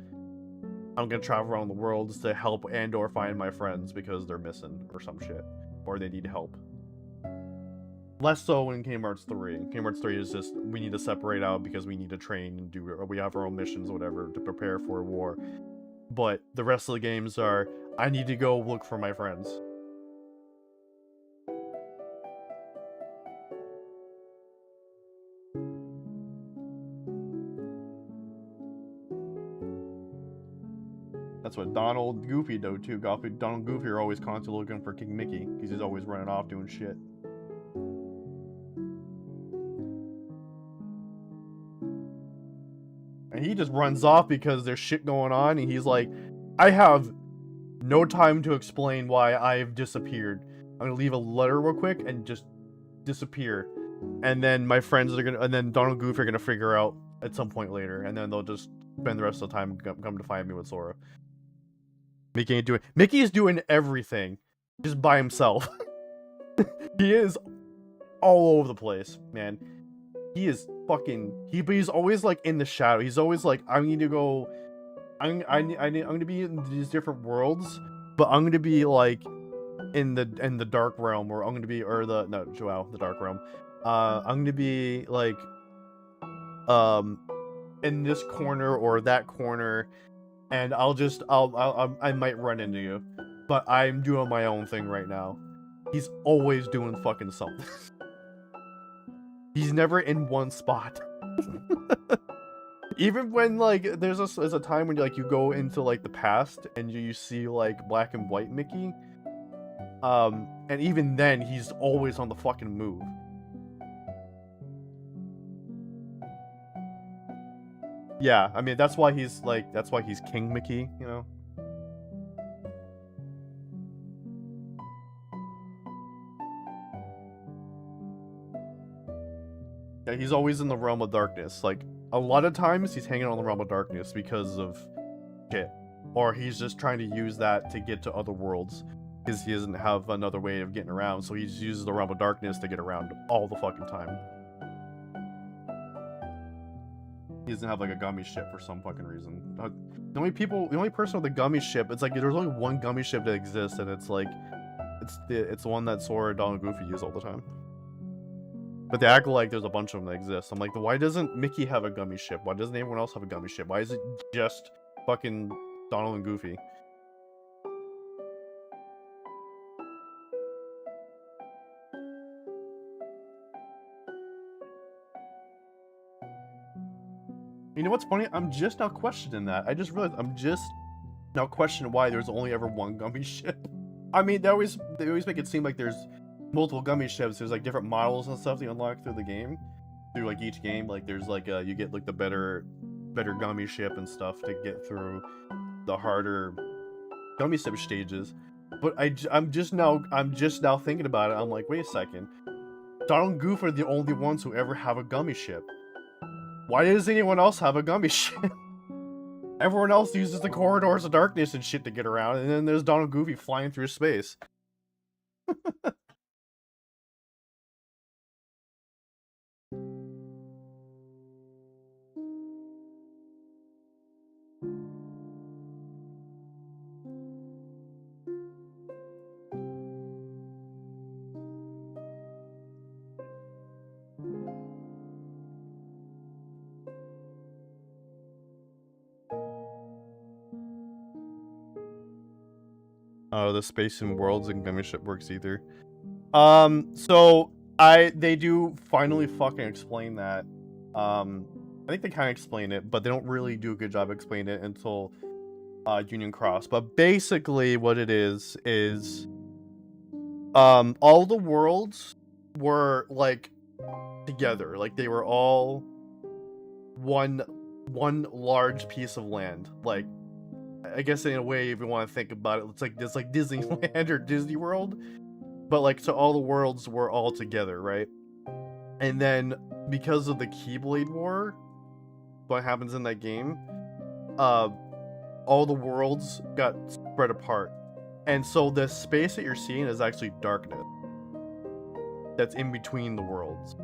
I'm gonna travel around the world just to help and or find my friends because they're missing or some shit, or they need help. Less so in Kingdom Hearts 3. Kingdom Hearts 3 is just, we need to separate out because we need to train and do, or we have our own missions or whatever to prepare for war. But the rest of the games are, I need to go look for my friends. That's what Donald Goofy do too. Donald and Goofy are always constantly looking for King Mickey because he's always running off doing shit. And he just runs off because there's shit going on, and he's like, I have no time to explain why I've disappeared. I'm gonna leave a letter real quick and just disappear. And then my friends are gonna, and then Donald and Goofy are gonna figure out at some point later, and then they'll just spend the rest of the time come to find me with Sora. Mickey is doing everything just by himself. He is all over the place, man. He is fucking, but he's always like in the shadow. He's always like, I need to go, I'm gonna be in these different worlds, but I'm gonna be like in the dark realm, or I'm gonna be, or the dark realm. I'm gonna be like in this corner or that corner, and I might run into you, but I'm doing my own thing right now. He's always doing fucking something. He's never in one spot. Even when like there's a time when like you go into like the past and you see like black and white Mickey, and even then he's always on the fucking move. Yeah, I mean that's why he's King Mickey, you know. Yeah, he's always in the realm of darkness. Like, a lot of times he's hanging on the realm of darkness because of shit. Or he's just trying to use that to get to other worlds. Because he doesn't have another way of getting around, so he just uses the realm of darkness to get around all the fucking time. He doesn't have like a gummy ship for some fucking reason. The only person with a gummy ship, it's like there's only one gummy ship that exists, and it's like it's the one that Sora, Donald, and Goofy use all the time. But they act like there's a bunch of them that exist. I'm like, why doesn't Mickey have a gummy ship? Why doesn't anyone else have a gummy ship? Why is it just fucking Donald and Goofy? You know what's funny? I'm just now questioning that. I just realized I'm just now questioning why there's only ever one gummy ship. I mean, they always make it seem like there's multiple gummy ships. There's like different models and stuff you unlock through the game, through like each game. Like there's like you get like the better gummy ship and stuff to get through the harder gummy ship stages. But I'm just now thinking about it. I'm like, wait a second, Donald and Goof are the only ones who ever have a gummy ship. Why does anyone else have a gummy ship? Everyone else uses the corridors of darkness and shit to get around, and then there's Donald and Goofy flying through space. Oh, the space and worlds and gummy ship works either. So they do finally fucking explain that. I think they kind of explain it, but they don't really do a good job explaining it until Union Cross. But basically, what it is all the worlds were like together, like they were all one large piece of land, like. I guess in a way, if you want to think about it, it's like Disneyland or Disney World, but like so all the worlds were all together, right? And then because of the Keyblade War, what happens in that game, all the worlds got spread apart, and so the space that you're seeing is actually darkness that's in between the worlds,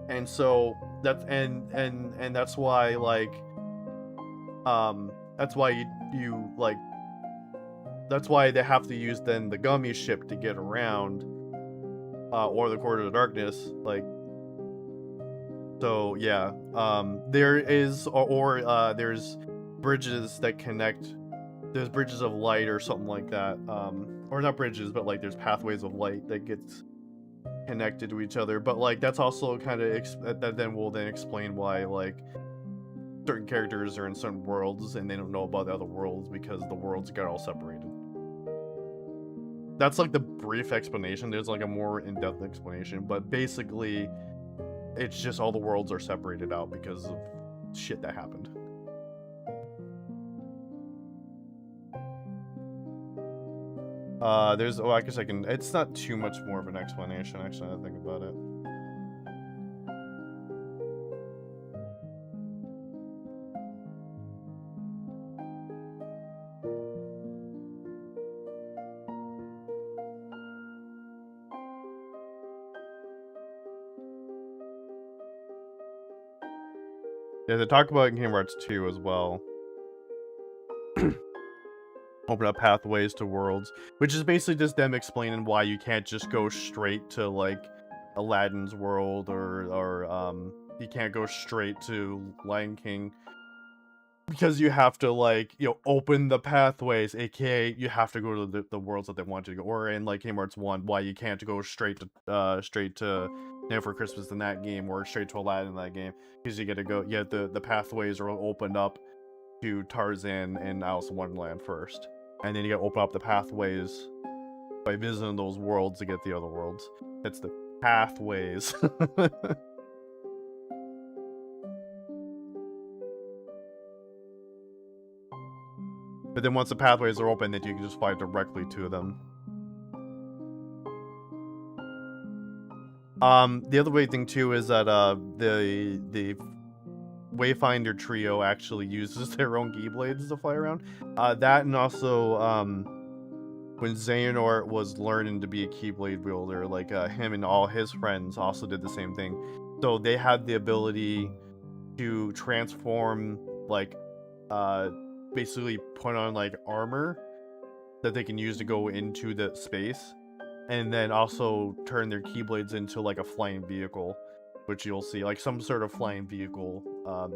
and so that's and that's why like that's why you like. That's why they have to use then the gummy ship to get around, or the Corridor of Darkness. Like, so yeah. There is, there's bridges that connect. There's bridges of light or something like that. Or not bridges, but like there's pathways of light that gets connected to each other. But like that's also kind of that then will then explain why like. Certain characters are in certain worlds and they don't know about the other worlds because the worlds got all separated. That's like the brief explanation. There's like a more in-depth explanation, but basically it's just all the worlds are separated out because of shit that happened. There's, oh, I guess I can, it's not too much more of an explanation, actually, now that I think about it. Yeah, they talk about it in Kingdom Hearts 2 as well. Open up pathways to worlds, which is basically just them explaining why you can't just go straight to like Aladdin's world, or you can't go straight to Lion King, because you have to, like, you know, open the pathways, aka you have to go to the worlds that they want you to go. Or in like Kingdom Hearts 1, why you can't go straight to Now for Christmas in that game, or straight to Aladdin in that game, because you get to go, yeah, the pathways are opened up to Tarzan and Alice in Wonderland first, and then you gotta open up the pathways by visiting those worlds to get the other worlds. That's the pathways. But then once the pathways are open, then you can just fly directly to them. The other weird thing too is that the Wayfinder trio actually uses their own Keyblades to fly around. That, and also when Xehanort was learning to be a Keyblade wielder, like him and all his friends also did the same thing. So they had the ability to transform, like basically put on like armor that they can use to go into the space, and then also turn their Keyblades into like a flying vehicle, which you'll see, like some sort of flying vehicle,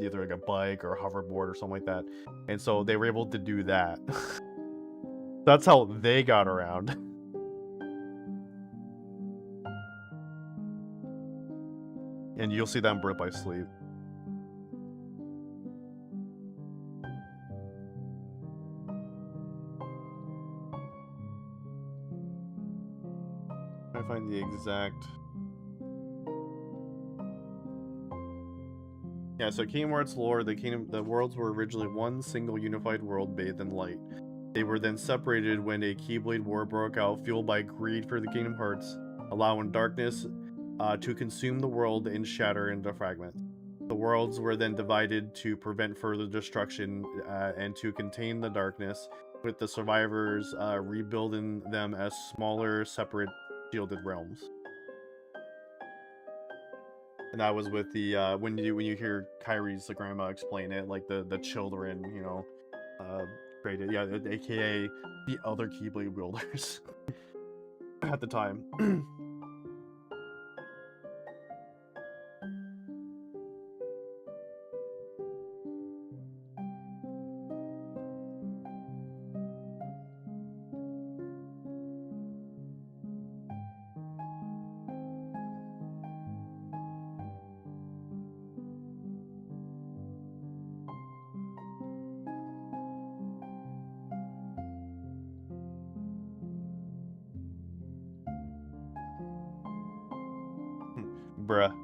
either like a bike or a hoverboard or something like that. And so they were able to do that. That's how they got around. And you'll see that in Birth by Sleep. I find the exact. Yeah, so Kingdom Hearts lore, the worlds were originally one single unified world bathed in light. They were then separated when a Keyblade War broke out, fueled by greed for the Kingdom Hearts, allowing darkness to consume the world and shatter into fragments. The worlds were then divided to prevent further destruction and to contain the darkness, with the survivors rebuilding them as smaller, separate, shielded realms. And that was with the when you hear Kyrie's grandma explain it, like the children, you know, created, yeah, aka the other Keyblade wielders at the time. Bruh.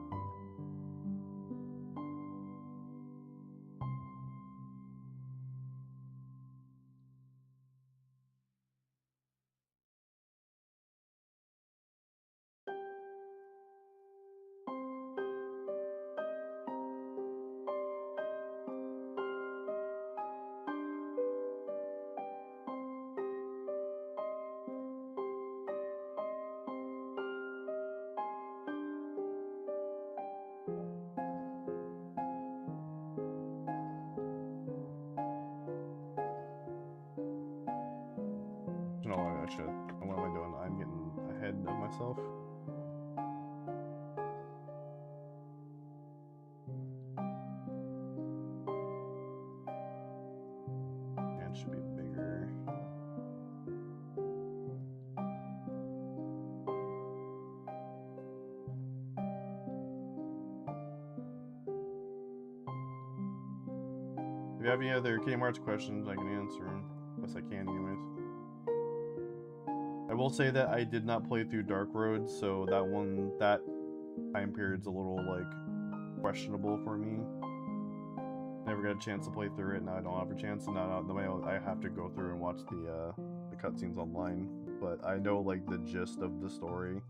No, I should. What am I doing? I'm getting ahead of myself. Yeah, it should be bigger. If you have any other Kingdom Hearts questions, I can answer them. Best I can, anyways. I will say that I did not play through Dark Road, so that time period's a little, like, questionable for me. Never got a chance to play through it. Now I don't have a chance, and now I have to go through and watch the cutscenes online. But I know like the gist of the story.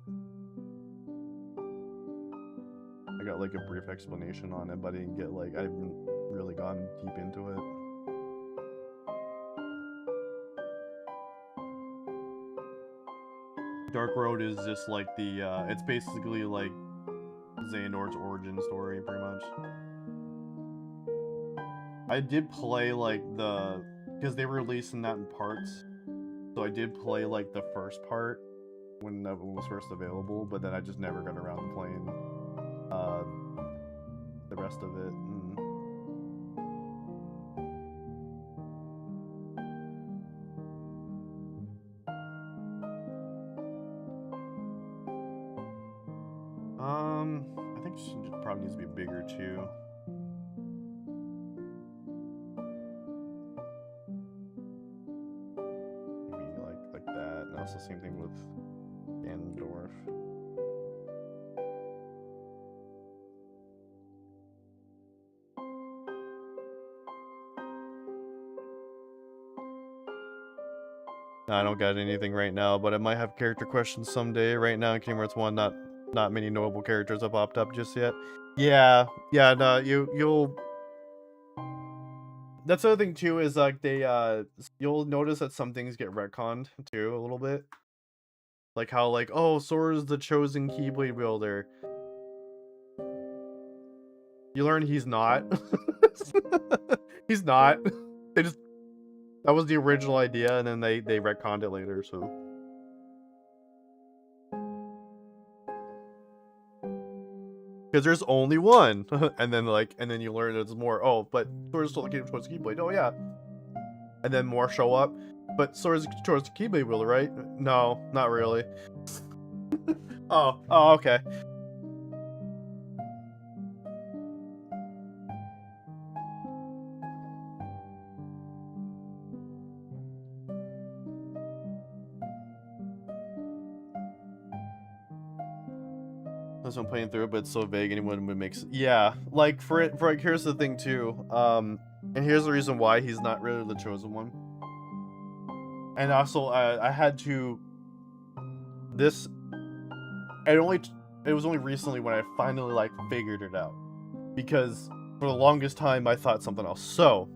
I got like a brief explanation on it, but I didn't get like I haven't really gone deep into it. Dark Road is just like the it's basically like Xehanort's origin story, pretty much. I did play like because they were releasing that in parts, so I did play like the first part when it was first available, but then I just never got around to playing the rest of it. I think it probably needs to be bigger too. Maybe like that. And also same thing with Ganondorf. I don't got anything right now, but I might have character questions someday. Right now in Kingdom Hearts 1, not many notable characters have popped up just yet. Yeah, no, you'll. That's the other thing too is like you'll notice that some things get retconned too a little bit. Like how like, oh, Sora's the chosen Keyblade wielder. You learn he's not. He's not. That was the original idea, and then they retconned it later, so. Because there's only one, and then you learn there's more. Oh, but Sora's still the chosen Keyblade. Oh yeah. And then more show up. But Sora's the chosen Keyblade wielder, right? No, not really. Oh, okay. That's what I'm playing through it, but it's so vague. Anyone would make yeah. Like for like here's the thing too. And here's the reason why he's not really the chosen one. And also, I had to. This. It was only recently when I finally like figured it out, because for the longest time I thought something else. So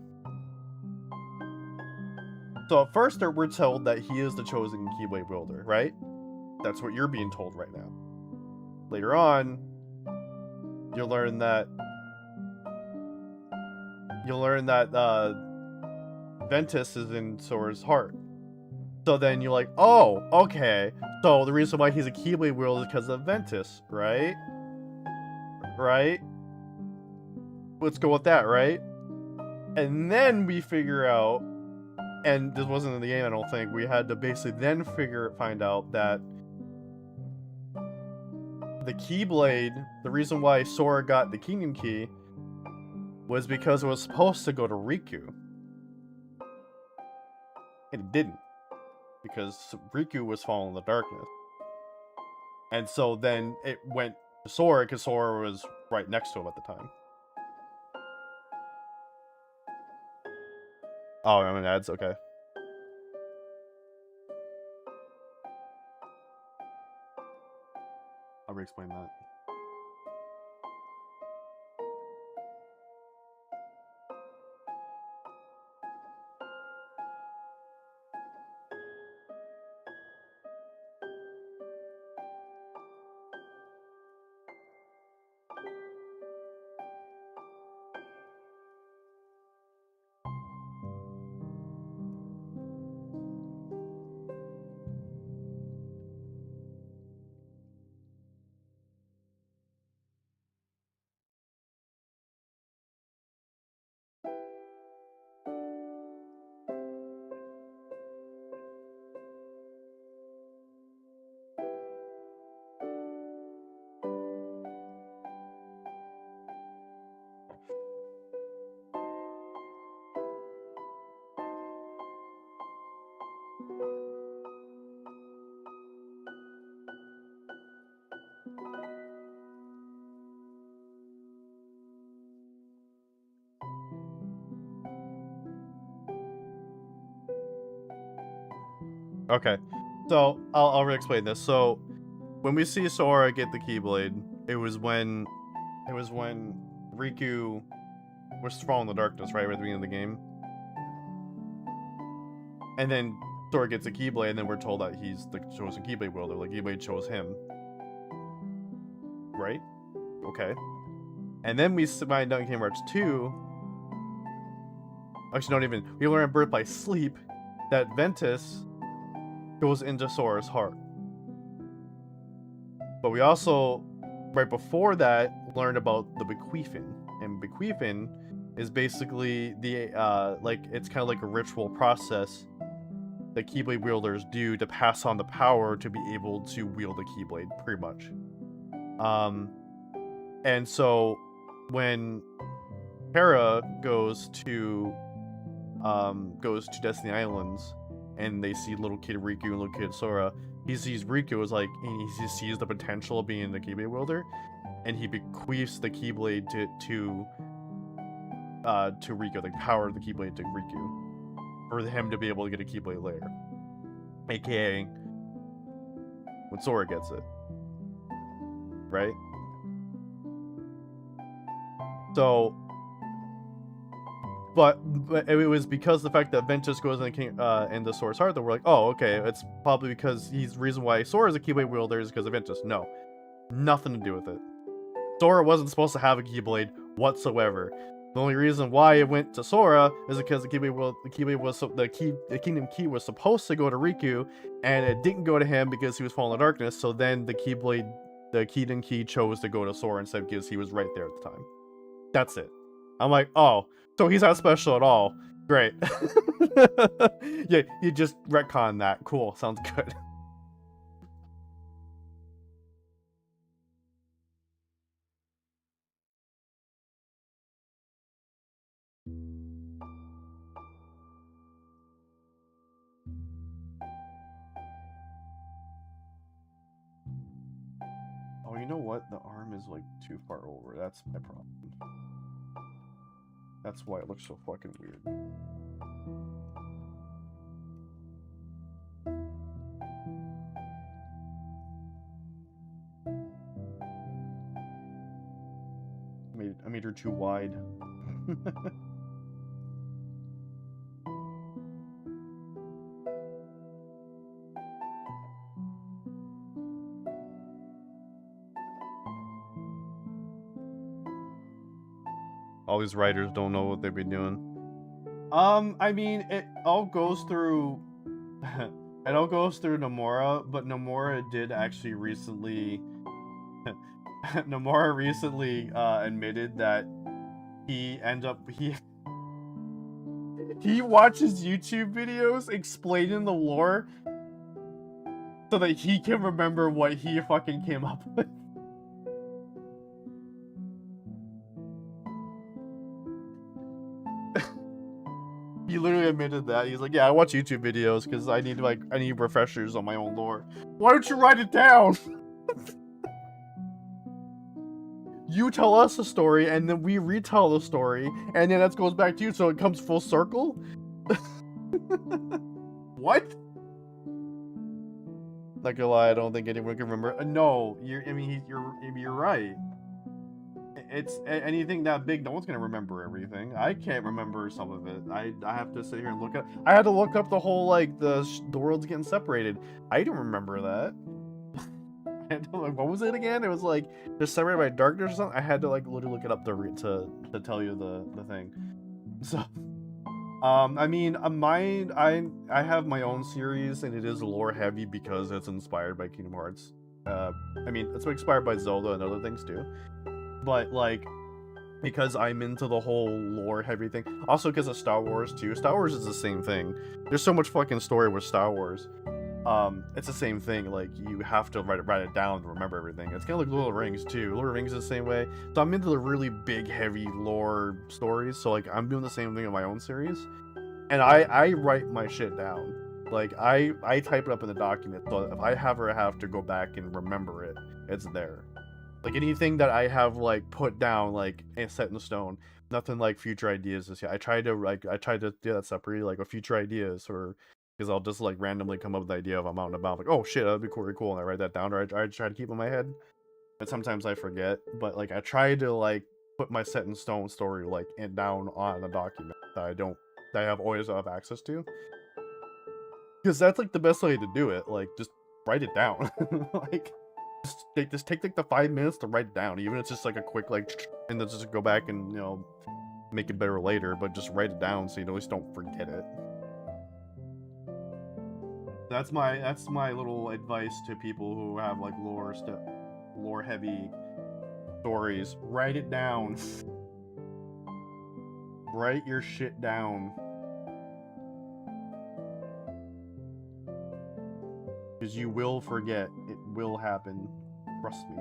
at first we're told that he is the chosen Keyblade wielder, right? That's what you're being told right now. Later on, you'll learn that Ventus is in Sora's heart. So then you're like, oh, okay. So the reason why he's a Keyblade wielder is because of Ventus, right? Right? Let's go with that, right? And then we figure out, and this wasn't in the game, I don't think, we had to basically then find out that the Keyblade, the reason why Sora got the Kingdom Key was because it was supposed to go to Riku. And it didn't. Because Riku was following the darkness. And so then it went to Sora, because Sora was right next to him at the time. Oh, I'm in ads? Okay. I'll re-explain that. Okay, so I'll re-explain this. So when we see Sora get the Keyblade, it was when Riku was thrown in the darkness, right, at the beginning of the game, and then Sora gets a Keyblade, and then we're told that he's the chosen Keyblade wielder. Like Keyblade chose him, right? Okay, and then we find out in Kingdom Hearts 2. Actually, not even. We learn in Birth by Sleep that Ventus goes into Sora's heart. But we also, right before that, learned about the bequeathing. And bequeathing is basically the, like, it's kind of like a ritual process that Keyblade wielders do to pass on the power to be able to wield a Keyblade, pretty much. And so, when Terra goes to Destiny Islands, and they see little kid Riku and little kid Sora, he sees Riku as like, and he sees the potential of being the Keyblade wielder, and he bequeaths the Keyblade to Riku, the power of the Keyblade to Riku, for him to be able to get a Keyblade later, aka when Sora gets it, right? So. But it was because the fact that Ventus goes into Sora's heart that we're like, oh, okay, it's probably because he's the reason why Sora is a Keyblade wielder is because of Ventus. No, nothing to do with it. Sora wasn't supposed to have a Keyblade whatsoever. The only reason why it went to Sora is because the Kingdom Key was supposed to go to Riku, and it didn't go to him because he was falling in darkness. So then the Kingdom Key chose to go to Sora instead because he was right there at the time. That's it. I'm like, oh, so he's not special at all. Great. Yeah, you just retcon that. Cool. Sounds good. Oh, you know what? The arm is like too far over. That's my problem. That's why it looks so fucking weird. I made her too wide. All these writers don't know what they've been doing. I mean, it all goes through it all goes through Nomura, but Nomura did actually recently Nomura recently admitted that he watches YouTube videos explaining the lore so that he can remember what he fucking came up with. He literally admitted that. He's like, yeah, I watch YouTube videos because I need refreshers on my own lore. Why don't you write it down? You tell us a story, and then we retell the story, and then that goes back to you, so it comes full circle? What? Not gonna lie, I don't think anyone can remember. No, you're right. It's anything that big, no one's gonna remember everything. I can't remember some of it. I have to sit here and look up. I had to look up the whole, like, the world's getting separated. I didn't remember that. I had to, like, what was it again? It was like they're separated by darkness or something. I had to, like, literally look it up to tell you the thing. So, I mean, I have my own series, and it is lore heavy because it's inspired by Kingdom Hearts. I mean, it's inspired by Zelda and other things too. But, like, because I'm into the whole lore heavy thing. Also because of Star Wars too. Star Wars is the same thing. There's so much fucking story with Star Wars. It's the same thing. Like, you have to write it down to remember everything. It's kind of like Lord of the Rings too. Lord of the Rings is the same way. So I'm into the really big, heavy lore stories. So, like, I'm doing the same thing in my own series. And I write my shit down. Like, I type it up in the document. So if I ever have to go back and remember it, it's there. Like, anything that I have, like, put down, like, set in stone. Nothing like future ideas this year. I tried to do that separately, like, with future ideas or because I'll just like randomly come up with the idea of I'm out and about, like, oh shit, that'd be cool, really cool, and I write that down, or I try to keep it in my head. But sometimes I forget. But like I try to like put my set in stone story like down on a document that I have always have access to, because that's like the best way to do it. Like just write it down. Like just take like the 5 minutes to write it down, even if it's just like a quick like, and then just go back and make it better later. But just write it down so you at least don't forget it. That's my little advice to people who have like lore heavy stories. Write it down. Write your shit down. Because you will forget. It will happen. Trust me.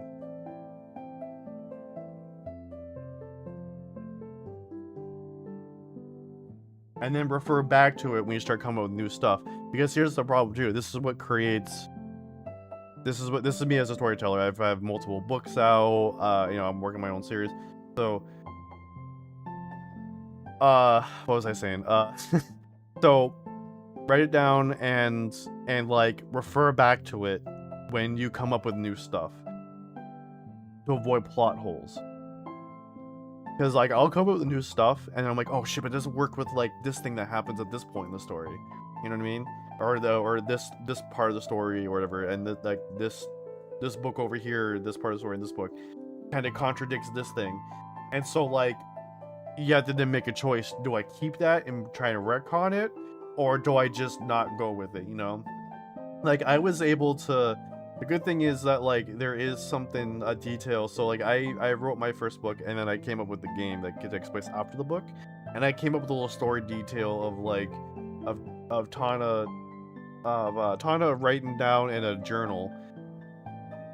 And then refer back to it when you start coming up with new stuff. Because here's the problem too. This is what creates. This is me as a storyteller. I have multiple books out. I'm working my own series. So, what was I saying? So, write it down and like refer back to it when you come up with new stuff to avoid plot holes. Because like I'll come up with new stuff and I'm like, oh shit, but it doesn't work with like this thing that happens at this point in the story. You know what I mean? Or this part of the story or whatever, and like this book over here, this part of the story in this book kind of contradicts this thing, and so like you have to then make a choice. Do I keep that and try to retcon it, or do I just not go with it? Like I was able to. The good thing is that like there is a detail. So like I wrote my first book and then I came up with the game that takes place after the book, and I came up with a little story detail of like of Tana writing down in a journal,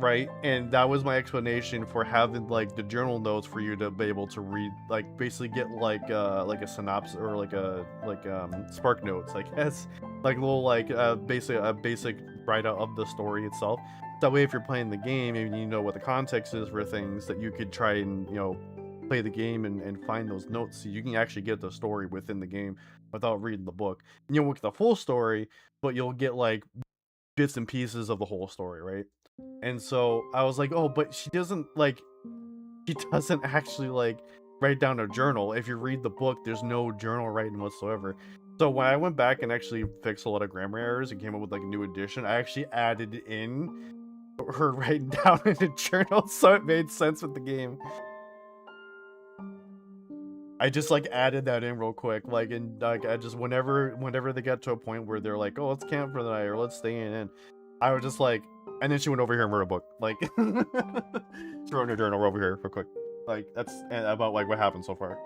right? And that was my explanation for having like the journal notes for you to be able to read, like basically get like a synopsis or like spark notes, I guess, like little like a basic write out of the story itself. That way if you're playing the game and you know what the context is for things, that you could try and play the game and find those notes, so you can actually get the story within the game without reading the book. And you won't get the full story, but you'll get like bits and pieces of the whole story, right? And so I was like, oh, but she doesn't actually like write down a journal. If you read the book, there's no journal writing whatsoever. So when I went back and actually fixed a lot of grammar errors and came up with like a new edition, I actually added in her writing down in a journal, so it made sense with the game. I just like added that in real quick, like, and like I just whenever they get to a point where they're like, oh, let's camp for the night or let's stay in, I was just like, and then she went over here and wrote a book, like she wrote in her journal over here real quick, like that's about like what happened so far,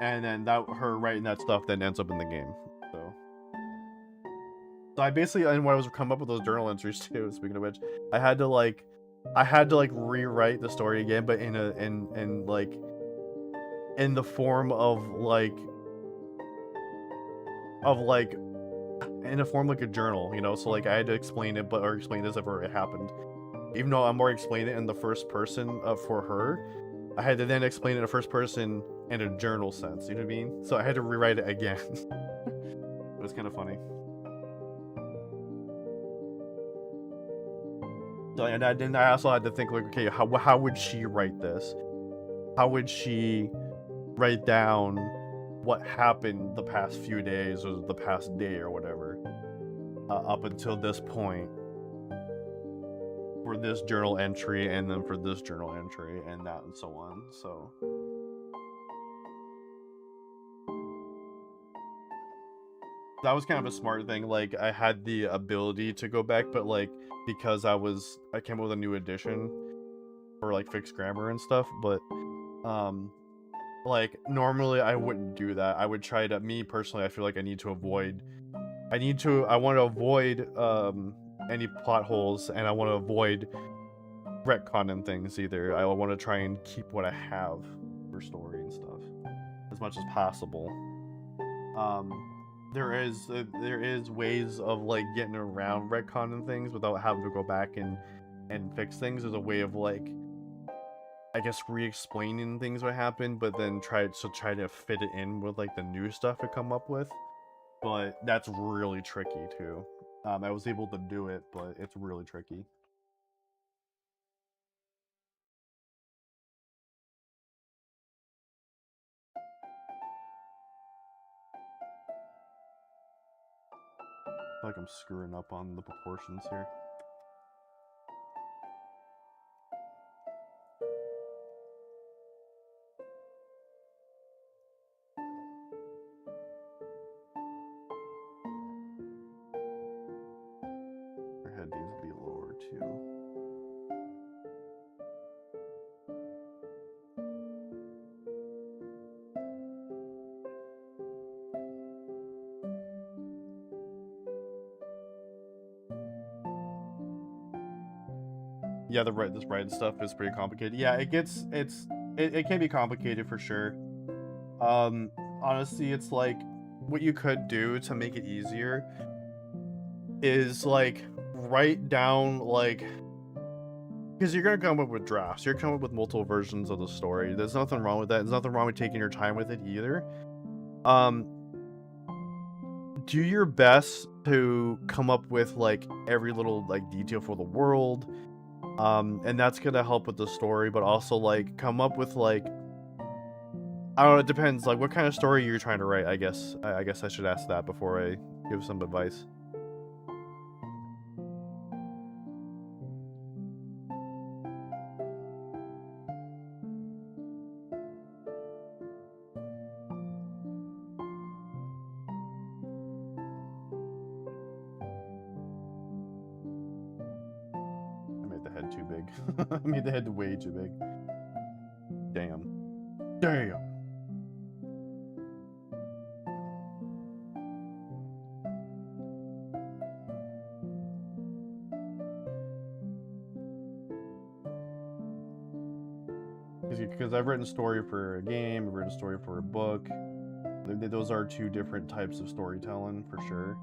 and then that her writing that stuff then ends up in the game. So I basically, and when I was coming up with those journal entries too, speaking of which, I had to like rewrite the story again, but in the form of like in a form like a journal, so like I had to explain it, or explain it as if it happened, even though I'm more explaining it in the first person for her. I had to then explain it in a first person in a journal sense, you know what I mean? So I had to rewrite it again. It was kind of funny. So, and I also had to think like, okay, how would she write this? How would she write down what happened the past few days or the past day or whatever up until this point for this journal entry, and then for this journal entry, and that, and so on. So that was kind of a smart thing. Like I had the ability to go back, but like because I came up with a new edition for like fixed grammar and stuff, but like normally I wouldn't do that. I would try to, me personally, I feel like I want to avoid any plot holes, and I want to avoid retconning things either. I want to try and keep what I have for story and stuff as much as possible. There is ways of like getting around retconning things without having to go back and fix things. There's a way of like, I guess, re-explaining things what happened, but then try to fit it in with like the new stuff to come up with. but that's really tricky too. I was able to do it, but it's really tricky. I feel like I'm screwing up on the proportions here. Her head needs to be lower too. Yeah, this writing stuff is pretty complicated. Yeah, it can be complicated for sure. Honestly, it's like what you could do to make it easier is like write down like, because you're gonna come up with drafts. You're coming up with multiple versions of the story. There's nothing wrong with that. There's nothing wrong with taking your time with it either. Do your best to come up with like every little like detail for the world. And that's gonna help with the story, but also like come up with like, I don't know, it depends like what kind of story you're trying to write. I guess I should ask that before I give some advice. I made the head too big. I made the head way too big. Damn. Because I've written a story for a game, I've written a story for a book. Those are two different types of storytelling for sure.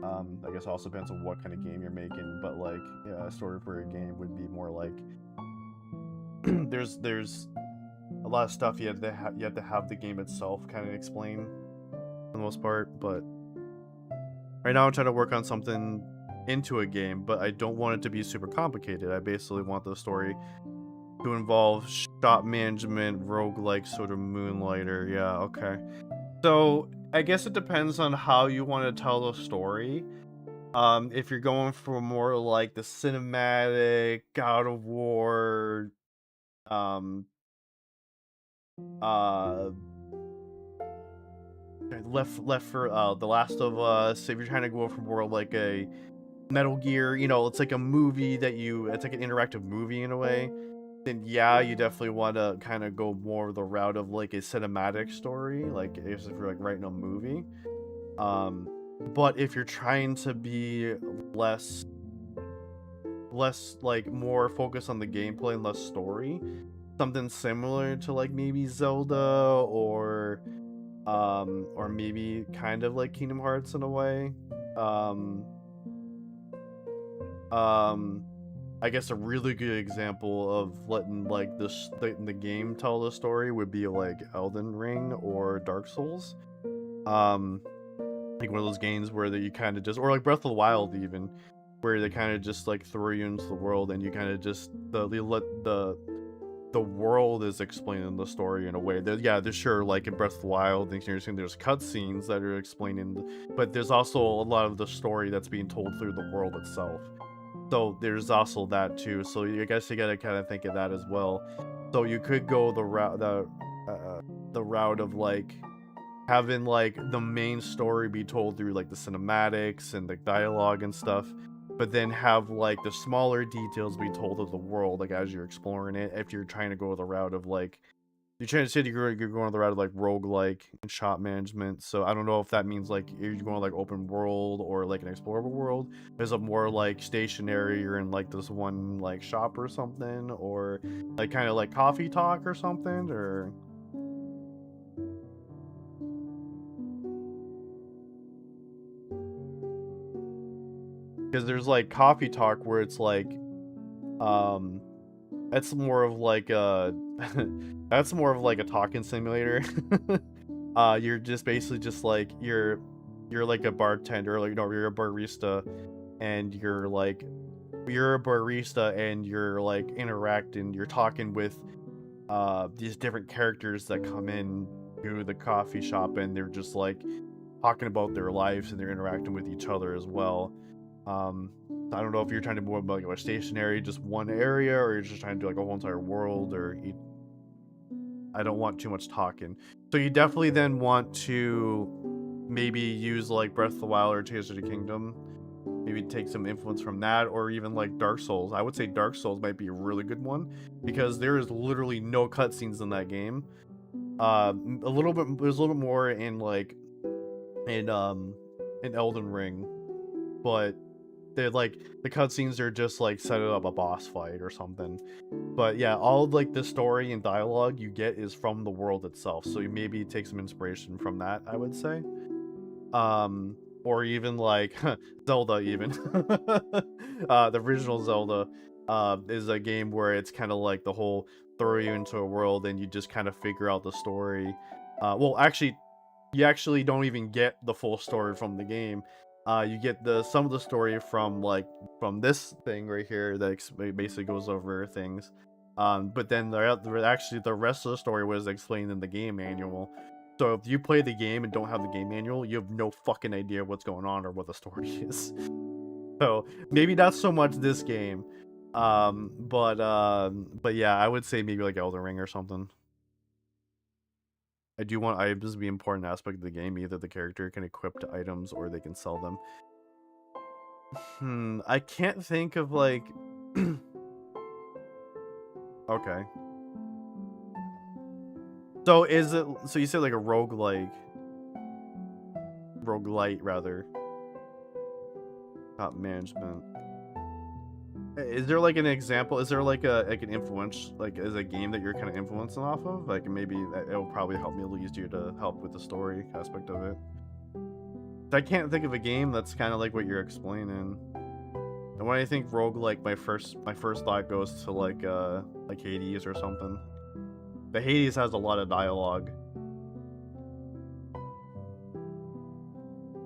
I guess it also depends on what kind of game you're making, but like, yeah, a story for a game would be more like there's a lot of stuff you have to have the game itself kind of explain for the most part. But right now I'm trying to work on something into a game, but I don't want it to be super complicated. I basically want the story to involve shop management, roguelike sort of moonlighter. Yeah, okay. So I guess it depends on how you want to tell the story. If you're going for more like the cinematic God of War, left for The Last of Us. If you're trying to go for more like a Metal Gear, you know, it's like a movie it's like an interactive movie in a way. Then yeah, you definitely want to kind of go more the route of like a cinematic story, like if you're like writing a movie. But if you're trying to be less like more focused on the gameplay and less story, something similar to like maybe Zelda or maybe kind of like Kingdom Hearts in a way. I guess a really good example of letting like the game tell the story would be like Elden Ring or Dark Souls. Like one of those games where that you kind of just, or like Breath of the Wild even, where they kind of just like throw you into the world and you kind of just the world is explaining the story in a way. There's sure like in Breath of the Wild, there's cutscenes that are explaining, but there's also a lot of the story that's being told through the world itself. So there's also that too. So I guess you gotta kind of think of that as well. So you could go the route of like having like the main story be told through like the cinematics and the dialogue and stuff, but then have like the smaller details be told of the world like as you're exploring it. If you're trying to go the route of like you're trying to say you're going the route of like roguelike and shop management. So I don't know if that means like you're going like open world or like an explorable world. There's a more like stationary, you're in like this one like shop or something, or like kind of like coffee talk or something, or because there's like coffee talk where it's like that's more of like a talking simulator. You're just basically just like you're you're like a bartender, like no, you're a barista, and you're a barista and you're like interacting, you're talking with these different characters that come in to the coffee shop, and they're just like talking about their lives and they're interacting with each other as well. I don't know if you're trying to move like a stationary, just one area, or you're just trying to do like a whole entire world, or I don't want too much talking. So you definitely then want to maybe use like Breath of the Wild or Tears of the Kingdom. Maybe take some influence from that, or even like Dark Souls. I would say Dark Souls might be a really good one because there is literally no cutscenes in that game. A little bit, there's a little bit more in like in Elden Ring, but they're like the cutscenes are just like setting up a boss fight or something. But yeah, all of, like the story and dialogue you get is from the world itself. So you maybe take some inspiration from that, I would say. Or even like Zelda, even the original Zelda is a game where it's kind of like the whole throw you into a world and you just kind of figure out the story. Well, actually, you actually don't even get the full story from the game. You get some of the story from this thing right here that basically goes over things. But then the rest of the story was explained in the game manual. So if you play the game and don't have the game manual, you have no fucking idea what's going on or what the story is. So maybe not so much this game. But yeah, I would say maybe like Elden Ring or something. This is the important aspect of the game. Either the character can equip items or they can sell them. I can't think of like okay. So is it, so you said like a roguelite rather. Top management. Is there like an example? Is there like an influence, like is a game that you're kind of influencing off of? Like maybe it'll probably help me lead you to help with the story aspect of it. I can't think of a game that's kind of like what you're explaining. And when I think roguelike, my first thought goes to like Hades or something. But Hades has a lot of dialogue.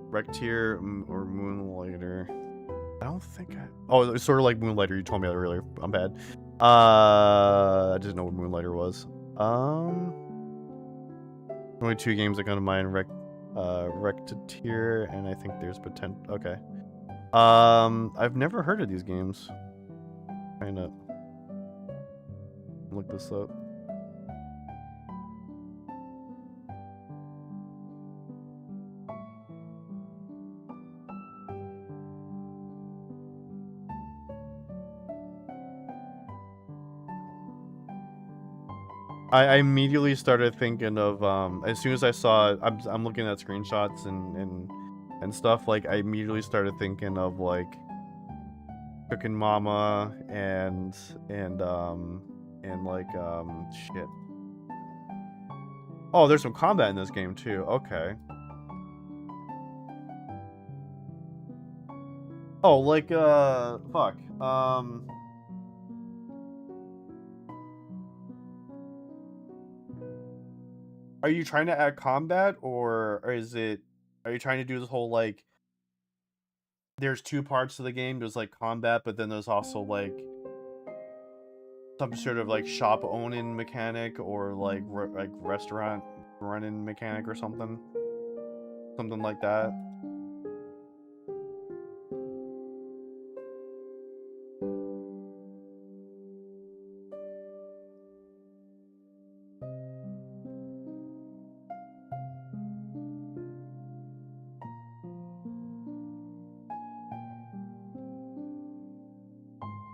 Rectier or Moonlighter. I don't think oh, it's sort of like Moonlighter. You told me that earlier. I'm bad. I didn't know what Moonlighter was. Only two games that come to mind. Rectier, and I think there's potential. Okay. I've never heard of these games. Trying to look this up. I immediately started thinking of as soon as I saw I'm looking at screenshots and stuff, like I immediately started thinking of like Cooking Mama and like shit. Oh, there's some combat in this game too. Okay. Oh, like fuck. Are you trying to add combat, or are you trying to do this whole like there's two parts to the game? There's like combat, but then there's also like some sort of like shop owning mechanic, or like restaurant running mechanic or something like that.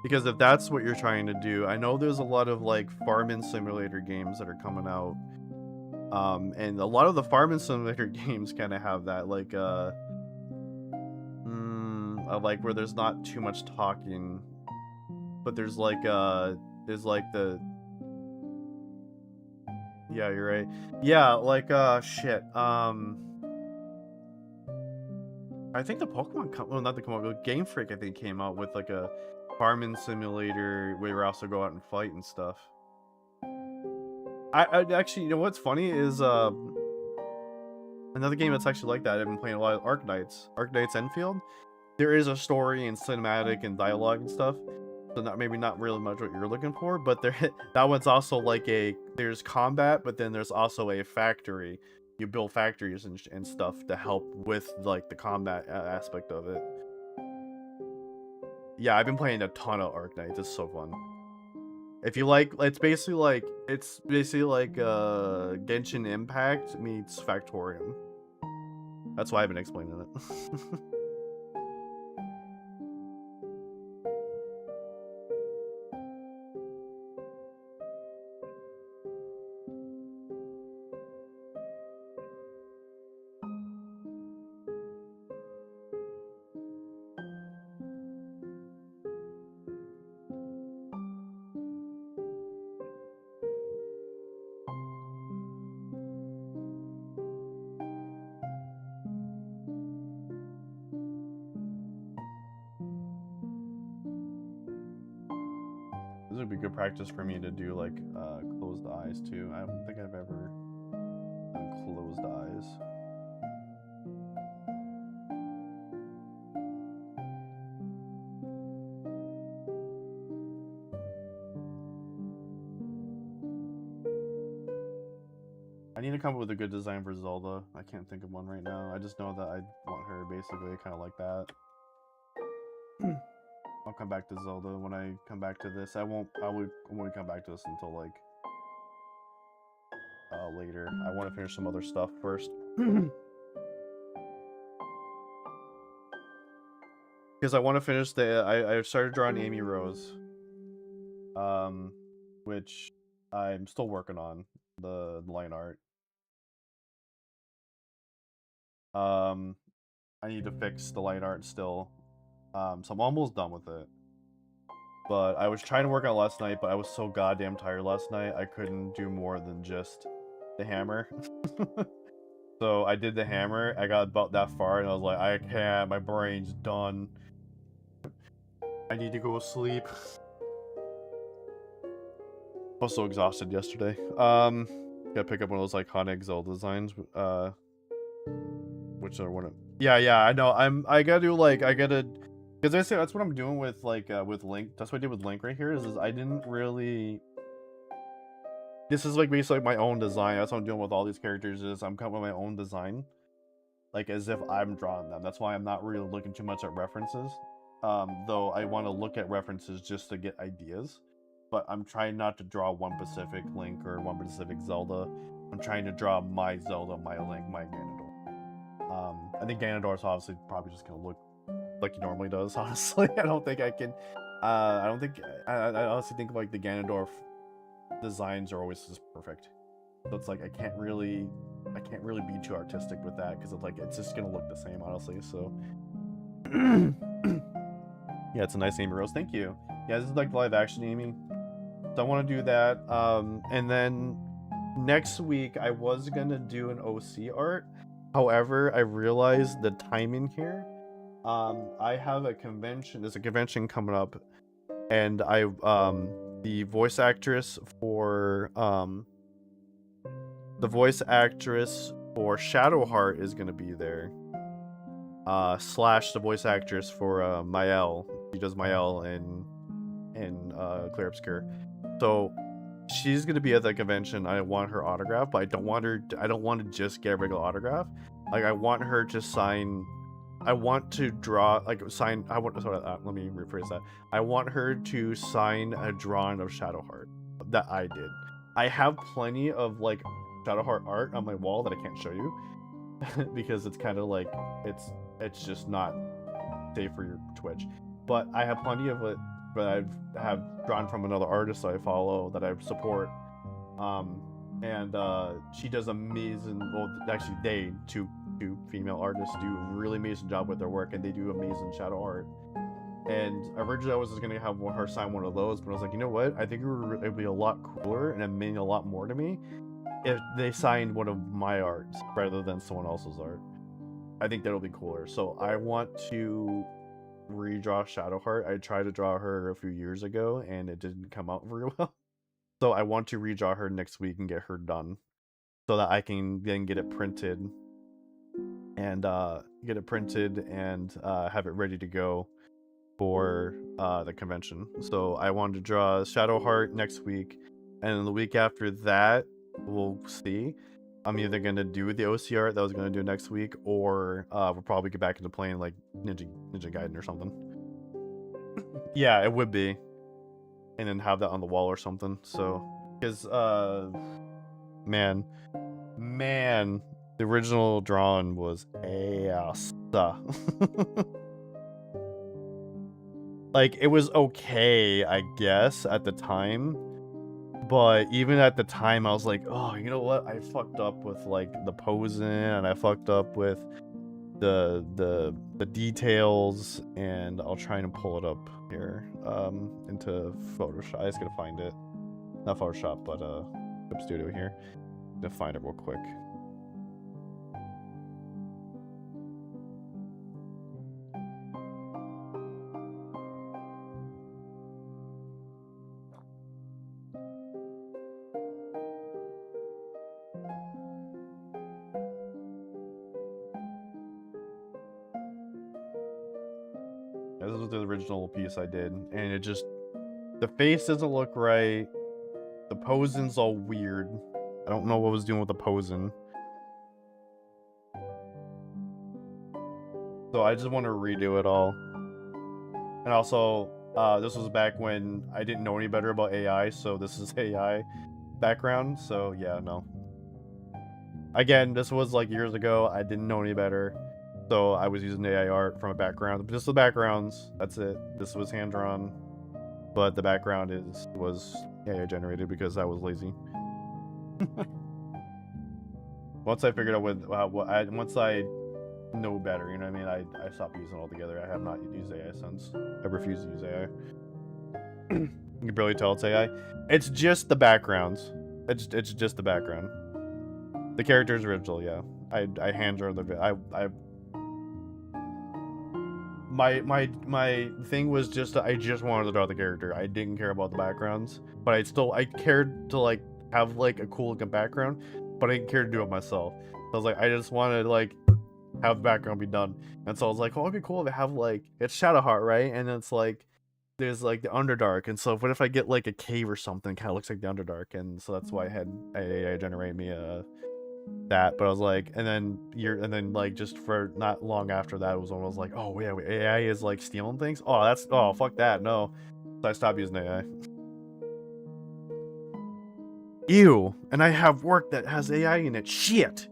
Because if that's what you're trying to do, I know there's a lot of like farming simulator games that are coming out. And a lot of the farming simulator games kind of have that like like where there's not too much talking, but there's like the yeah, you're right. Yeah, like shit. I think the Pokemon well, not the Pokemon, Game Freak I think came out with like a farming simulator where you also go out and fight and stuff. I actually, you know what's funny is I Another game that's actually like that, I've been playing a lot of Arknights Enfield. There is a story and cinematic and dialogue and stuff, so maybe not really much what you're looking for, but that one's also like there's combat, but then there's also a factory. You build factories and stuff to help with like the combat aspect of it. Yeah, I've been playing a ton of Arknights. It's so fun. If you like, it's basically like Genshin Impact meets Factorium. That's why I've been explaining it. This would be good practice for me to do like closed eyes too. I don't think I've ever done closed eyes. I need to come up with a good design for Zelda. I can't think of one right now. I just know that I want her basically kind of like that. I'll come back to Zelda when I come back to this. I won't come back to this until like later. I want to finish some other stuff first. Because I want to finish I started drawing Amy Rose. Which I'm still working on the line art. I need to fix the line art still. So I'm almost done with it. But I was trying to work on it last night, but I was so goddamn tired last night, I couldn't do more than just the hammer. So I did the hammer, I got about that far, and I was like, I can't, my brain's done. I need to go sleep. I was so exhausted yesterday. Gotta pick up one of those iconic Zelda designs, which are one of... Yeah, I know, I gotta do, because I say that's what I'm doing with with Link. That's what I did with Link right here. Is I didn't really. This is like basically my own design. That's what I'm doing with all these characters. Is I'm coming up with my own design, like as if I'm drawing them. That's why I'm not really looking too much at references. Though I want to look at references just to get ideas. But I'm trying not to draw one specific Link or one specific Zelda. I'm trying to draw my Zelda, my Link, my Ganondorf. I think Ganondorf's obviously probably just gonna look like he normally does, honestly. I don't think I can I honestly think like the Ganondorf designs are always just perfect. So it's like I can't really be too artistic with that because it's like it's just gonna look the same, honestly. So yeah, it's a nice Amy Rose. Thank you. Yeah, this is like live action Amy. So I want to do that. And then next week I was gonna do an OC art. However, I realized the timing here. I have a convention. There's a convention coming up, and the voice actress for Shadowheart is gonna be there. Slash the voice actress for Mael. She does Mael in Clear Obscure. So she's gonna be at the convention. I want her autograph, but I don't want to just get a regular autograph. Like I want her to sign. I want to draw let me rephrase that. I want her to sign a drawing of Shadowheart that I did. I have plenty of like Shadowheart art on my wall that I can't show you because it's kind of like it's just not safe for your Twitch. But I have plenty of it that I have drawn from another artist that I follow that I support. And she does amazing. Well, actually, two female artists do a really amazing job with their work, and they do amazing shadow art. And originally I was just gonna have her sign one of those, but I was like, you know what? I think it'd be a lot cooler, and it mean a lot more to me if they signed one of my arts rather than someone else's art. I think that'll be cooler. So I want to redraw Shadowheart. I tried to draw her a few years ago, and it didn't come out very well. So I want to redraw her next week and get her done, so that I can then get it printed and get it printed and have it ready to go for the convention. So I wanted to draw Shadowheart next week, and then the week after that, we'll see. I'm either gonna do the OC art that I was gonna do next week, or we'll probably get back into playing like Ninja Gaiden or something. Yeah, it would be, and then have that on the wall or something. So, because man, the original drawing was ass. Like, it was okay, I guess, at the time. But even at the time, I was like, oh, you know what? I fucked up with, like, the posing, and I fucked up with the details, and I'll try and pull it up here into Photoshop. I just gotta find it. Not Photoshop, but Clip Studio here. I'm gonna find it real quick. This was the original piece I did, and it just, the face doesn't look right. The posing's all weird. I don't know what I was doing with the posing. So I just want to redo it all. And also, this was back when I didn't know any better about AI, so this is AI background, so yeah, no. Again, this was like years ago, I didn't know any better. So I was using AI art from a background. Just the backgrounds, that's it. This was hand-drawn, but the background was AI generated because I was lazy. Once I figured out once I know better, you know what I mean? I stopped using it altogether. I have not used AI since. I refuse to use AI. You can barely tell it's AI. It's just the backgrounds. It's just the background. The character's original, yeah. I hand-drawn the my thing was just I just wanted to draw the character. I didn't care about the backgrounds, but I cared to like have like a cool looking background, but I didn't care to do it myself. So I was like, I just wanted to like have the background be done, and so I was like, oh, it'd be cool to have like, it's Shadowheart, right? And it's like there's like the Underdark, and so what if I get like a cave or something kind of looks like the Underdark, and so that's why I had AI generate me that. But I was like, and then like just for not long after that, it was almost like, oh yeah, AI is like stealing things. Oh fuck that, no. So I stopped using AI. Ew, and I have work that has AI in it. Shit.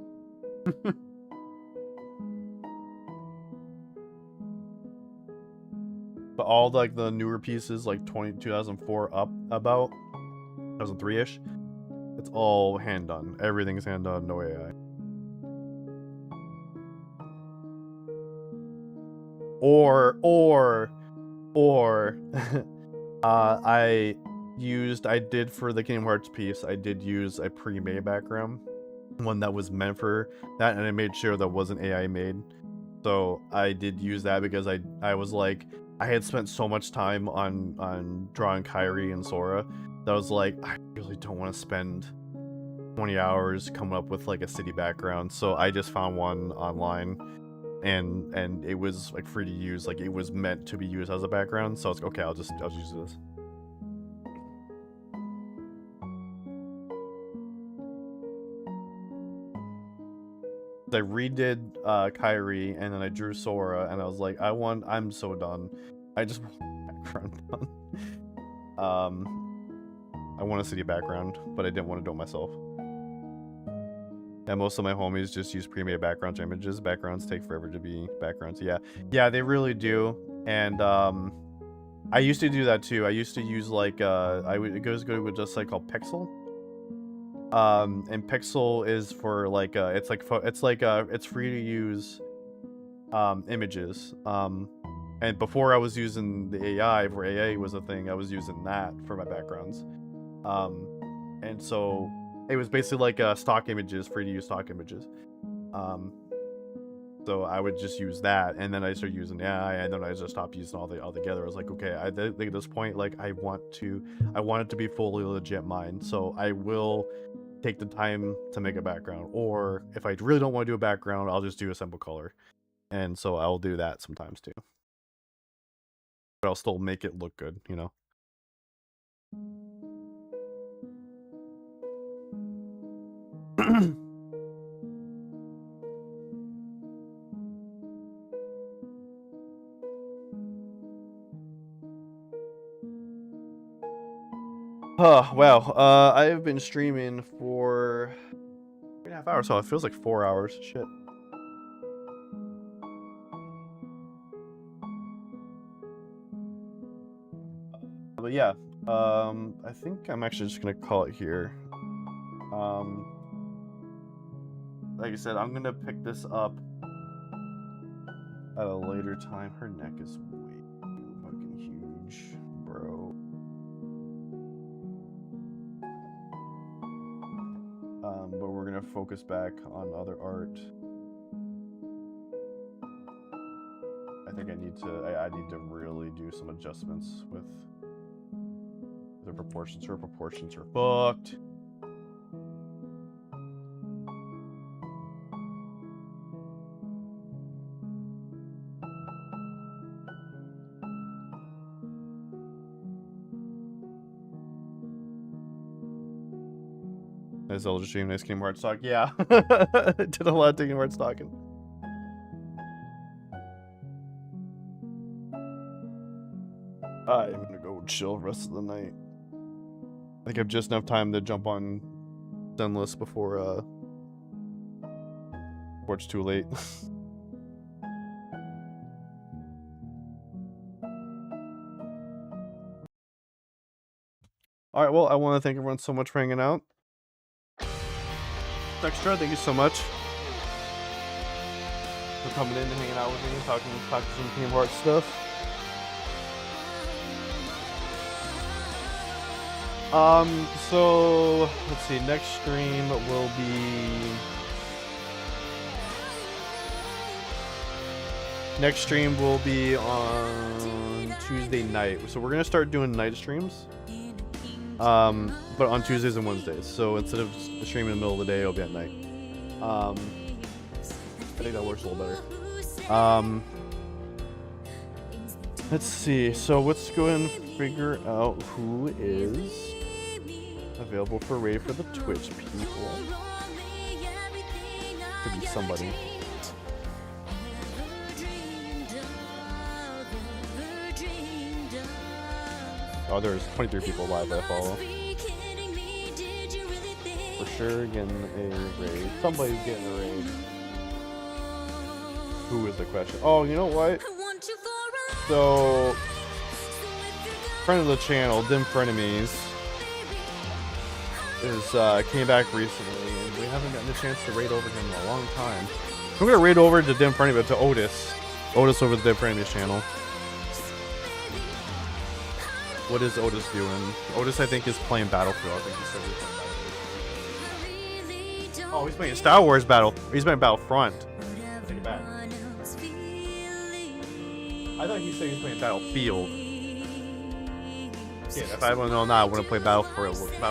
But all like the newer pieces, like 2004 up, about 2003-ish, it's all hand done. Everything's hand done, no AI. Or I did for the Kingdom Hearts piece, I did use a pre-made background, one that was meant for that, and I made sure that wasn't AI made. So I did use that because I was like, I had spent so much time on drawing Kairi and Sora that I was like, I really don't want to spend 20 hours coming up with like a city background. So I just found one online, and it was like free to use. Like it was meant to be used as a background. So I was like, okay, I'll just use this. I redid Kairi, and then I drew Sora, and I was like, I'm so done. I just want background done. I want a city background, but I didn't want to do it myself. And most of my homies just use pre-made background images. Backgrounds take forever to be backgrounds. Yeah, they really do. And I used to do that too. I used to use like it goes good with just like called Pixel. And Pixel is for like it's free to use images. And before I was using the AI, where AI was a thing, I was using that for my backgrounds. And so it was basically like stock images, free to use stock images. So I would just use that, and then I started using AI, and then I just stopped using all together. I was like, okay, I think at this point, like I want it to be fully legit mine. So I will take the time to make a background, or if I really don't want to do a background, I'll just do a simple color, and so I'll do that sometimes too. But I'll still make it look good, you know. Oh, wow. I have been streaming for 3.5 hours, so it feels like 4 hours. Shit. But yeah, I think I'm actually just gonna call it here. Like I said, I'm gonna pick this up at a later time. Her neck is way too fucking huge, bro. But we're gonna focus back on other art. I think I need to really do some adjustments with the proportions. Her proportions are fucked. Nice Zelda stream, nice Kingdom Hearts talk. Yeah, did a lot of Kingdom Hearts talking. I'm gonna go chill the rest of the night. I think I have just enough time to jump on Zenless before it's too late. Alright, well, I want to thank everyone so much for hanging out. Extra, thank you so much for coming in and hanging out with me and talking some Kingdom Hearts stuff. So let's see, next stream will be on Tuesday night. So we're gonna start doing night streams. But on Tuesdays and Wednesdays. So instead of streaming in the middle of the day, it'll be at night. I think that works a little better. Let's see. So let's go ahead and figure out who is available for raid for the Twitch people. Could be somebody. Oh, there's 23 people live that I follow. For sure getting a raid. Somebody's getting a raid. Who is the question? Oh, you know what? So, friend of the channel, Dim Frenemies, came back recently, and we haven't gotten a chance to raid over him in a long time. We're gonna raid over to Dim Frenemies, to Otis. Otis over the Dim Frenemies channel. What is Otis doing? Otis, I think, is playing Battlefield. I think he said he was playing Battlefield. Oh, he's playing Star Wars He's playing Battlefront. Take it back. I thought he said he was playing Battlefield. Yeah, if I would know now, I wouldn't play Battlefront with him.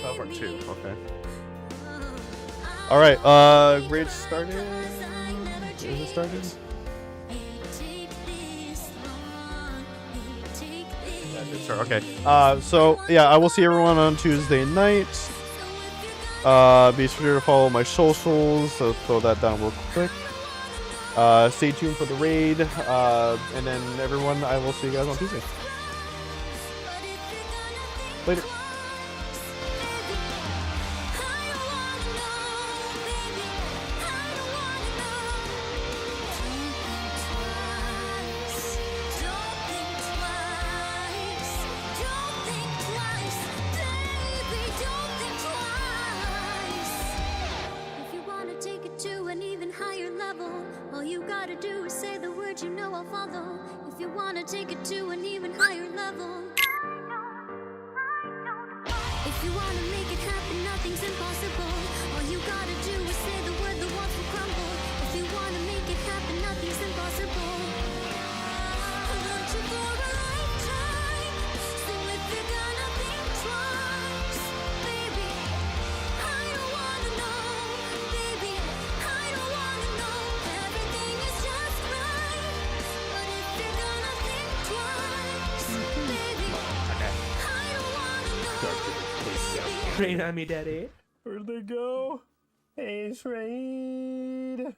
Battlefront 2, okay. Alright, raid started. Is it started? Yeah, it did start. Okay. So yeah, I will see everyone on Tuesday night. Be sure to follow my socials. So throw that down real quick. Stay tuned for the raid. And then everyone, I will see you guys on Tuesday. Later. All you gotta do is say the word, you know I'll follow. If you wanna take it to an even higher level. If you wanna make it happen, nothing's impossible. All you gotta do is say the word, the walls will crumble. If you wanna make it happen, nothing's impossible. I want you for a Rain on me, daddy. Where'd they go? Ace Raid.